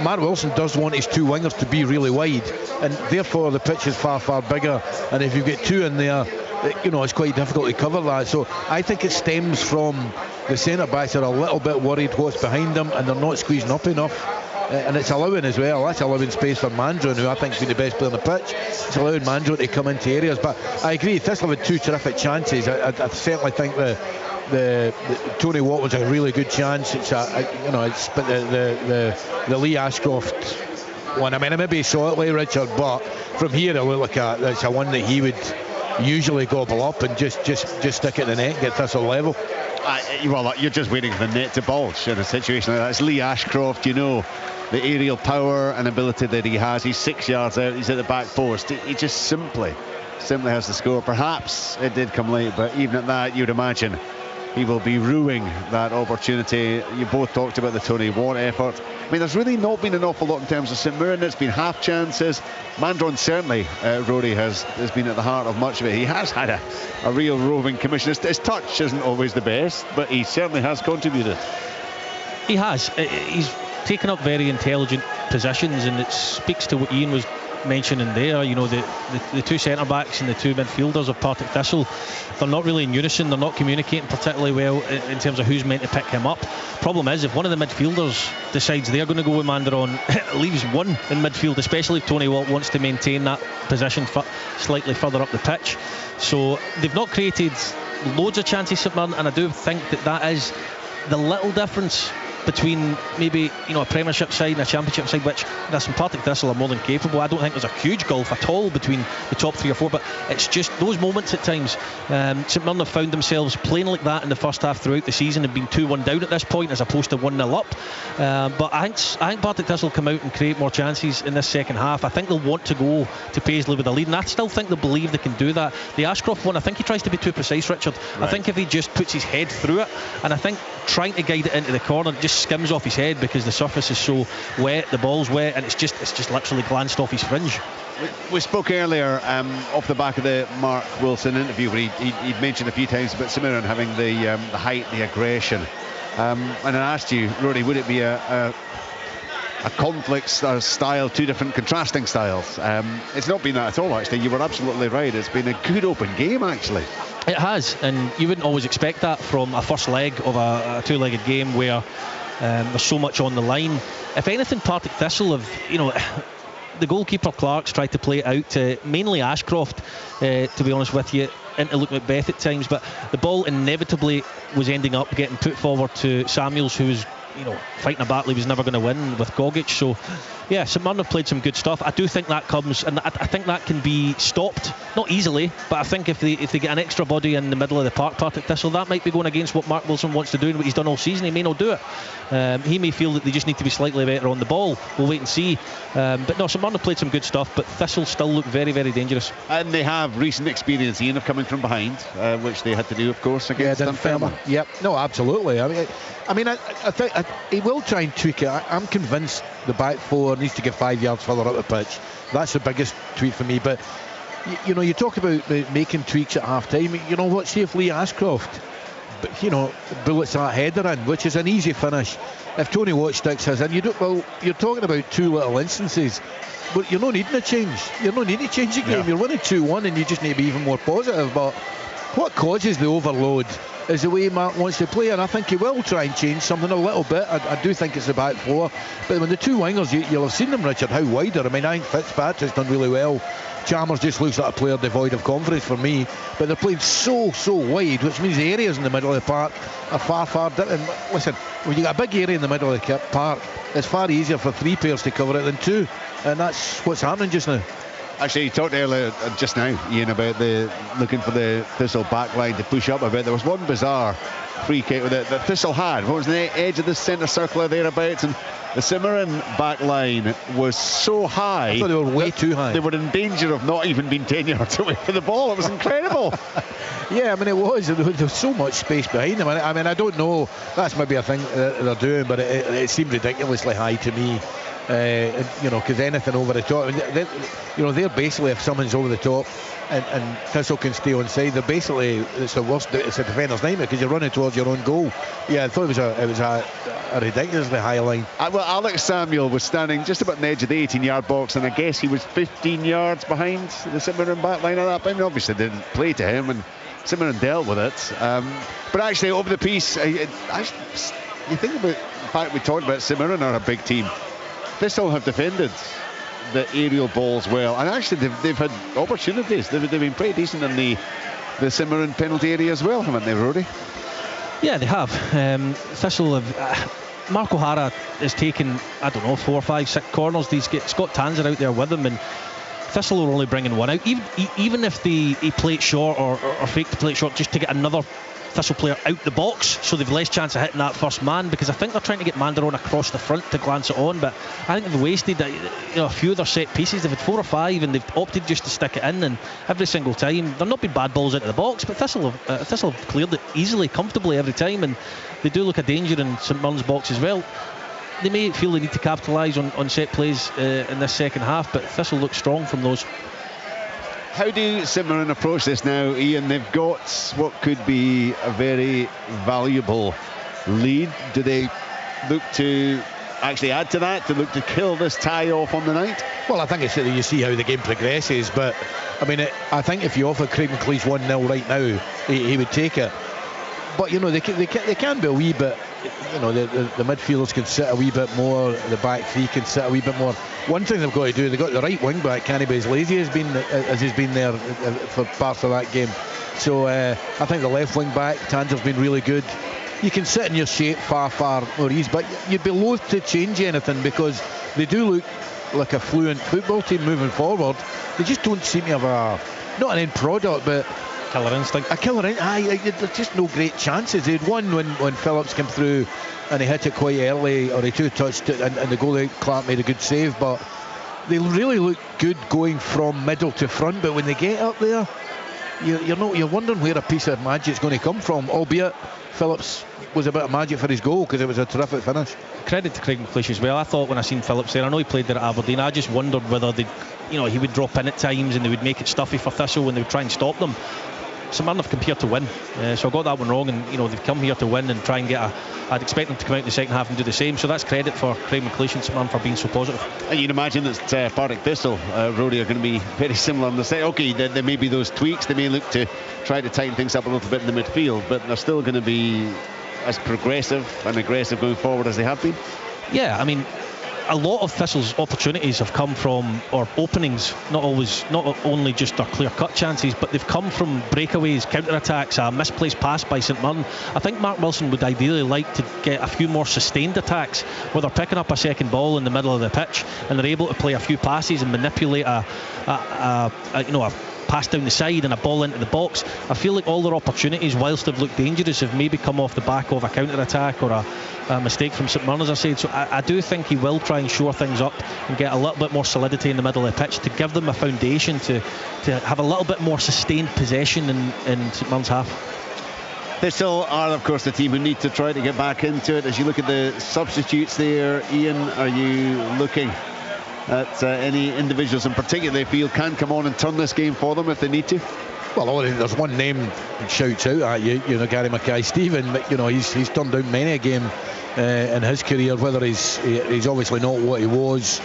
Speaker 8: Mark Wilson does want his 2 wingers to be really wide, and therefore the pitch is far bigger, and if you get 2 in there, it's quite difficult to cover that. So I think it stems from the centre backs are a little bit worried what's behind them, and they're not squeezing up enough. And it's allowing as well, that's allowing space for Mandron, who I think has been the best player on the pitch. It's allowing Mandron to come into areas. But I agree, Thistle had 2 terrific chances. I certainly think the Tony Watt was a really good chance. It's but the Lee Ashcroft one, I mean, maybe he saw it late, Richard, but from here I would look at it's a one that he would usually gobble up and just stick it in the net and get Thistle level.
Speaker 7: Well, you're just waiting for the net to bulge in a situation like that. It's Lee Ashcroft, the aerial power and ability that he has. He's 6 yards out, he's at the back post. He just simply has to score. Perhaps it did come late, but even at that, you'd imagine he will be ruining that opportunity. You both talked about the Tony Watt effort. I mean, there's really not been an awful lot in terms of St Mirren. It's been half chances. Mandron certainly, Rory, has been at the heart of much of it. He has had a real roving commission. His touch isn't always the best, but he certainly has contributed.
Speaker 9: He has. He's taken up very intelligent positions, and it speaks to what Ian was mentioning there, you know, the two centre-backs and the two midfielders of Partick Thistle, they're not really in unison, they're not communicating particularly well in terms of who's meant to pick him up. Problem is, if one of the midfielders decides they're going to go with Mandaron, it leaves one in midfield, especially if Tony Watt wants to maintain that position slightly further up the pitch. So they've not created loads of chances, St Mirren, and I do think that is the little difference between maybe, you know, a Premiership side and a Championship side, which listen, Partick Thistle are more than capable. I don't think there's a huge gulf at all between the top 3 or 4, but it's just those moments at times. St Mirren have found themselves playing like that in the first half throughout the season and been 2-1 down at this point as opposed to 1-0 up. But I think Partick Thistle come out and create more chances in this second half. I think they'll want to go to Paisley with a lead, and I still think they believe they can do that. The Ashcroft one, I think he tries to be too precise, Richard. Right. I think if he just puts his head through it, and I think trying to guide it into the corner just skims off his head because the surface is so wet, the ball's wet, and it's just literally glanced off his fringe.
Speaker 7: We spoke earlier off the back of the Mark Wilson interview where he'd mentioned a few times about St Mirren having the height, the aggression, and I asked you, Rory, would it be a conflict style, two different contrasting styles? It's not been that at all, actually. You were absolutely right. It's been a good open game, actually.
Speaker 9: It has, and you wouldn't always expect that from a first leg of a two-legged game where there's so much on the line. If anything, Partick Thistle have, you know, the goalkeeper Clark's tried to play it out to mainly Ashcroft, to be honest with you, into Luke Macbeth at times, but the ball inevitably was ending up getting put forward to Samuels, who was, you know, fighting a battle he was never going to win with Gogic. So yeah, St Mirren have played some good stuff. I do think that comes, and I think that can be stopped, not easily, but I think if they get an extra body in the middle of the park, Partick Thistle, that might be going against what Mark Wilson wants to do and what he's done all season. He may not do it. He may feel that they just need to be slightly better on the ball. We'll wait and see. But no, St Mirren have played some good stuff, but Thistle still look very, very dangerous.
Speaker 7: And they have recent experience, Ian, of coming from behind, which they had to do, of course, against Dunfermline.
Speaker 8: Yep, no, absolutely. I mean, I think he will try and tweak it. I'm convinced the back four needs to get 5 yards further up the pitch. That's the biggest tweak for me. But you know, you talk about making tweaks at half time. You know what? See if Lee Ashcroft, you know, bullets that header in, which is an easy finish. If Tony Watt sticks his in, you're talking about two little instances. But you're not needing a change. You're not needing to change the game. Yeah. You're winning 2-1, and you just need to be even more positive. But what causes the overload is the way Mark wants to play, and I think he will try and change something a little bit. I do think it's the back four, but when the two wingers, you'll have seen them, Richard, how wider. I mean, I think Fitzpatrick's done really well. Chalmers just looks like a player devoid of confidence for me, but they're playing so wide, which means the areas in the middle of the park are far different. Listen, when you got a big area in the middle of the park, it's far easier for three players to cover it than two, and that's what's happening just now.
Speaker 7: Actually, you talked earlier just now, Ian, about looking for the Thistle backline to push up a bit. There was one bizarre free kick that Thistle had. What was the edge of the centre circle or thereabouts, and the St Mirren backline was so high.
Speaker 8: I thought they were way too high.
Speaker 7: They were in danger of not even being 10 yards away from the ball. It was incredible.
Speaker 8: Yeah, I mean, it was. There was so much space behind them. I mean, I don't know. That's maybe a thing that they're doing, but it seemed ridiculously high to me. You know, because anything over the top, they're basically, if someone's over the top and Thistle can stay on side, they're basically, it's the worst, it's a defender's nightmare because you're running towards your own goal. Yeah, I thought it was a ridiculously high line.
Speaker 7: Well, Alex Samuel was standing just about the edge of the 18-yard box, and I guess he was 15 yards behind the St Mirren back line at that point. Obviously didn't play to him, and St Mirren dealt with it. But actually, over the piece, you think about the fact we talked about St Mirren are a big team. Thistle have defended the aerial balls well, and actually they've had opportunities. They've been pretty decent in the St Mirren penalty area as well, haven't they, Rory?
Speaker 9: Yeah, they have. Thistle have. Mark O'Hara has taken, 4, 5, 6 corners. Scott Tanser out there with him, and Thistle are only bringing one out. Even if he play it short or fake to play it short just to get another Thistle player out the box, so they've less chance of hitting that first man, because I think they're trying to get Mandaron across the front to glance it on, but I think they've wasted a few of their set pieces. They've had 4 or 5 and they've opted just to stick it in, and every single time they're not been bad balls into the box, but Thistle have cleared it easily, comfortably every time, and they do look a danger in St Mirren's box as well. They may feel they need to capitalise on set plays in this second half, but Thistle looks strong from those.
Speaker 7: How do St Mirren approach this now, Ian? They've got what could be a very valuable lead. Do they look to actually add to that to look to kill this tie off on the night?
Speaker 8: Well, I think it's that you see how the game progresses, but I mean, I think if you offer Craig McLeish 1-0 right now, he would take it. But you know, they can be a wee bit. You know, the midfielders can sit a wee bit more. The back three can sit a wee bit more. One thing they've got to do, they've got the right wing back, can't he be as lazy as he's been there for parts of that game. So I think the left wing back, Tanger's been really good. You can sit in your shape far more easy, but you'd be loath to change anything because they do look like a fluent football team moving forward. They just don't seem to have not an end product, but
Speaker 9: killer instinct.
Speaker 8: A killer instinct. There's just no great chances. They had one when Phillips came through and he hit it quite early, or he two-touched it, and the goalie Clark made a good save. But they really look good going from middle to front. But when they get up there, you're wondering where a piece of magic's going to come from. Albeit Phillips was a bit of magic for his goal because it was a terrific finish.
Speaker 9: Credit to Craig McLeish as well. I thought when I seen Phillips there, I know he played there at Aberdeen, I just wondered whether he would drop in at times and they would make it stuffy for Thistle when they would try and stop them. St Mirren have come here to win, so I got that one wrong, and they've come here to win and try and get I'd expect them to come out in the second half and do the same, so that's credit for Craig McLeish and St Mirren for being so positive.
Speaker 7: And you'd imagine that Partick Thistle, Roddy, are going to be very similar on the set. Okay, there may be those tweaks, they may look to try to tighten things up a little bit in the midfield, but they're still going to be as progressive and aggressive going forward as they have been.
Speaker 9: Yeah, I mean, a lot of Thistle's opportunities have come from, or openings, not only just their clear-cut chances, but they've come from breakaways, counter-attacks, a misplaced pass by St Mirren. I think Mark Wilson would ideally like to get a few more sustained attacks where they're picking up a second ball in the middle of the pitch and they're able to play a few passes and manipulate a pass down the side and a ball into the box. I feel like all their opportunities, whilst they've looked dangerous, have maybe come off the back of a counter-attack or a mistake from St Mirren, as I said. So I do think he will try and shore things up and get a little bit more solidity in the middle of the pitch to give them a foundation to have a little bit more sustained possession in St Mirren's half.
Speaker 7: Thistle are, of course, the team who need to try to get back into it. As you look at the substitutes there, Ian, are you looking at any individuals in particular they feel can come on and turn this game for them if they need to?
Speaker 8: Well, there's one name that shouts out at you, Gary Mackay-Steven. He's turned down many a game in his career, whether he's obviously not what he was.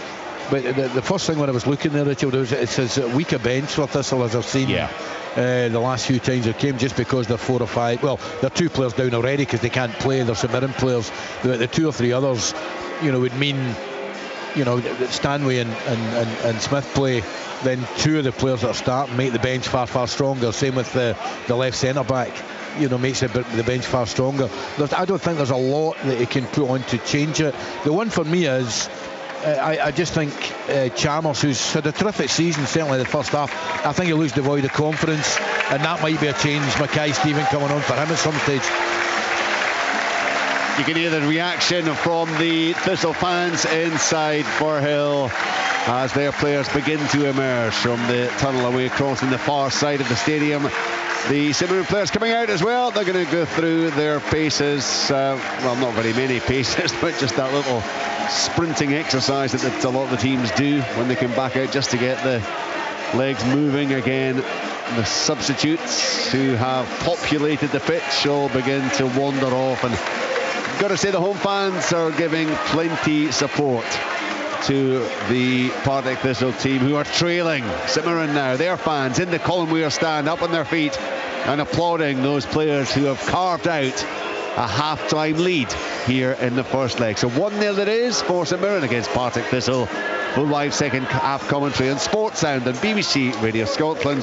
Speaker 8: But the first thing when I was looking there, Richard, it's as weak a bench for Thistle as I've seen the last few times it came, just because they're 4 or 5. Well, they're 2 players down already because they can't play. They're St Mirren players. The 2 or 3 others, would mean, that Stanley and Smith play, then 2 of the players that are starting make the bench far stronger. Same with the left centre back, makes the bench far stronger. I don't think there's a lot that he can put on to change it. The one for me is I just think Chalmers, who's had a terrific season, certainly the first half, I think he looks devoid of confidence, and that might be a change. Mackay-Steven coming on for him at some stage.
Speaker 7: You can hear the reaction from the Thistle fans inside Firhill as their players begin to emerge from the tunnel away across on the far side of the stadium. The St Mirren players coming out as well. They're going to go through their paces, well, not very many paces, but just that little sprinting exercise that a lot of the teams do when they come back out, just to get the legs moving again. The substitutes who have populated the pitch all begin to wander off, and got to say the home fans are giving plenty support to the Partick Thistle team, who are trailing St Mirren now. Their fans in the Colin Weir stand, up on their feet and applauding those players who have carved out a half-time lead here in the first leg. So 1-0 it is for St Mirren against Partick Thistle. Full live second half commentary on Sports Sound and BBC Radio Scotland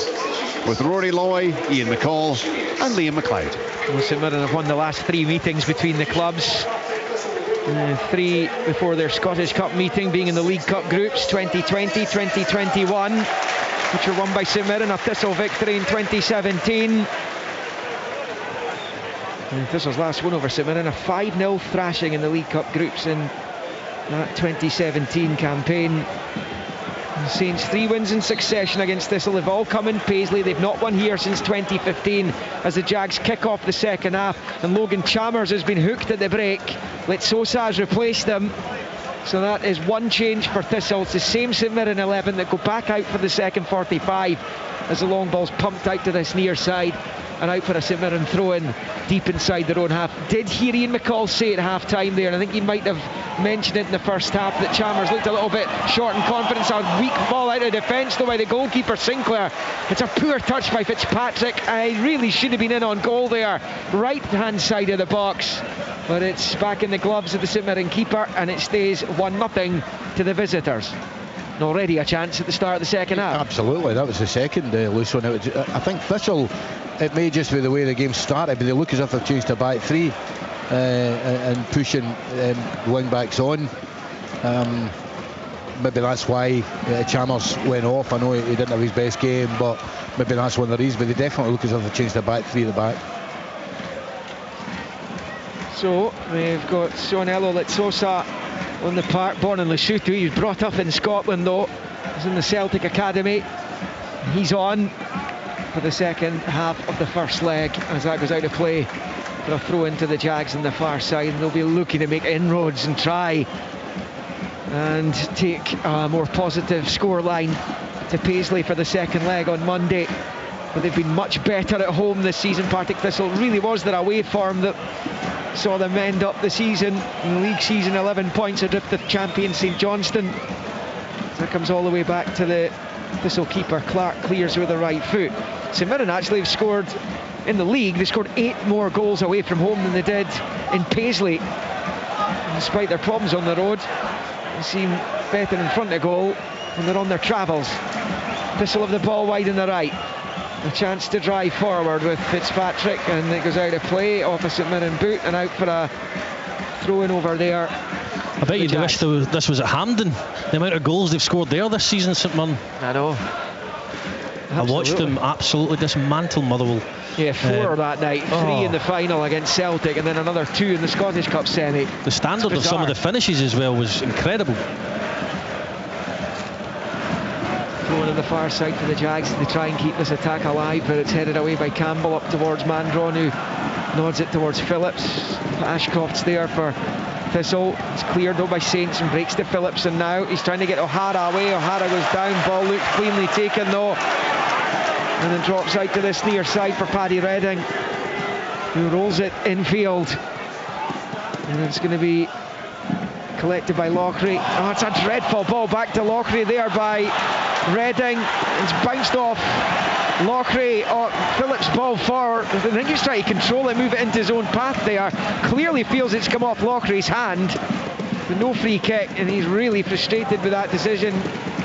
Speaker 7: with Rory Loy, Ian McCall and Liam McLeod.
Speaker 3: Well, St Mirren have won the last 3 meetings between the clubs. 3 before their Scottish Cup meeting, being in the League Cup groups 2020, 2021, which were won by St Mirren. A Thistle victory in 2017. And Thistle's last win over St Mirren, a 5-0 thrashing in the League Cup groups in that 2017 campaign. The Saints 3 wins in succession against Thistle. They've all come in Paisley. They've not won here since 2015 as the Jags kick off the second half, and Logan Chalmers has been hooked at the break. Let Sosa has replaced them. So that is one change for Thistle. It's the same St Mirren 11 that go back out for the second 45. as the long ball's pumped out to this near side and out for a St Mirren throw-in deep inside their own half. Did hear Ian McCall say at half-time there, and I think he might have mentioned it in the first half, that Chalmers looked a little bit short in confidence. A weak ball out of defence though by the goalkeeper Sinclair. It's a poor touch by Fitzpatrick. I really should have been in on goal there, right hand side of the box, but it's back in the gloves of the St Mirren keeper, and it stays 1-0 to the visitors. And already a chance at the start of the second half.
Speaker 8: Absolutely, that was the second loose one. I think Thistle, it may just be the way the game started, but they look as if they've changed to back three and pushing wing backs on. Maybe that's why Chalmers went off. I know he didn't have his best game, but maybe that's one of the reasons. But they definitely look as if they've changed to back three at the back.
Speaker 3: So we've got Sionello Litsosa on the park, born in Lesotho. He was brought up in Scotland though. He's in the Celtic Academy. He's on for the second half of the first leg as that goes out of play for a throw into the Jags on the far side, and they'll be looking to make inroads and try and take a more positive scoreline to Paisley for the second leg on Monday. But they've been much better at home this season. Partick Thistle really was their away form that saw them end up the season in the league season 11 points adrift of champion St Johnstone. So it comes all the way back to the Thistle keeper Clark clears with the right foot. St Mirren actually have scored in the league. They scored 8 more goals away from home than they did in Paisley. And despite their problems on the road, they seem better in front of goal when they're on their travels. Thistle have the ball wide on the right. A chance to drive forward with Fitzpatrick, and it goes out of play off a St Mirren boot and out for a throw-in over there.
Speaker 9: I bet you'd wish this was at Hampden. The amount of goals they've scored there this season, St Mirren.
Speaker 3: I know.
Speaker 9: I watched them absolutely dismantle Motherwell.
Speaker 3: Yeah, 4 that night, 3 in the final against Celtic, and then another 2 in the Scottish Cup semi.
Speaker 9: The standard of some of the finishes as well was incredible.
Speaker 3: Going to the far side for the Jags. They try and keep this attack alive, but it's headed away by Campbell up towards Mandron, who nods it towards Phillips. Ashcroft's there for Thistle. It's cleared though by Saints and breaks to Phillips, and now he's trying to get O'Hara away. O'Hara goes down, ball looks cleanly taken though, and then drops out to this near side for Paddy Redding, who rolls it infield, and it's going to be collected by Lochrie. Oh, it's a dreadful ball back to Lochrie there by Redding. It's bounced off Lochrie. Phillips ball forward. I think he's trying to control it, move it into his own path there. Clearly feels it's come off Lochrie's hand, but no free kick, and he's really frustrated with that decision.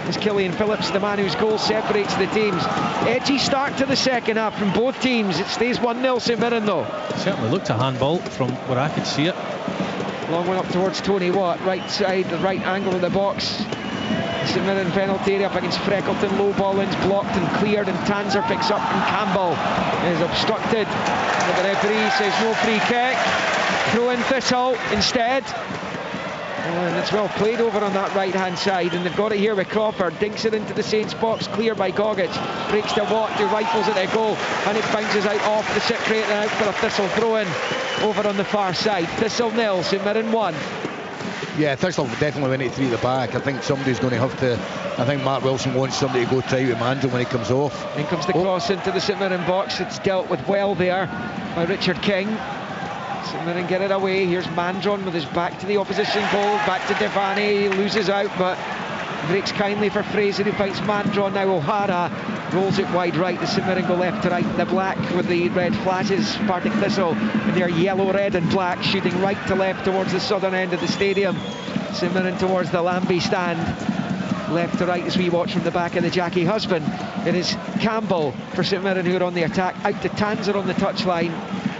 Speaker 3: As Killian Phillips, the man whose goal separates the teams. Edgy start to the second half from both teams. It stays 1-0 St Mirren though.
Speaker 9: It certainly looked a handball from where I could see it.
Speaker 3: Long one up towards Tony Watt, right side, the right angle of the box. St Mirren penalty area up against Freckleton. Low ball in's blocked and cleared, and Tanzer picks up, and Campbell is obstructed. But the referee says no free kick. Throw in Thistle instead. And it's well played over on that right hand side, and they've got it here with Crawford. Dinks it into the Saints box, clear by Gogic. Breaks to Watt, who rifles at their goal, and it bounces out off the Cypriot and out for a Thistle throw in over on the far side. Thistle 0, St Mirren 1.
Speaker 8: Yeah, Thistle definitely went at 3 at the back. I think somebody's going to have to. I think Mark Wilson wants somebody to go try with Mandel when he comes off.
Speaker 3: In comes the cross into the St Mirren box. It's dealt with well there by Richard King. St Mirren get it away. Here's Mandron with his back to the opposition goal. Back to Devani. He loses out, but breaks kindly for Fraser, who fights Mandron. Now O'Hara rolls it wide right. The St Mirren go left to right. The black with the red flashes. Partick Thistle in their yellow, red and black, shooting right to left towards the southern end of the stadium. St Mirren towards the Lambie stand. Left to right as we watch from the back of the Jackie Husband. It is Campbell for St Mirren who are on the attack. Out to Tanzer on the touchline.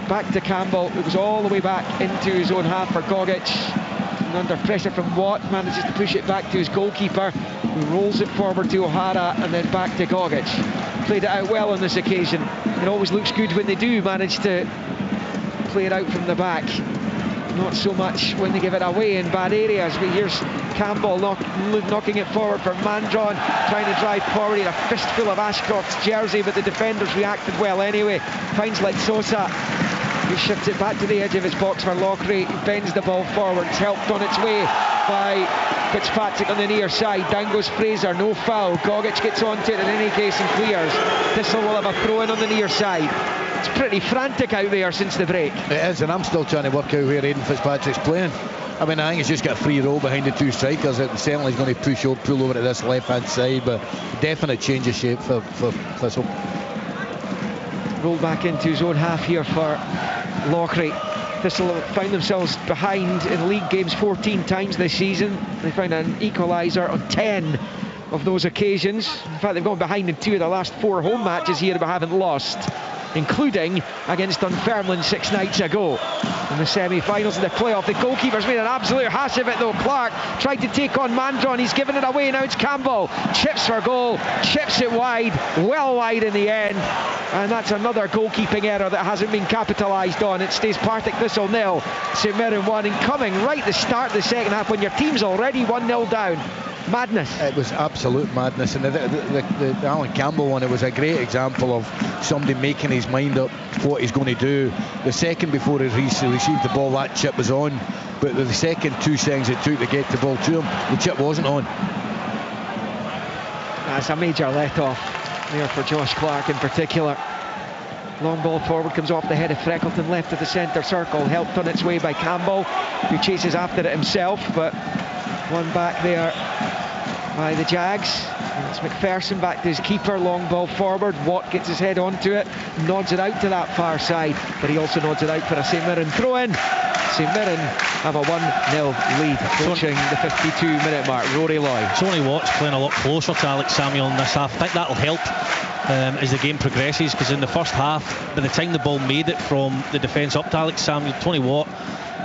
Speaker 3: Back to Campbell, who goes all the way back into his own half for Gogic. And under pressure from Watt, manages to push it back to his goalkeeper, who rolls it forward to O'Hara and then back to Gogic. Played it out well on this occasion. It always looks good when they do manage to play it out from the back. Not so much when they give it away in bad areas. But here's Campbell knocking it forward for Mandron, trying to drive forward. He had a fistful of Ashcroft's jersey, but the defenders reacted well anyway. Finds Litsosa, who shifts it back to the edge of his box for Lochrie. He bends the ball forward. It's helped on its way by Fitzpatrick on the near side. Down goes Fraser, no foul. Gogic gets onto it in any case and clears. Thistle will have a throw in on the near side. It's pretty frantic out there since the break.
Speaker 8: It is, and I'm still trying to work out where Aidan Fitzpatrick's playing. I mean, I think he's just got a free roll behind the two strikers. It certainly is going to pull over to this left-hand side, but definite change of shape for Thistle.
Speaker 3: Roll back into his own half here for Loughry. Thistle found themselves behind in league games 14 times this season. They found an equaliser on 10 of those occasions. In fact, they've gone behind in 2 of the last 4 home matches here but haven't lost, including against Dunfermline 6 nights ago in the semi-finals of the playoff. The goalkeeper's made an absolute hash of it though. Clark tried to take on Mandron, he's given it away. Now it's Campbell, chips for goal, chips it wide, well wide in the end, and that's another goalkeeping error that hasn't been capitalised on. It stays Partick Thistle 0, St Mirren 1, and coming right at the start of the second half when your team's already 1-0 down. Madness. It
Speaker 8: was absolute madness, and the Alan Campbell one, it was a great example of somebody making his mind up what he's going to do. The second before he received the ball, that chip was on, but the second 2 seconds it took to get the ball to him, the chip wasn't on.
Speaker 3: That's a major let-off there for Josh Clark in particular. Long ball forward, comes off the head of Freckleton, left of the centre circle, helped on its way by Campbell, who chases after it himself, but one back there by the Jags. And it's McPherson back to his keeper, long ball forward. Watt gets his head onto it, nods it out to that far side, but he also nods it out for a St Mirren throw-in. St Mirren have a 1-0 lead approaching the 52-minute mark. Rory Loy.
Speaker 9: Tony Watt's playing a lot closer to Alex Samuel in this half. I think that'll help as the game progresses, because in the first half, by the time the ball made it from the defence up to Alex Samuel, Tony Watt,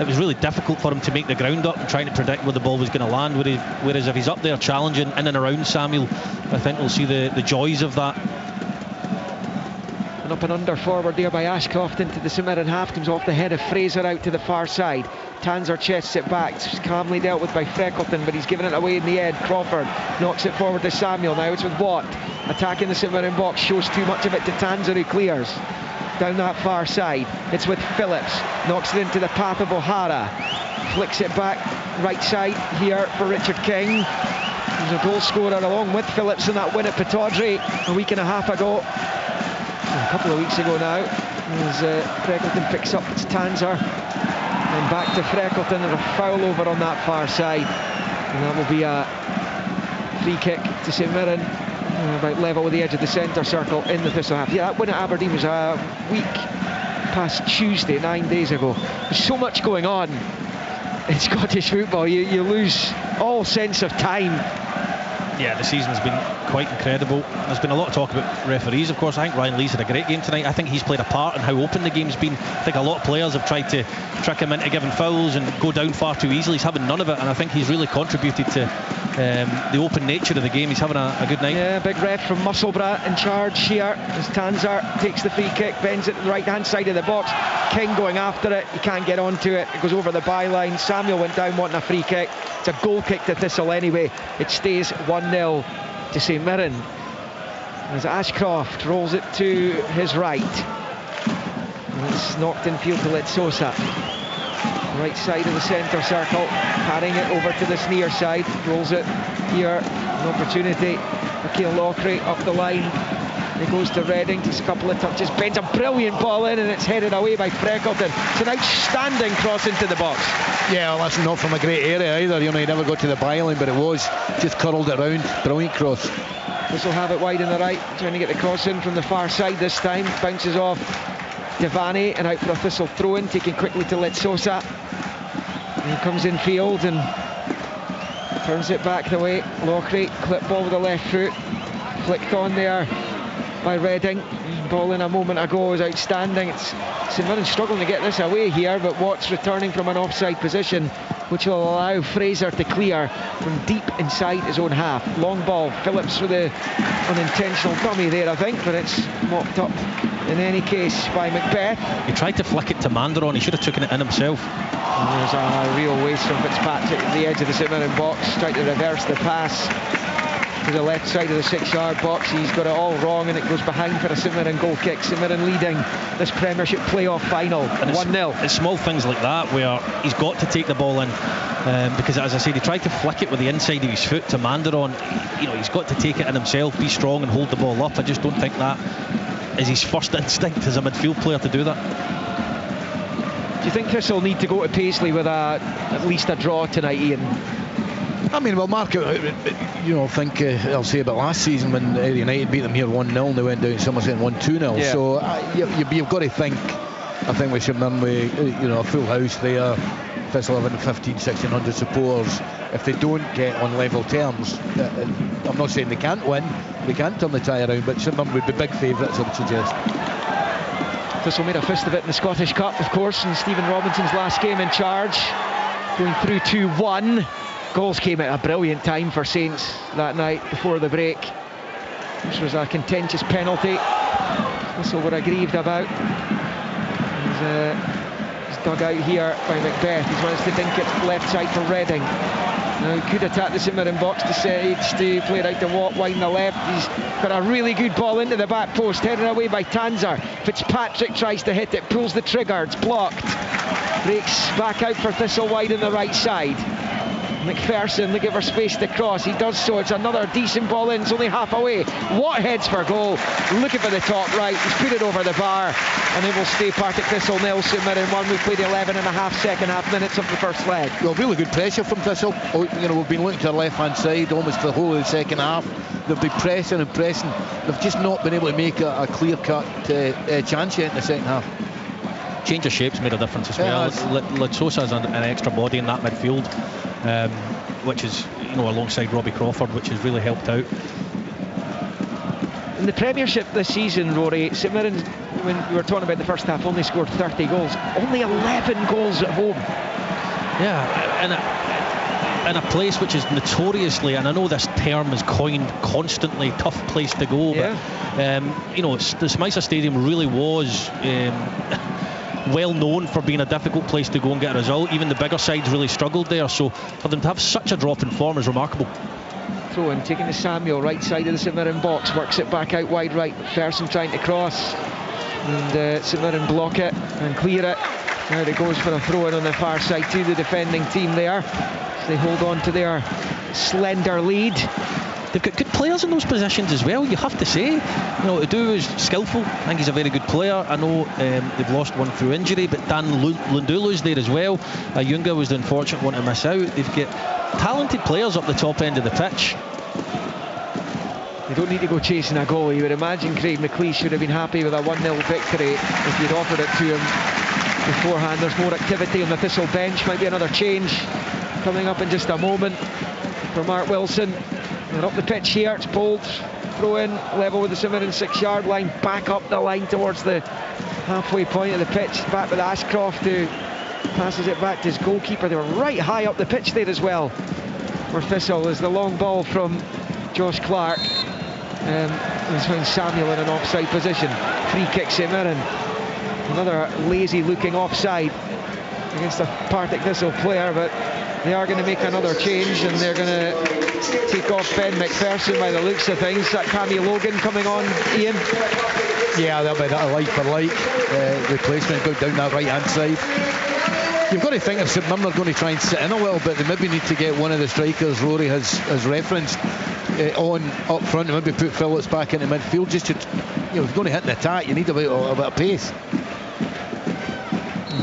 Speaker 9: it was really difficult for him to make the ground up and trying to predict where the ball was going to land, whereas if he's up there challenging in and around Samuel, I think we'll see the joys of that.
Speaker 3: An up and under forward there by Ashcroft into the St Mirren half, comes off the head of Fraser out to the far side. Tanser chests it back, it's calmly dealt with by Freckleton, but he's given it away in the end. Crawford knocks it forward to Samuel. Now it's with Watt attacking the St Mirren box, shows too much of it to Tanser, who clears down that far side. It's with Phillips, knocks it into the path of O'Hara, flicks it back right side here for Richard King, who's a goal scorer along with Phillips in that win at Pittodrie a week and a half ago, a couple of weeks ago now, as Freckleton picks up, it's Tanser, and back to Freckleton, and a foul over on that far side, and that will be a free kick to St Mirren, about level with the edge of the centre circle in the Thistle half. Yeah, that win at Aberdeen was a week past Tuesday, 9 days ago. There's so much going on in Scottish football, you lose all sense of time.
Speaker 9: Yeah, the season's been quite incredible. There's been a lot of talk about referees, of course. I think Ryan Lee's had a great game tonight. I think he's played a part in how open the game's been. I think a lot of players have tried to trick him into giving fouls and go down far too easily. He's having none of it, and I think he's really contributed to the open nature of the game. He's having a good night.
Speaker 3: Yeah, big ref from Musselburgh in charge here as Tanser takes the free kick, bends it to the right hand side of the box. King going after it, he can't get onto it, it goes over the byline. Samuel went down wanting a free kick. It's a goal kick to Thistle anyway. It stays 1-0 to St Mirren as Ashcroft rolls it to his right, and it's knocked in field to Letsosa, right side of the centre circle, carrying it over to this near side, rolls it here, an opportunity for Keane Loughry up the line. It goes to Redding, takes a couple of touches, bends a brilliant ball in, and it's headed away by Freckleton. It's an outstanding cross into the box.
Speaker 8: Yeah, well, that's not from a great area either. You know, he never got to the byline, but it was just curled it round. Brilliant cross.
Speaker 3: This will have it wide on the right, trying to get the cross in from the far side this time. Bounces off Devani and out for a Thistle throw-in, taken quickly to Letsosa. And he comes in field and turns it back the way. Loughry, clip ball with the left foot, flicked on there by Redding. Ball in a moment ago was outstanding. It's St Mirren struggling to get this away here, but Watt's returning from an offside position, which will allow Fraser to clear from deep inside his own half. Long ball, Phillips with the unintentional dummy there, I think, but it's mopped up in any case by Macbeth.
Speaker 9: He tried to flick it to Mandron, he should have taken it in himself.
Speaker 3: And there's a real waste from Fitzpatrick at the edge of the St Mirren box, trying to reverse the pass to the left side of the 6-yard box. He's got it all wrong, and it goes behind for a St Mirren goal kick. St Mirren leading this Premiership playoff final 1-0.
Speaker 9: It's small things like that where he's got to take the ball in. because as I said, he tried to flick it with the inside of his foot to Manderon. He's got to take it in himself, be strong and hold the ball up. I just don't think that is his first instinct as a midfield player to do that.
Speaker 3: Do you think Thistle need to go to Paisley with at least a draw tonight, Ian?
Speaker 8: I mean, well, Mark, think I'll say about last season when United beat them here 1-0 and they went down to Somerset and won 2-0.
Speaker 3: Yeah.
Speaker 8: So you've got to think, I think we should remember, a full house there, Thistle having 1,500-1,600 supporters. If they don't get on level terms, I'm not saying they can't win, they can't turn the tie around, but St. would be big favourites, I would suggest.
Speaker 3: Thistle made a fist of it in the Scottish Cup, of course, in Stephen Robinson's last game in charge, going through 2-1. Goals came at a brilliant time for Saints that night before the break. This was a contentious penalty. Thistle were aggrieved about. He's dug out here by Macbeth. He wants to dink it left side for Reading. Now he could attack the St Mirren box to Sage to play it out to Watt, wide on the left. He's got a really good ball into the back post, headed away by Tanzer. Fitzpatrick tries to hit it, pulls the trigger, it's blocked. Breaks back out for Thistle wide on the right side. McPherson looking for space to cross. He does so. It's another decent ball in. It's only half away. Watt heads for goal. Looking for the top right. He's put it over the bar. And it will stay Partick Thistle 0, St Mirren 1. We've played 11 and a half second half minutes of the first leg.
Speaker 8: Well, really good pressure from Thistle. We've been looking to the left-hand side almost the whole of the second half. They've been pressing and pressing. They've just not been able to make a clear-cut chance yet in the second half.
Speaker 9: Change of shape's made a difference as well. Latsosa's an extra body in that midfield, which is alongside Robbie Crawford, which has really helped out.
Speaker 3: In the Premiership this season, Rory, St Mirren, when we were talking about the first half, only scored 30 goals. Only 11 goals at home.
Speaker 9: Yeah, in a place which is notoriously, and I know this term is coined constantly, tough place to go, but the Smythe Stadium really was well known for being a difficult place to go and get a result. Even the bigger sides really struggled there, so for them to have such a drop in form is remarkable.
Speaker 3: Throw in, taking to Samuel, right side of the St Mirren box, works it back out wide right. McPherson trying to cross, and St Mirren block it and clear it. Now it goes for a throw in on the far side to the defending team there. So they hold on to their slender lead.
Speaker 9: They've got good players in those positions as well, you have to say. Adu is skillful. I think he's a very good player. I know they've lost one through injury, but Dan Lundulu's there as well. Ayunga was the unfortunate one to miss out. They've got talented players up the top end of the pitch.
Speaker 3: They don't need to go chasing a goal. You would imagine Craig McLeish should have been happy with a 1-0 victory if you'd offered it to him beforehand. There's more activity on the Thistle bench. Might be another change coming up in just a moment for Mark Wilson. And up the pitch here, it's pulled, throw in, level with the St Mirren 6-yard line, back up the line towards the halfway point of the pitch, back with Ashcroft, who passes it back to his goalkeeper. They were right high up the pitch there as well for Thistle, as the long ball from Josh Clark. He's found Samuel in an offside position. Free kick St Mirren. Another lazy looking offside against a Partick Thistle player, but they are going to make another change, and they're going to take off Ben McPherson by the looks of things. That Cammy Logan coming on, Ian.
Speaker 8: Yeah, that'll be that like for like replacement, go down that right hand side. You've got to think if St Mirren are going to try and sit in a little bit, they maybe need to get one of the strikers Rory has referenced on up front, and maybe put Phillips back into midfield just to, if you're going to hit an attack, you need a bit of pace.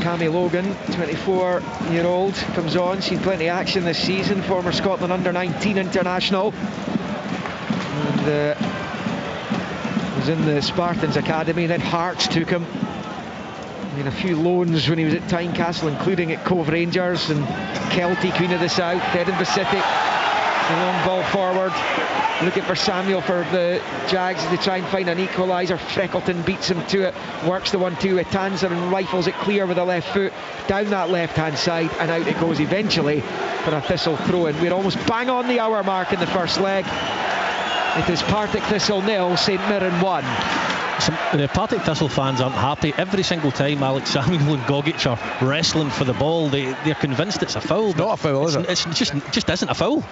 Speaker 3: Cammy Logan, 24-year-old, comes on, seen plenty of action this season, former Scotland under-19 international, and was in the Spartans Academy, then Hearts took him. Made a few loans when he was at Tynecastle, including at Cove Rangers and Kelty, Queen of the South, Edinburgh City. The long ball forward, looking for Samuel for the Jags as they try and find an equaliser. Freckleton beats him to it, works the 1-2 with Tanzer and rifles it clear with the left foot down that left-hand side, and out it goes eventually for a Thistle throw-in. We're almost bang on the hour mark in the first leg. It is Partick Thistle 0, St Mirren 1.
Speaker 9: The Partick Thistle fans aren't happy. Every single time Alex Samuel and Gogic are wrestling for the ball, they're convinced it's a foul.
Speaker 8: It's not a foul, is it?
Speaker 9: It just isn't a foul.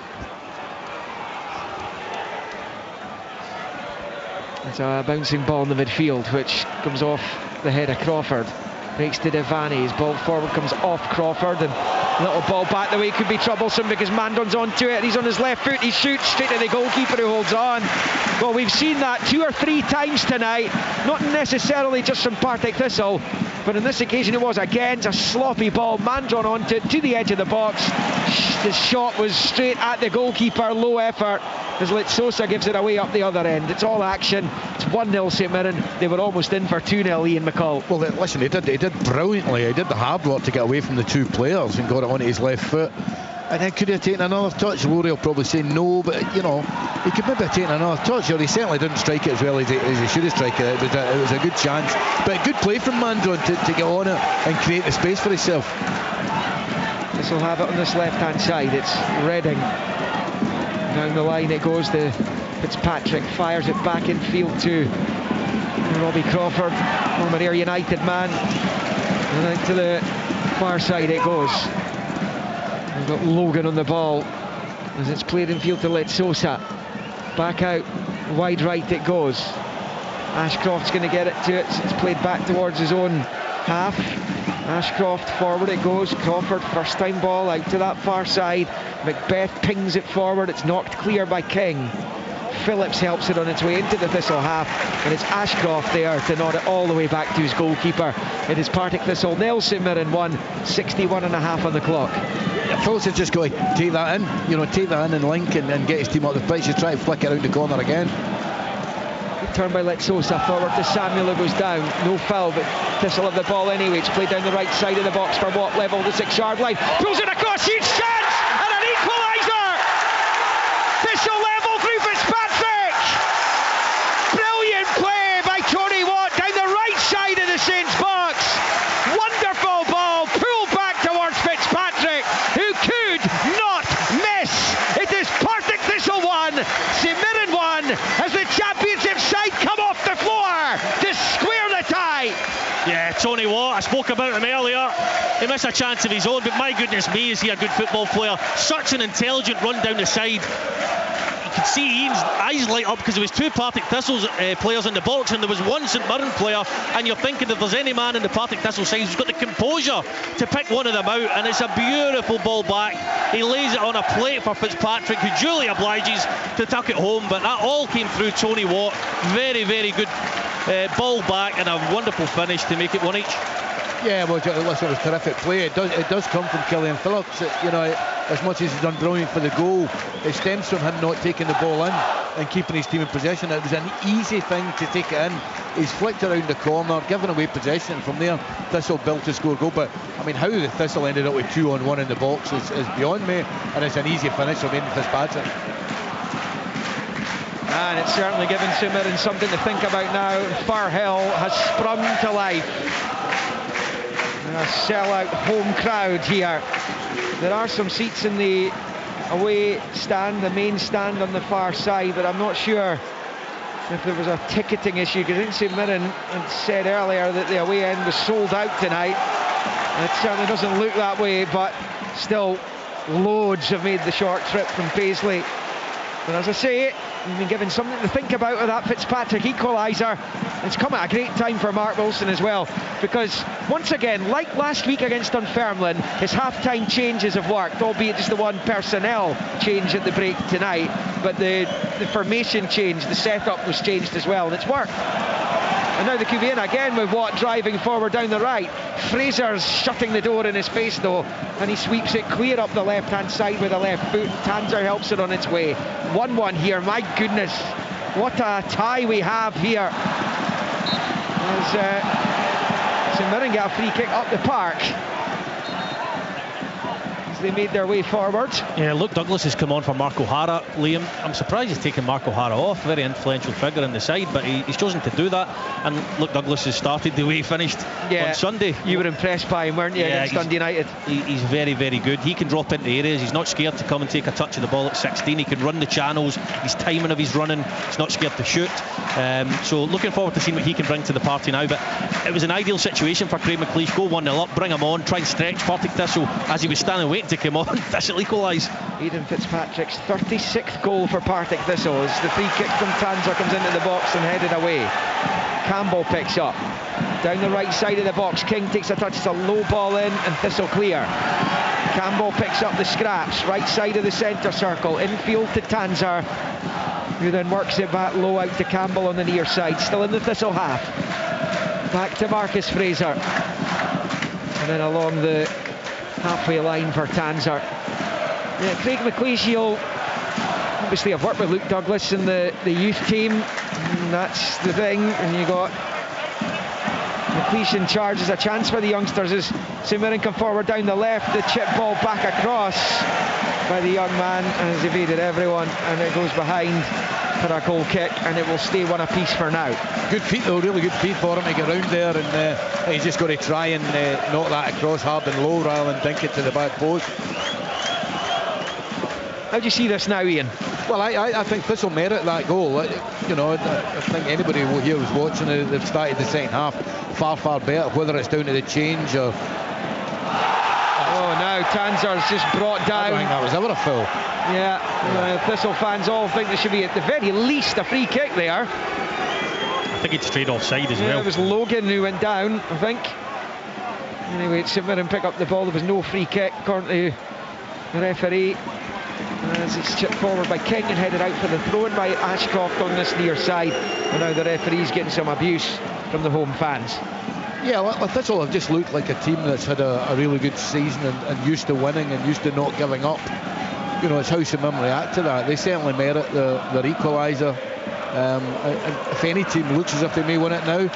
Speaker 3: It's a bouncing ball in the midfield, which comes off the head of Crawford. Breaks to Devani. His ball forward comes off Crawford, and Little ball back the way could be troublesome because Mandon's onto it. He's on his left foot. He shoots straight to the goalkeeper who holds on. Well, we've seen that 2 or 3 times tonight. Not necessarily just from Partick Thistle, but on this occasion it was again. It's a sloppy ball. Mandon onto it to the edge of the box. The shot was straight at the goalkeeper. Low effort as Litsosa gives it away up the other end. It's all action. It's 1-0 St Mirren. They were almost in for 2-0, Ian McCall.
Speaker 8: Well, listen, he did brilliantly. He did the hard work to get away from the 2 players and got it onto his left foot. And then could he have taken another touch? Rory will probably say no, but you know, he could maybe have taken another touch, or he certainly didn't strike it as well as he should have struck it. It was a good chance, but good play from Mandon to get on it and create the space for himself.
Speaker 3: This will have it on this left-hand side. It's Reading. Down the line it goes. The Fitzpatrick fires it back in field to Robbie Crawford, former Ayr United man. And out to the far side it goes. We've got Logan on the ball as it's played in field to Litsosa. Back out, wide right it goes. Ashcroft's going to get it to it. It's played back towards his own half. Ashcroft forward it goes. Crawford first time ball out to that far side. Macbeth pings it forward. It's knocked clear by King. Phillips helps it on its way into the Thistle half, and it's Ashcroft there to nod it all the way back to his goalkeeper. It is Partick Thistle 0, St Mirren 1, 61 and a half on the clock.
Speaker 8: Yeah, Phillips has just got to take that in, take that in and link and get his team up the pitch. He's trying to flick it around the corner again.
Speaker 3: Good turn by Litsosa forward to Samuel who goes down. No foul, but Thistle have the ball anyway. It's played down the right side of the box for Watt, level the 6-yard line. Pulls it across, huge chance, and an equaliser! Thistle level through Fitzpatrick! Brilliant play by Tony Watt down the right side of the Saints box. Wonderful ball, pulled back towards Fitzpatrick, who could not miss. It is Partick Thistle 1, St Mirren 1, as the championship side come off the floor to square the tie.
Speaker 9: Yeah, Tony Watt, I spoke about him earlier. He missed a chance of his own, but my goodness me, is he a good football player. Such an intelligent run down the side. You could see Ian's eyes light up because there was 2 Partick Thistle players in the box and there was 1 St Mirren player, and you're thinking if there's any man in the Partick Thistle side who's got the composure to pick one of them out, and it's a beautiful ball back. He lays it on a plate for Fitzpatrick, who duly obliges to tuck it home, but that all came through Tony Watt. Very, very good ball back and a wonderful finish to make it 1 each.
Speaker 8: Yeah, well, listen, it was terrific play. It does come from Killian Phillips. As much as he's done brilliant for the goal, it stems from him not taking the ball in and keeping his team in possession. It was an easy thing to take it in. He's flicked around the corner, given away possession, and from there Thistle built to score a goal. But I mean, how the Thistle ended up with 2-on-1 in the box is beyond me, and it's an easy finish from Aidan Fitzpatrick.
Speaker 3: And it's certainly given St Mirren something to think about now. Firhill has sprung to life. A sell-out home crowd here. There are some seats in the away stand, the main stand on the far side, but I'm not sure if there was a ticketing issue, because I think St Mirren had said earlier that the away end was sold out tonight. It certainly doesn't look that way, but still loads have made the short trip from Paisley. But as I say, we've been given something to think about with that Fitzpatrick equaliser. It's come at a great time for Mark Wilson as well, because once again, like last week against Dunfermline, his half-time changes have worked, albeit just the one personnel change at the break tonight, but the formation change, the setup was changed as well, and it's worked. And now they could be in again with Watt driving forward down the right. Fraser's shutting the door in his face though, and he sweeps it clear up the left-hand side with a left foot. Tanzer helps it on its way. 1-1 here, my goodness. What a tie we have here. As St Mirren get a free kick up the park. They made their way forward.
Speaker 9: Yeah, Luke Douglas has come on for Mark O'Hara. Liam, I'm surprised he's taken Mark O'Hara off. Very influential figure in the side, but he's chosen to do that. And Luke Douglas has started the way he finished on Sunday.
Speaker 3: You were impressed by him, weren't you, against Dundee United?
Speaker 9: He's very, very good. He can drop into areas. He's not scared to come and take a touch of the ball at 16. He can run the channels. His timing of his running, he's not scared to shoot. So looking forward to seeing what he can bring to the party now. But it was an ideal situation for Craig McLeish. Go 1-0 up, bring him on, try and stretch Partick Thistle as he was standing waiting to come on. Thistle equalise.
Speaker 3: Aidan Fitzpatrick's 36th goal for Partick Thistle as the free kick from Tanzer comes into the box and headed away. Campbell picks up down the right side of the box. King takes a touch, it's a low ball in, and Thistle clear. Campbell picks up the scraps, right side of the centre circle, infield to Tanser, who then works it back low out to Campbell on the near side, still in the Thistle half. Back to Marcus Fraser, and then along the halfway line for Tanser. Yeah, Craig McLeish, obviously I've worked with Luke Douglas in the youth team, and that's the thing, and you got McLeish in charge. As a chance for the youngsters as St Mirren come forward down the left, the chip ball back across by the young man and has evaded everyone, and it goes behind for a goal kick, and it will stay one apiece for now.
Speaker 8: Good feet though, really good feet for him to get round there, and he's just got to try and knock that across hard and low rather than dink it to the back post.
Speaker 3: How do you see this now, Ian?
Speaker 8: Well, I think Thistle merit that goal. You know, I think anybody here was watching it, they've started the second half far better, whether it's down to the change or...
Speaker 3: Oh, now Tanser's just brought down.
Speaker 8: I don't think that was ever a foul.
Speaker 3: Yeah, Thistle fans all think there should be at the very least a free kick there.
Speaker 9: I think it's straight offside as well.
Speaker 3: It was Logan who went down, I think. Anyway, St Mirren pick up the ball. There was no free kick according to the referee, as it's chipped forward by King and headed out for the throw-in by Ashcroft on this near side. And now the referee's getting some abuse from the home fans.
Speaker 8: Yeah, well, Thistle have just looked like a team that's had a really good season and used to winning and used to not giving up. You know, it's how St Mirren react to that. They certainly merit their equaliser. And if any team looks as if they may win it now,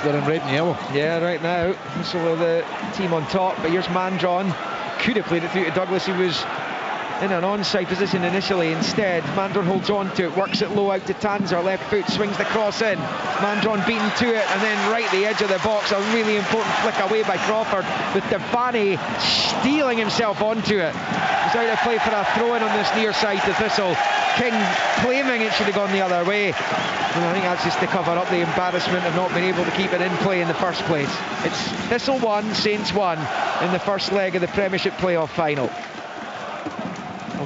Speaker 8: they're in red and yellow.
Speaker 3: Yeah, right now, Thistle are the team on top, but here's Mandron. Could have played it through to Douglas, who was in an onside position initially. Instead, Mandron holds on to it, works it low out to Tanser, left foot, swings the cross in. Mandron beaten to it, and then right at the edge of the box, a really important flick away by Crawford, with Devani stealing himself onto it. He's out of play for a throw-in on this near side to Thistle. King claiming it should have gone the other way. And I think that's just to cover up the embarrassment of not being able to keep it in play in the first place. It's Thistle 1, Saints 1 in the first leg of the Premiership playoff final.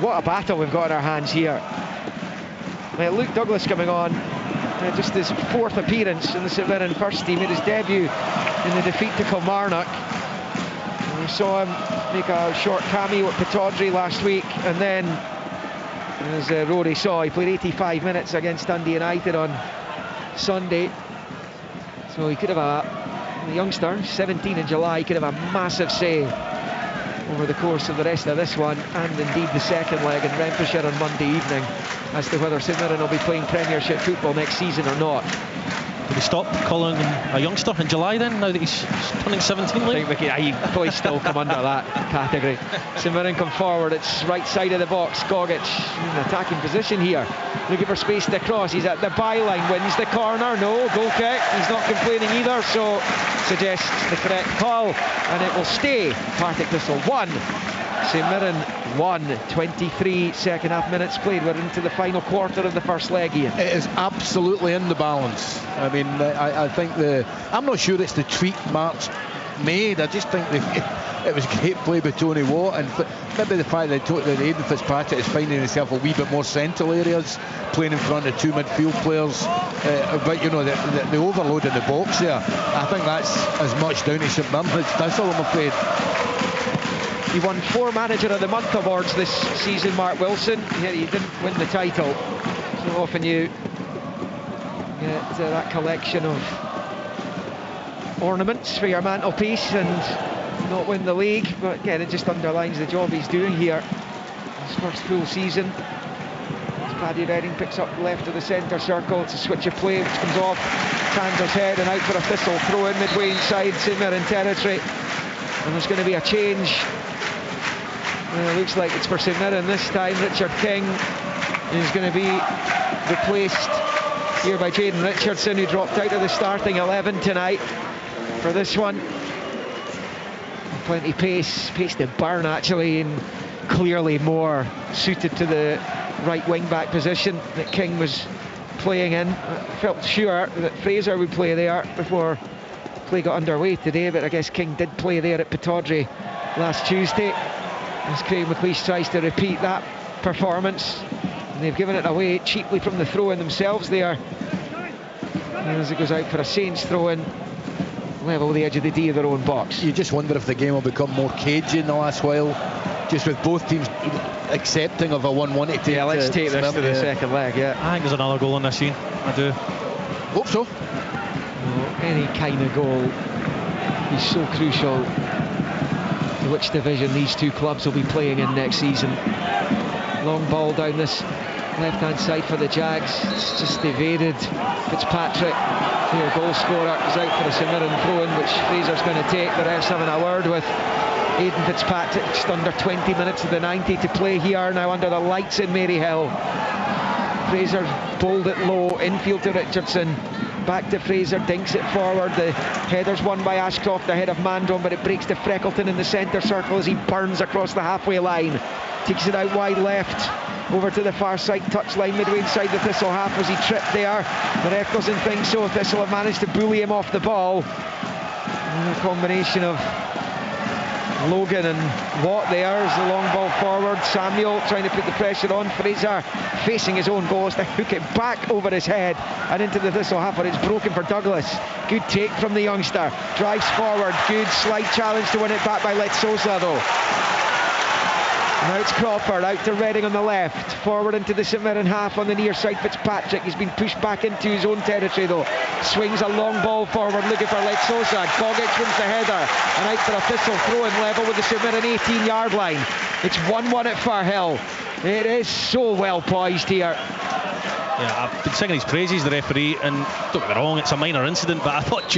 Speaker 3: What a battle we've got in our hands here. Luke Douglas coming on, just his fourth appearance in the St Mirren first team. Made his debut in the defeat to Kilmarnock. And we saw him make a short cameo at Pittodrie last week, and then, as Rory saw, he played 85 minutes against Dundee United on Sunday. So he could have a youngster, 17 in July, could have a massive say over the course of the rest of this one, and indeed the second leg in Renfrewshire on Monday evening, as to whether St Mirren will be playing Premiership football next season or not.
Speaker 9: Did he stop calling him a youngster in July then, now that he's turning 17?
Speaker 3: I think he probably still come under that category. St Mirren come forward, it's right side of the box. Gogic in an attacking position here, looking for space to cross. He's at the byline, wins the corner, no, goal kick. He's not complaining either, so suggests the correct call, and it will stay Partick Thistle 1, St Mirren 1. 23 second half minutes played. We're into the final quarter of the first leg, Ian.
Speaker 8: It is absolutely in the balance. I mean, I think I'm not sure it's the tweak March made. I just think it was great play by Tony Watt, and maybe the fact that Aidan Fitzpatrick is finding himself a wee bit more central areas, playing in front of two midfield players, but you know, the overload in the box there, I think that's as much down to St Mirren as Thistle, I'm afraid.
Speaker 3: He won 4 Manager of the Month awards this season, Mark Wilson, yet he didn't win the title. So often you get that collection of ornaments for your mantelpiece and not win the league, but again, it just underlines the job he's doing here. His first full season. As Paddy Redding picks up left of the centre circle, it's a switch of play which comes off Tanser's head and out for a Thistle throw in midway inside St Mirren territory. And there's going to be a change. It looks like it's for St Mirren this time. Richard King is going to be replaced here by Jayden Richardson, who dropped out of the starting 11 tonight for this one. Plenty pace to burn actually, and clearly more suited to the right wing back position that King was playing in. I felt sure that Fraser would play there before play got underway today, but I guess King did play there at Pittodrie last Tuesday, as Craig McLeish tries to repeat that performance, and they've given it away cheaply from the throw-in themselves there, and as it goes out for a Saints throw-in. level the edge of the D of their own box.
Speaker 8: You just wonder if the game will become more cagey in the last while, just with both teams accepting of a 1-1 to take.
Speaker 3: Yeah, let's take this to the second leg. Yeah,
Speaker 9: I think there's another goal in this scene. I do.
Speaker 8: Hope so.
Speaker 3: Well, any kind of goal is so crucial to which division these two clubs will be playing in next season. Long ball down this left-hand side for the Jags. It's just evaded. Fitzpatrick, their goal scorer, is out for a St Mirren throw-in, which Fraser's going to take. The refs having a word with Aidan Fitzpatrick. Just under 20 minutes of the 90 to play here now under the lights in Maryhill. Fraser bowled it low, infield to Richardson. Back to Fraser, dinks it forward. The header's won by Ashcroft ahead of Mandron, but it breaks to Freckleton in the centre circle as he burns across the halfway line. Takes it out wide left, over to the far side touchline, midway inside the Thistle half. Was he tripped there? The ref doesn't think so. Thistle have managed to bully him off the ball. And a combination of Logan and Watt there as the long ball forward. Samuel trying to put the pressure on. Fraser facing his own goal, to hook it back over his head and into the Thistle half, but it's broken for Douglas. Good take from the youngster. Drives forward. Good slight challenge to win it back by Letsosa though. Now it's Crawford out to Redding on the left, forward into the St Mirren half on the near side. Fitzpatrick, he's been pushed back into his own territory though. Swings a long ball forward looking for Letsosa. Gogic wins the header and out for a Thistle throw-in level with the St Mirren 18-yard line. It's 1-1 at Firhill. It is so well poised here.
Speaker 9: Yeah, I've been singing his praises, the referee, and don't get me wrong, it's a minor incident, but I thought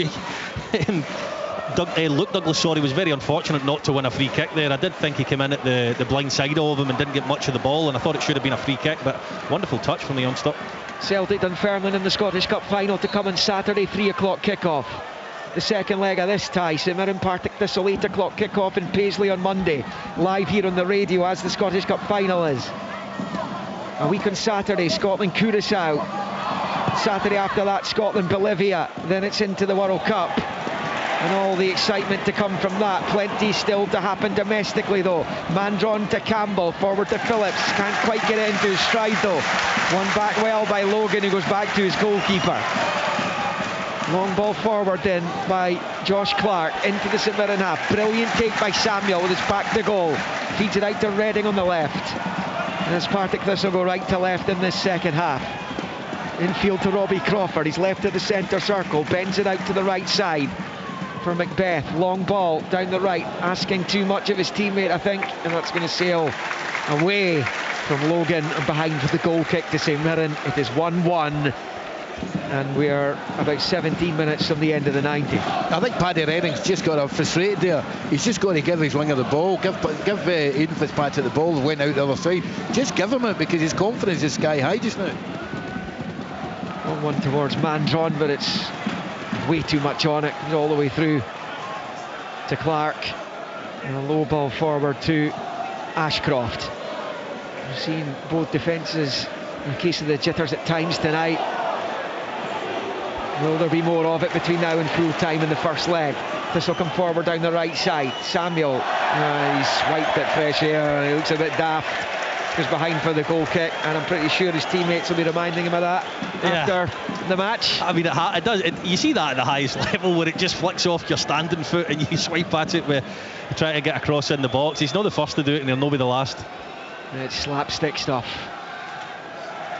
Speaker 9: Luke Douglas, was very unfortunate not to win a free kick there. I did think he came in at the blind side of him and didn't get much of the ball, and I thought it should have been a free kick, but wonderful touch from the youngster.
Speaker 3: Celtic Dunfermline in the Scottish Cup final to come on Saturday, 3 o'clock kick-off. The second leg of this tie, St Mirren Partick Thistle, 8 o'clock kick-off in Paisley on Monday. Live here on the radio as the Scottish Cup final is. A week on Saturday, Scotland Curaçao. Saturday after that, Scotland Bolivia. Then it's into the World Cup. And all the excitement to come from that. Plenty still to happen domestically though. Mandron to Campbell, forward to Phillips. Can't quite get it into his stride though. Won back well by Logan, who goes back to his goalkeeper. Long ball forward then by Josh Clark into the St Mirren half. Brilliant take by Samuel with his back to goal. Feeds it out to Redding on the left. And as Partick Thistle go right to left in this second half. Infield to Robbie Crawford. He's left of the centre circle. Bends it out to the right side for Macbeth. Long ball down the right, asking too much of his teammate, I think, and that's going to sail away from Logan and behind with the goal kick to St Mirren. It is 1-1 and we are about 17 minutes from the end of the 90.
Speaker 8: I think Paddy Redding's just got frustrated there. He's just got to give his winger the ball, give Aidan Fitzpatrick the ball, went out the other side. Just give him it, because his confidence is sky high just now.
Speaker 3: 1-1 towards Mandron, but it's way too much on it. Goes all the way through to Clark, and a low ball forward to Ashcroft. We've seen both defences in case of the jitters at times tonight. Will there be more of it between now and full time in the first leg? This will come forward down the right side. Samuel, he's swiped at fresh air, he looks a bit daft. Goes behind for the goal kick, and I'm pretty sure his teammates will be reminding him of that after the match.
Speaker 9: I mean, it does. You see that at the highest level, where it just flicks off your standing foot and you swipe at it with trying to get across in the box. He's not the first to do it, and he'll not be the last.
Speaker 3: It's slapstick stuff.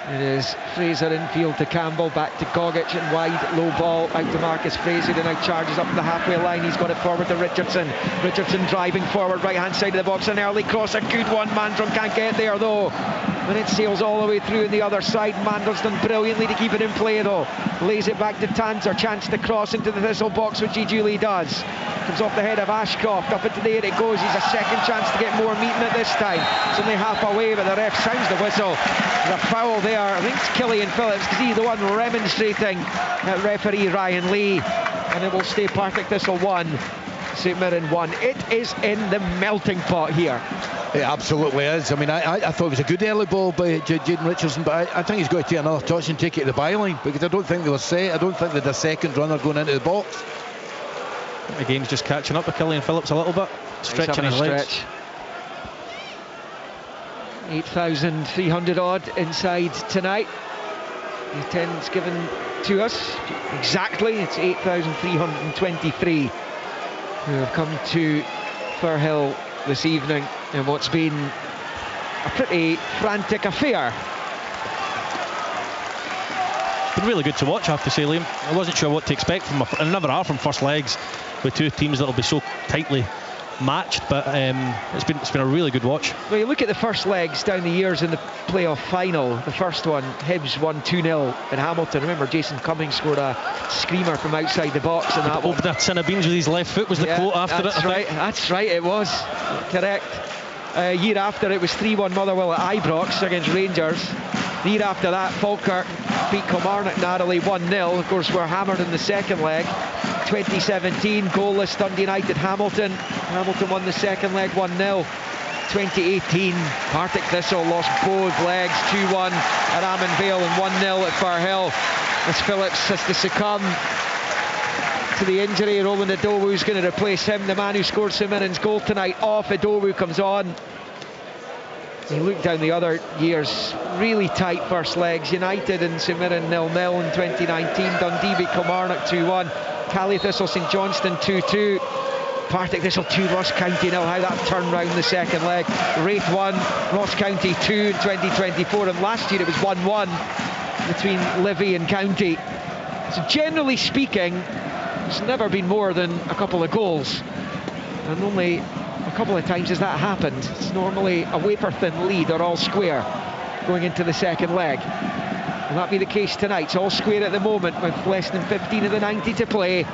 Speaker 3: It is Fraser infield to Campbell, back to Gogic and wide, low ball out to Marcus Fraser, who now charges up the halfway line. He's got it forward to Richardson. Richardson driving forward, right hand side of the box, an early cross, a good one. Mandron can't get there though, and it sails all the way through on the other side. Mandron's done brilliantly to keep it in play though. Lays it back to Tanzer, chance to cross into the Thistle box, which he duly does. Comes off the head of Ashcroft, up into the air it goes. He's a second chance to get more meeting at this time. It's only half away, but the ref sounds the whistle. There's a foul there. I think it's Killian Phillips, because he's the one remonstrating at referee Ryan Lee, and it will stay Partick Thistle 1, St Mirren 1. It is in the melting pot here.
Speaker 8: It absolutely is. I mean, I thought it was a good early ball by Jaden Richardson, but I think he's got to take another touch and take it to the byline, because I don't think they were set. I don't think they had a second runner going into the box.
Speaker 9: Again, he's just catching up with Killian Phillips a little bit, stretching his legs. 8,300 odd inside tonight.
Speaker 3: The attendance given to us exactly, it's 8,323 who have come to Firhill this evening in what's been a pretty frantic affair.
Speaker 9: Been really good to watch, I have to say, Liam. I wasn't sure what to expect from and never are from first legs with two teams that'll be so tightly matched, but it's been a really good watch.
Speaker 3: Well, you look at the first legs down the years in the playoff final. The first one, Hibs won 2-0 in Hamilton. Remember, Jason Cummings scored a screamer from outside the box in that one.
Speaker 9: Opened a tin of beans with his left foot was the quote after
Speaker 3: that's
Speaker 9: it.
Speaker 3: Right, that's right, it was. Correct. A year after, it was 3-1 Motherwell at Ibrox against Rangers. The year after that, Falkirk beat Kilmarnock narrowly 1-0. Of course, we're hammered in the second leg. 2017, goalless Dundee United Hamilton. Hamilton won the second leg 1-0. 2018, Partick Thistle lost both legs 2-1 at Ammon Vale and 1-0 at Firhill as Phillips has to succumb to the injury. Roland Adowu's going to replace him. The man who scored St Mirren's goal tonight off. Adowu comes on. You look down the other years, really tight first legs. United and St Mirren 0-0 in 2019. Dundee beat Kilmarnock 2-1. Caley Thistle St Johnstone 2-2. Partick Thistle 2, Ross County 0. How that turned round the second leg. Wraith 1, Ross County 2 in 2024. And last year it was 1-1 between Livy and County. So generally speaking, it's never been more than a couple of goals. And only a couple of times has that happened. It's normally a wafer-thin lead or all square going into the second leg. Will that be the case tonight? It's all square at the moment with less than 15 of the 90 to play.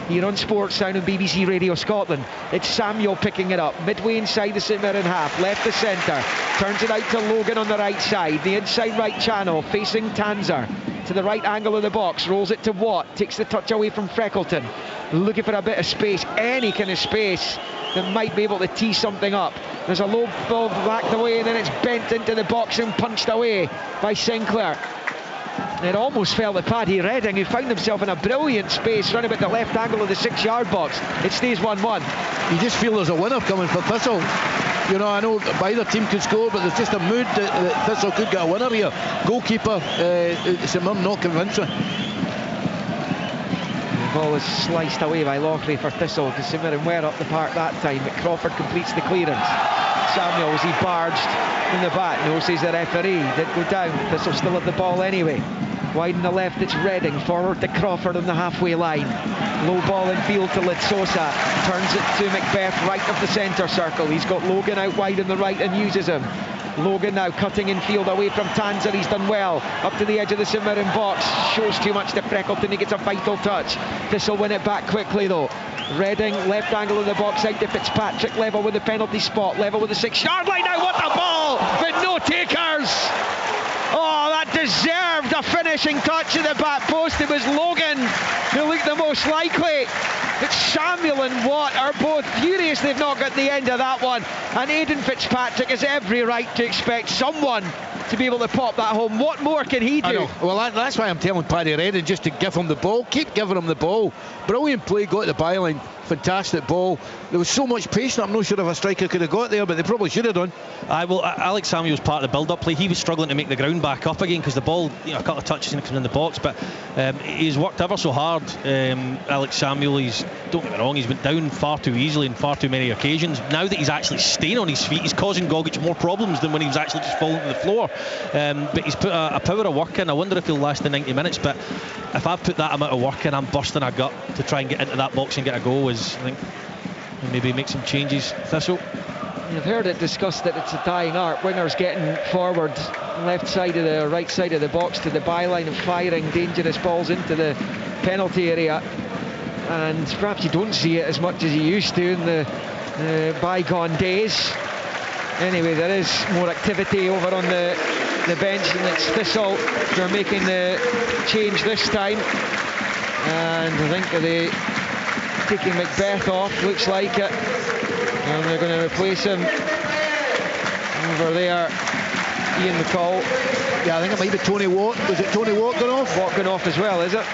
Speaker 3: Here on Sports Sound and BBC Radio Scotland. It's Samuel picking it up, midway inside the St Mirren half, left to centre, turns it out to Logan on the right side, the inside right channel, facing Tanzer, to the right angle of the box, rolls it to Watt, takes the touch away from Freckleton, looking for a bit of space, any kind of space that might be able to tee something up. There's a low ball backed away and then it's bent into the box and punched away by Sinclair. It almost fell to Paddy Redding, who found himself in a brilliant space round about the left angle of the 6-yard box. It stays 1-1.
Speaker 8: You just feel there's a winner coming for Thistle. You know, I know either team could score, but there's just a mood that Thistle could get a winner here. Goalkeeper, St Mirren not convincing.
Speaker 3: The ball is sliced away by Loughley for Thistle, because St Mirren were up the park that time, but Crawford completes the clearance. Samuels, he barged in the back, no, says the referee, did go down. Thistle still have the ball anyway. Wide in the left, it's Redding, forward to Crawford on the halfway line. Low ball in field to Litsosa, turns it to Macbeth, right of the centre circle. He's got Logan out wide on the right and uses him. Logan now cutting in field away from Tanzer, he's done well. Up to the edge of the St Mirren box, shows too much to Freckleton, he gets a vital touch. Thistle win it back quickly though. Redding, left angle of the box out to Fitzpatrick, level with the penalty spot, level with the 6-yard line. Now what a ball, but no takers. Oh, that deserved a finishing touch at the back post. It was Logan who looked the most likely. But Samuel and Watt are both furious they've not got the end of that one. And Aidan Fitzpatrick has every right to expect someone to be able to pop that home. What more can he do?
Speaker 8: I know. Well, that's why I'm telling Paddy Redding just to give him the ball. Keep giving him the ball. Brilliant play, got the byline. Fantastic ball. There was so much pace, I'm not sure if a striker could have got there, but they probably should have done.
Speaker 9: Alex Samuel's part of the build-up play. He was struggling to make the ground back up again because the ball, a couple of touches and it comes in the box, but he's worked ever so hard. Alex Samuel, don't get me wrong, he's went down far too easily on far too many occasions. Now that he's actually staying on his feet, he's causing Gogic more problems than when he was actually just falling to the floor. But he's put a power of work in. I wonder if he'll last the 90 minutes, but if I've put that amount of work in, I'm busting a gut to try and get into that box and get a goal. I think maybe make some changes. Thistle,
Speaker 3: you've heard it discussed that it's a dying art. Wingers getting forward, left side of the right side of the box to the byline and firing dangerous balls into the penalty area, and perhaps you don't see it as much as you used to in the bygone days. Anyway, there is more activity over on the bench, and it's Thistle who are making the change this time, and I think they're taking Macbeth off, looks like it, and they're going to replace him over there, Ian McCall.
Speaker 8: Yeah, I think it might be Tony Watt. Was it Tony Watt going off?
Speaker 3: Watt going off as well, is it?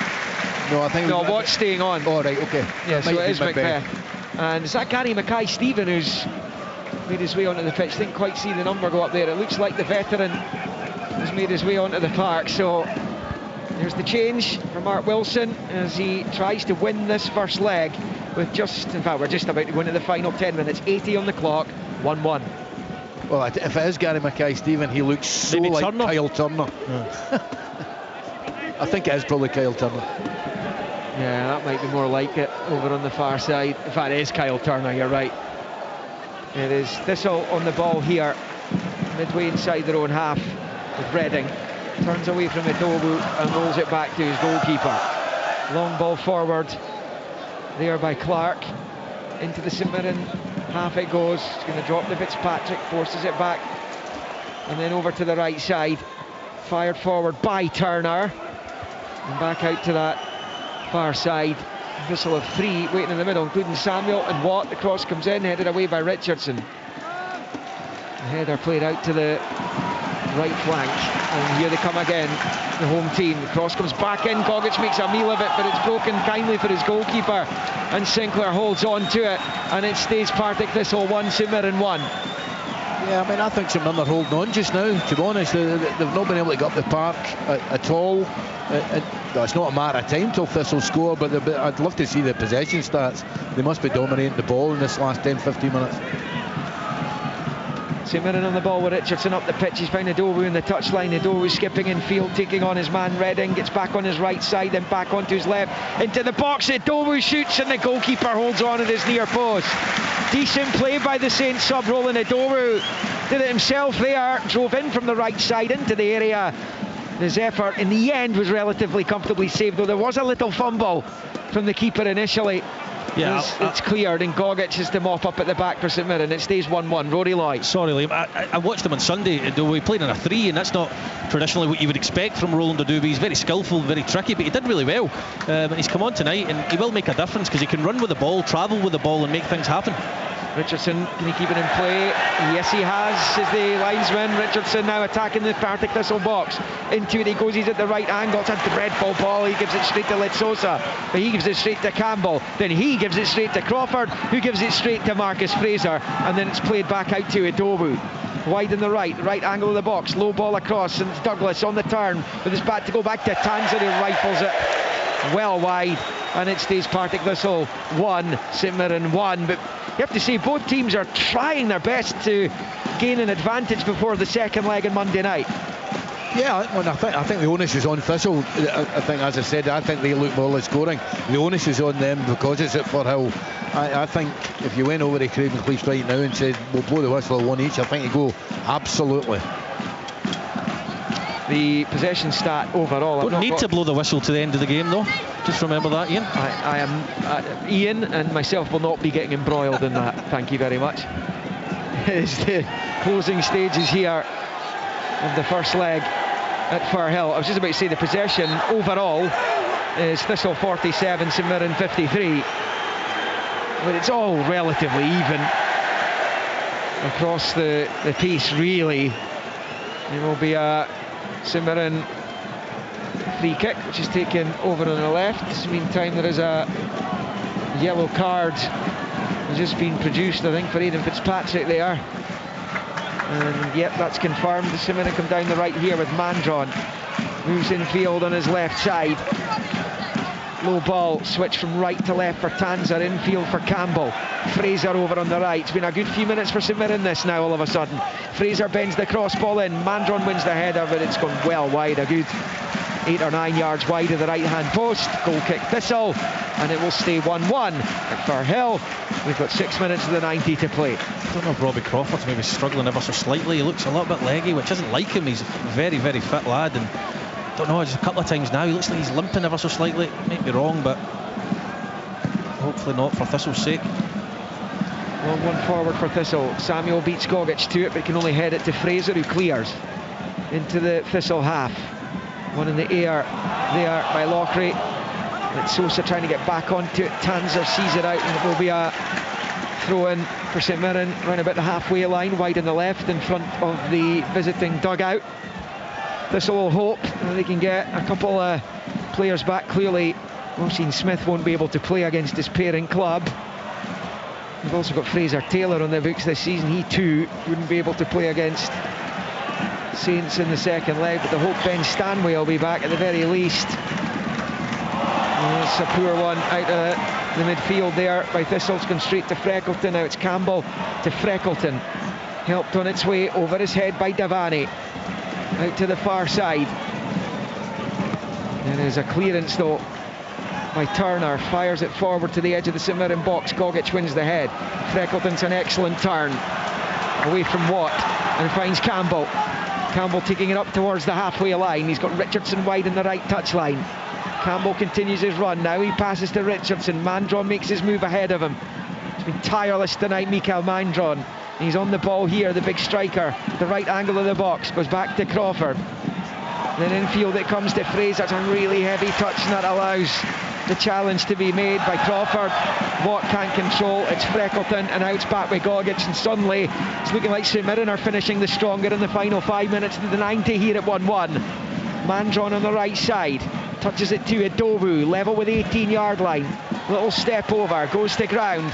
Speaker 8: No, I think
Speaker 3: Watt's staying on.
Speaker 8: Oh, right, okay.
Speaker 3: Yeah, so it is Macbeth. And is that Gary Mackay-Stephen who's made his way onto the pitch? Didn't quite see the number go up there. It looks like the veteran has made his way onto the park, so There's the change for Mark Wilson as he tries to win this first leg with we're just about to go into the final 10 minutes. 80 on the clock, 1-1.
Speaker 8: Well, if it is Gary Mackay-Steven, he looks so
Speaker 9: Maybe
Speaker 8: like
Speaker 9: Turner.
Speaker 8: Kyle Turner. I think it is probably Kyle Turner.
Speaker 3: Yeah, that might be more like it over on the far side. In fact, it is Kyle Turner, you're right. It is Thistle on the ball here, midway inside their own half with Reading. Turns away from Idowu and rolls it back to his goalkeeper. Long ball forward there by Clark. Into the St Mirren half it goes. It's going to drop to Fitzpatrick, forces it back. And then over to the right side. Fired forward by Turner. And back out to that far side. Thistle of 3 waiting in the middle, including Samuel and Watt. The cross comes in, headed away by Richardson. The header played out to the right flank, and here they come again, the home team. The cross comes back in, Gogic makes a meal of it, but it's broken kindly for his goalkeeper, and Sinclair holds on to it, and it stays Partick Thistle 1, St Mirren 1.
Speaker 8: Yeah, I mean, I think St Mirren are holding on just now, to be honest. They've not been able to get up the park at all. It's not a matter of time till Thistle score, but I'd love to see the possession stats. They must be dominating the ball in this last 10-15 minutes.
Speaker 3: St Mirren on the ball with Richardson up the pitch. He's found Idowu in the touchline. Idowu skipping in field, taking on his man Reading. Gets back on his right side, then back onto his left. Into the box, Idowu shoots and the goalkeeper holds on at his near post. Decent play by the Saints sub, Roland Idowu. Did it himself there, drove in from the right side into the area. His effort in the end was relatively comfortably saved, though there was a little fumble from the keeper initially.
Speaker 9: Yeah,
Speaker 3: it's cleared, and Gogic is to mop up at the back for St Mirren. It stays 1-1. Rory Lloyd.
Speaker 9: Sorry, Liam. I watched him on Sunday. We played in a 3, and that's not traditionally what you would expect from Roland Idowu. He's very skillful, very tricky, but he did really well. And he's come on tonight, and he will make a difference because he can run with the ball, travel with the ball, and make things happen.
Speaker 3: Richardson, can he keep it in play? Yes, he has, is the linesman. Richardson now attacking the Partick Thistle box. Into it he goes, he's at the right angle. It's a dreadful ball. He gives it straight to Litsosa, but he gives it straight to Campbell. Then he gives it straight to Crawford, who gives it straight to Marcus Fraser. And then it's played back out to Idowu. Wide in the right angle of the box. Low ball across, and it's Douglas on the turn with his bat to go back to Tanzer, who rifles it well wide. And it stays Partick Thistle 1, St Mirren 1. But you have to say both teams are trying their best to gain an advantage before the second leg on Monday night.
Speaker 8: Yeah, well, I think the onus is on Thistle. I think, as I said, I think they look well at scoring. The onus is on them because it's at Firhill. I think if you went over to Craven Cleese right now and said we'll blow the whistle 1 each, I think you go absolutely.
Speaker 3: The possession stat overall.
Speaker 9: Don't need to blow the whistle to the end of the game, though. Just remember that, Ian.
Speaker 3: I am Ian and myself will not be getting embroiled in that. Thank you very much. It's the closing stages here of the first leg at Firhill. I was just about to say the possession overall is Thistle 47, St Mirren 53, but it's all relatively even across the piece, really. It will be a St Mirren free kick, which is taken over on the left. Meantime, there is a yellow card has just been produced, I think, for Aidan Fitzpatrick there. And yep, that's confirmed. The St Mirren come down the right here with Mandron. Moves in field on his left side. Low ball, switch from right to left for Tanzer, infield for Campbell. Fraser over on the right. It's been a good few minutes for St Mirren this now all of a sudden. Fraser bends the cross ball in. Mandron wins the header, but it's gone well wide. A good 8 or 9 yards wide of the right hand post. Goal kick Thistle, and it will stay 1-1 at Firhill. We've got 6 minutes of the 90 to play.
Speaker 9: I don't know if Robbie Crawford's maybe struggling ever so slightly. He looks a little bit leggy, which isn't like him. He's a very, very fit lad, and I don't know, just a couple of times now he looks like he's limping ever so slightly. Might be wrong, but hopefully not for Thistle's sake.
Speaker 3: Long one forward for Thistle. Samuel beats Gogic to it, but can only head it to Fraser, who clears into the Thistle half. One in the air there by Lockery. It's Sosa trying to get back onto it. Tanzer sees it out, and it will be a throw in for St Mirren round about the halfway line, wide on the left in front of the visiting dugout. Thistle will hope they can get a couple of players back. Clearly Oisin Smith won't be able to play against his parent club. We've also got Fraser Taylor on the books this season. He too wouldn't be able to play against Saints in the second leg, but they hope Ben Stanway will be back at the very least. It's a poor one out of the midfield there by Thistle. It's gone straight to Freckleton. Now it's Campbell to Freckleton. Helped on its way over his head by Davani. Out to the far side. There's a clearance though by Turner. Fires it forward to the edge of the St Mirren box. Gogic wins the head. Freckleton's an excellent turn. Away from Watt and finds Campbell. Campbell taking it up towards the halfway line. He's got Richardson wide in the right touchline. Campbell continues his run. Now he passes to Richardson. Mandron makes his move ahead of him. He's been tireless tonight, Mikael Mandron. He's on the ball here, the big striker. The right angle of the box. Goes back to Crawford. Then infield it comes to Fraser. That's a really heavy touch, and that allows the challenge to be made by Crawford. Watt can't control. It's Freckleton, and now it's back with Gogic, and suddenly it's looking like St Mirren are finishing the stronger in the final 5 minutes of the 90 here at 1-1. Mandron on the right side. Touches it to Edowu, level with the 18-yard line. Little step over, goes to ground.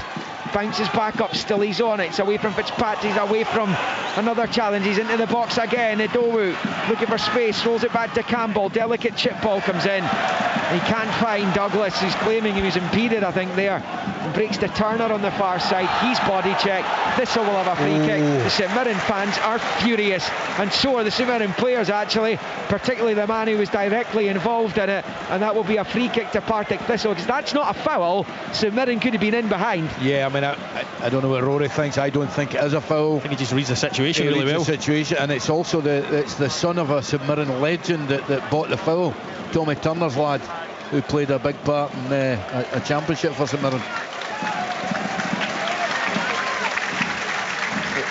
Speaker 3: Bounces back up, still he's on it. It's away from Fitzpatrick, he's away from another challenge. He's into the box again. Edowu looking for space, rolls it back to Campbell. Delicate chip ball comes in. He can't find Douglas. He's claiming he was impeded, I think, there. And breaks to Turner on the far side. He's body checked. Thistle will have a free kick. The St Mirren fans are furious, and so are the St Mirren players, actually, particularly the man who was directly involved in it. And that will be a free kick to Partick Thistle, because that's not a foul. St Mirren could have been in behind.
Speaker 8: Yeah, I mean, I don't know what Rory thinks. I don't think it is a foul.
Speaker 9: I think he just reads the situation really well.
Speaker 8: The situation, and it's also it's the son of a St Mirren legend that bought the foul. Tommy Turner's lad, who played a big part in a championship for St Mirren.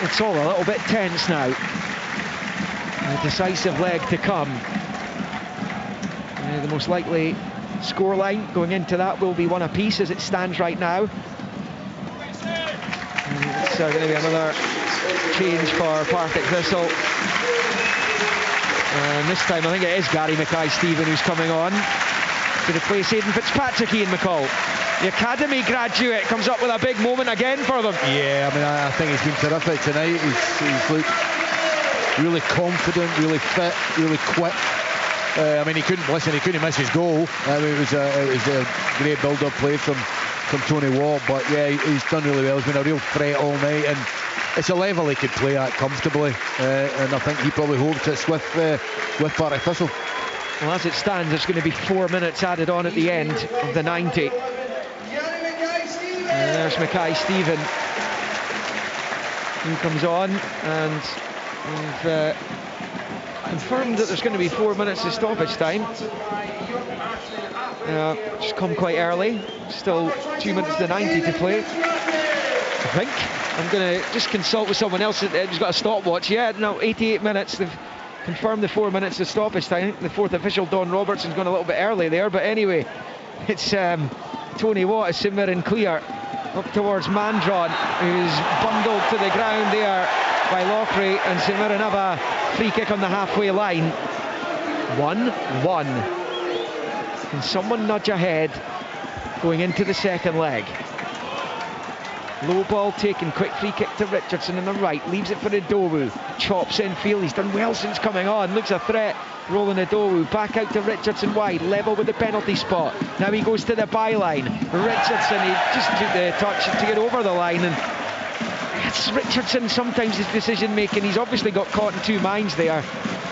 Speaker 3: It's all a little bit tense now. A decisive leg to come. The most likely scoreline going into that will be 1 apiece as it stands right now. It's going to be another change for Partick Thistle. And this time I think it is Gary Mackay-Stephen who's coming on to replace Aidan Fitzpatrick. Ian McCall, the academy graduate, comes up with a big moment again for them.
Speaker 8: Yeah, I mean, I think he's been terrific tonight. He's looked really confident, really fit, really quick. I mean, he couldn't miss his goal. I mean, it was a great build-up play from Tony Watt, but yeah, he's done really well. He's been a real threat all night, and it's a level he could play at comfortably, and I think he probably hopes it's with Partick Thistle.
Speaker 3: Well, as it stands, there's going to be 4 minutes added on at the end of the 90. There's Mackay-Stephen, who comes on, and we've confirmed that there's going to be 4 minutes of stoppage time. Just come quite early. Still 2 minutes to 90 to play, I think. I'm going to just consult with someone else who's got a stopwatch. Yeah, no, 88 minutes. They've confirmed the 4 minutes of stoppage time. I think the fourth official, Don Robertson's gone a little bit early there, but anyway, it's Tony Watt as St Mirren clear up towards Mandron, who's bundled to the ground there by Lockery, and St Mirren have a free kick on the halfway line. 1-1. Can someone nudge ahead going into the second leg? Low ball taken, quick free kick to Richardson on the right, leaves it for Edowu, chops infield. He's done well since coming on, looks a threat. Rolling Edowu, back out to Richardson wide, level with the penalty spot. Now he goes to the byline. Richardson, he just took the touch to get over the line, and it's Richardson sometimes his decision making. He's obviously got caught in two minds there,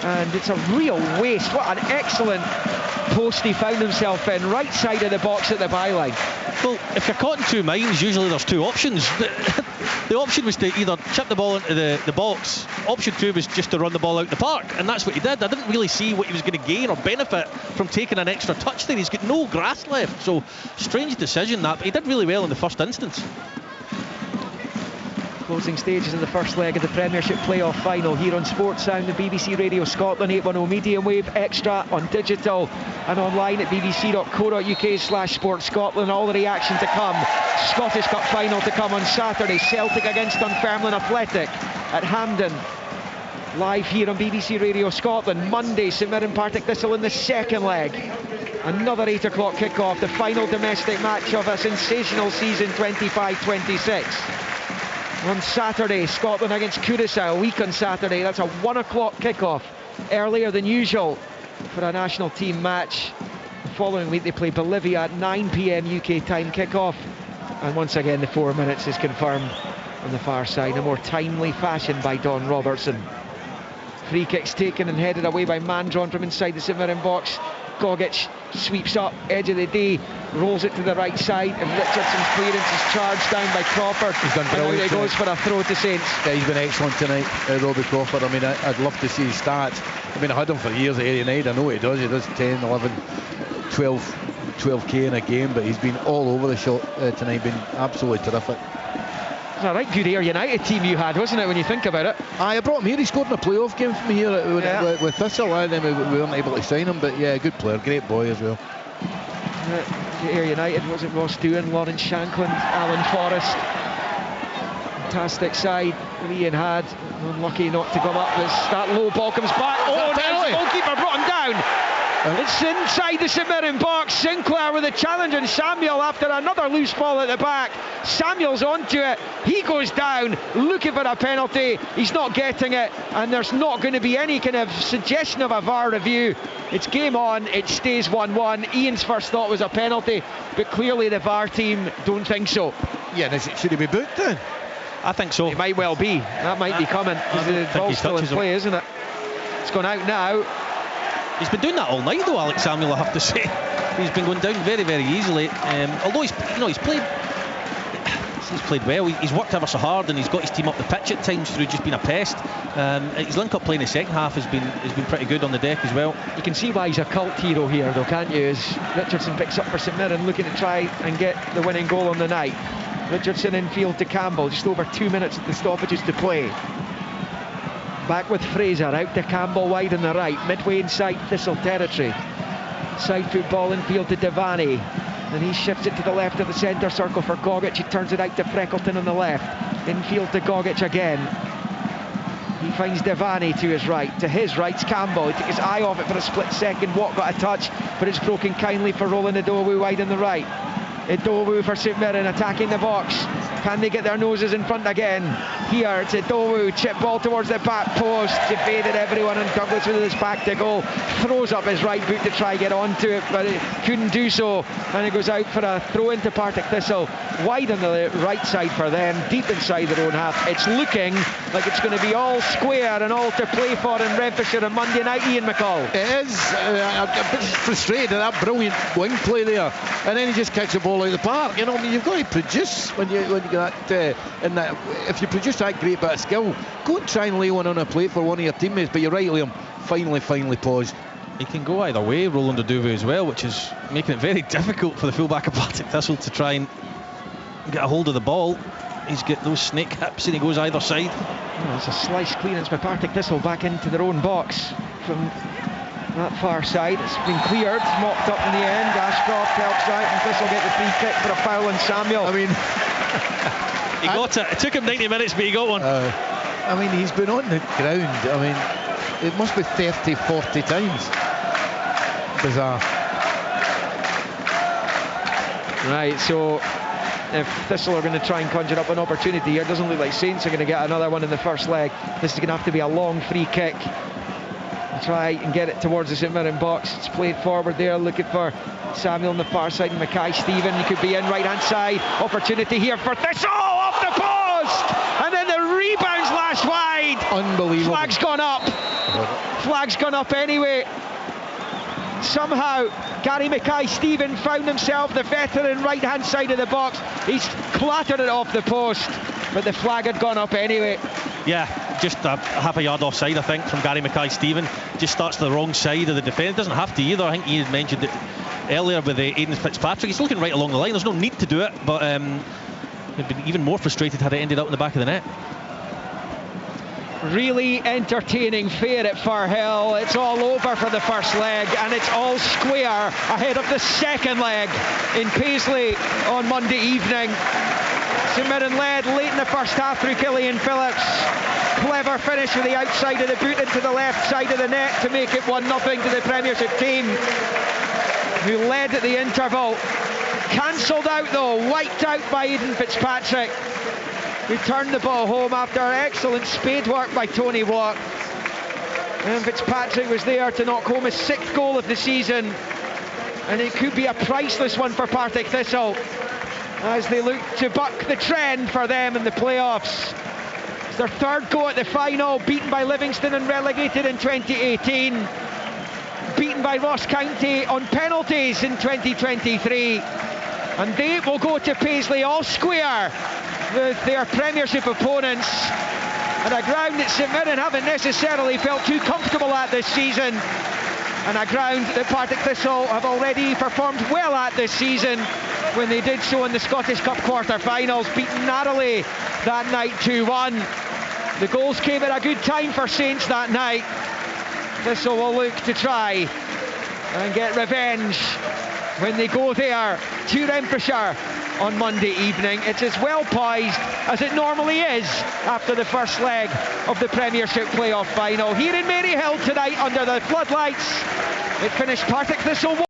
Speaker 3: and it's a real waste. What an excellent post he found himself in, right side of the box at the byline.
Speaker 9: Well, if you're caught in two minds, usually there's two options. The option was to either chip the ball into the box. Option two was just to run the ball out the park, and that's what he did. I didn't really see what he was going to gain or benefit from taking an extra touch there. He's got no grass left, so strange decision that, but he did really well in the first instance.
Speaker 3: Closing stages of the first leg of the Premiership playoff final here on Sports Sound and BBC Radio Scotland, 810 medium wave, extra on digital and online at bbc.co.uk/Sports Scotland. All the reaction to come. Scottish Cup final to come on Saturday. Celtic against Dunfermline Athletic at Hampden. Live here on BBC Radio Scotland. Monday, St Mirren Partick Thistle in the second leg. Another 8 o'clock kickoff, the final domestic match of a sensational season 25-26. on Saturday. Scotland against Curaçao, a week on Saturday. That's a 1 o'clock kickoff, earlier than usual for a national team match. The following week they play Bolivia at 9 p.m. UK time kickoff. And once again the 4 minutes is confirmed on the far side, a more timely fashion by Don Robertson. Free kicks taken and headed away by Mandron from inside the St Mirren box. Gogic sweeps up, edge of the day, rolls it to the right side, and Richardson's clearance is charged down by Crawford.
Speaker 8: He's done brilliant.
Speaker 3: And now he goes for a throw to Saints.
Speaker 8: Yeah, he's been excellent tonight, Robbie Crawford. I mean, I'd love to see his stats. I mean, I had him for years at Area 9. I know what he does. He does 10, 11, 12k in a game, but he's been all over the shop tonight, been absolutely terrific.
Speaker 3: It was a right good Ayr United team you had, wasn't it, when you think about it?
Speaker 8: I brought him here. He scored in a playoff game for me here with Thistle, and then we weren't able to sign him, but yeah, good player, great boy as well.
Speaker 3: Ayr United, was it Ross Doohan, Lawrence Shanklin, Alan Forrest? Fantastic side. Ian had unlucky not to come up as that low ball comes back. Oh, now the goalkeeper brought him down. It's inside the St Mirren box. Sinclair with a challenge on Samuel after another loose ball at the back. Samuel's onto it. He goes down looking for a penalty. He's not getting it, and there's not going to be any kind of suggestion of a VAR review. It's game on. It stays 1-1. Ian's first thought was a penalty, but clearly the VAR team don't think so.
Speaker 8: Yeah, should he be booked then?
Speaker 9: I think so.
Speaker 3: It might well be. That might be coming because the ball's still in play, isn't it? It's gone out now.
Speaker 9: He's been doing that all night though, Alex Samuel, I have to say. He's been going down very, very easily. Although he's played well. He's worked ever so hard, and he's got his team up the pitch at times through just being a pest. His link-up play in the second half has been pretty good on the deck as well.
Speaker 3: You can see why he's a cult hero here, though, can't you? As Richardson picks up for St Mirren, looking to try and get the winning goal on the night. Richardson in field to Campbell, just over 2 minutes at the stoppages to play. Back with Fraser, out to Campbell wide on the right, midway inside Thistle territory. Side football in field to Devaney. Then he shifts it to the left of the centre circle for Gogic. He turns it out to Freckleton on the left. Infield to Gogic again. He finds Devaney to his right. To his right's Campbell. He took his eye off it for a split second. Watt got a touch, but it's broken kindly for Roland Idowu wide on the right. Idowu for St Mirren attacking the box. Can they get their noses in front again? Here it's Idowu, chip ball towards the back post. Evaded everyone, and Douglas with his back to goal. Throws up his right boot to try get onto it, but it couldn't do so. And it goes out for a throw into Partick Thistle. Wide on the right side for them, deep inside their own half. It's looking like it's going to be all square and all to play for in Renfrewshire on Monday night, Ian McCall.
Speaker 8: It is. I'm a bit frustrated at that brilliant wing play there, and then he just kicks the ball out of the park. You know, I mean, you've got to produce when you get that. If you produce that great bit of skill, go and try and lay one on a plate for one of your teammates. But you're right, Liam. Finally paused.
Speaker 9: He can go either way, Roland Idowu as well, which is making it very difficult for the fullback of Partick Thistle to try and get a hold of the ball. He's got those snake hips and he goes either side.
Speaker 3: Oh, it's a slice clearance by Partick Thistle back into their own box from that far side. It's been cleared, mopped up in the end. Ashcroft helps out, and Thistle get the free kick for a foul on Samuel.
Speaker 8: I mean,
Speaker 9: he got it. It took him 90 minutes, but he got one.
Speaker 8: I mean, he's been on the ground. I mean, it must be 30, 40 times. Bizarre.
Speaker 3: Right, so if Thistle are going to try and conjure up an opportunity here, it doesn't look like Saints are going to get another one in the first leg. This is going to have to be a long free kick. Try and get it towards the St Mirren box. It's played forward there, looking for Samuel on the far side, and Mackay Stephen. He could be in right hand side. Opportunity here for Thistle off the post, and then the rebounds last wide.
Speaker 8: Unbelievable.
Speaker 3: Flag's gone up. Flag's gone up anyway. Somehow Gary Mackay Stephen found himself the veteran right hand side of the box. He's clattered it off the post, but the flag had gone up anyway.
Speaker 9: Yeah, just a half a yard offside, I think, from Gary Mackay Stephen. Just starts to the wrong side of the defence. Doesn't have to either. I think he had mentioned it earlier with Aidan Fitzpatrick. He's looking right along the line. There's no need to do it, but he'd been even more frustrated had it ended up in the back of the net.
Speaker 3: Really entertaining fair at Firhill. It's all over for the first leg, and it's all square ahead of the second leg in Paisley on Monday evening. St Mirren led late in the first half through Killian Phillips. Clever finish with the outside of the boot into the left side of the net to make it 1-0 to the Premiership team, who led at the interval. Cancelled out though, wiped out by Aidan Fitzpatrick. who turned the ball home after excellent spade work by Tony Watt. And Fitzpatrick was there to knock home his 6th goal of the season, and it could be a priceless one for Partick Thistle as they look to buck the trend for them in the playoffs. It's their 3rd go at the final, beaten by Livingston and relegated in 2018, beaten by Ross County on penalties in 2023, and they will go to Paisley all square with their Premiership opponents, and a ground that St Mirren haven't necessarily felt too comfortable at this season, and a ground that Partick Thistle have already performed well at this season when they did so in the Scottish Cup quarter-finals, beaten narrowly that night 2-1. The goals came at a good time for Saints that night. Thistle will look to try and get revenge when they go there to Renfrewshire on Monday evening. It's as well poised as it normally is after the first leg of the Premiership playoff final. Here in Maryhill tonight under the floodlights, it finished Partick Thistle 1.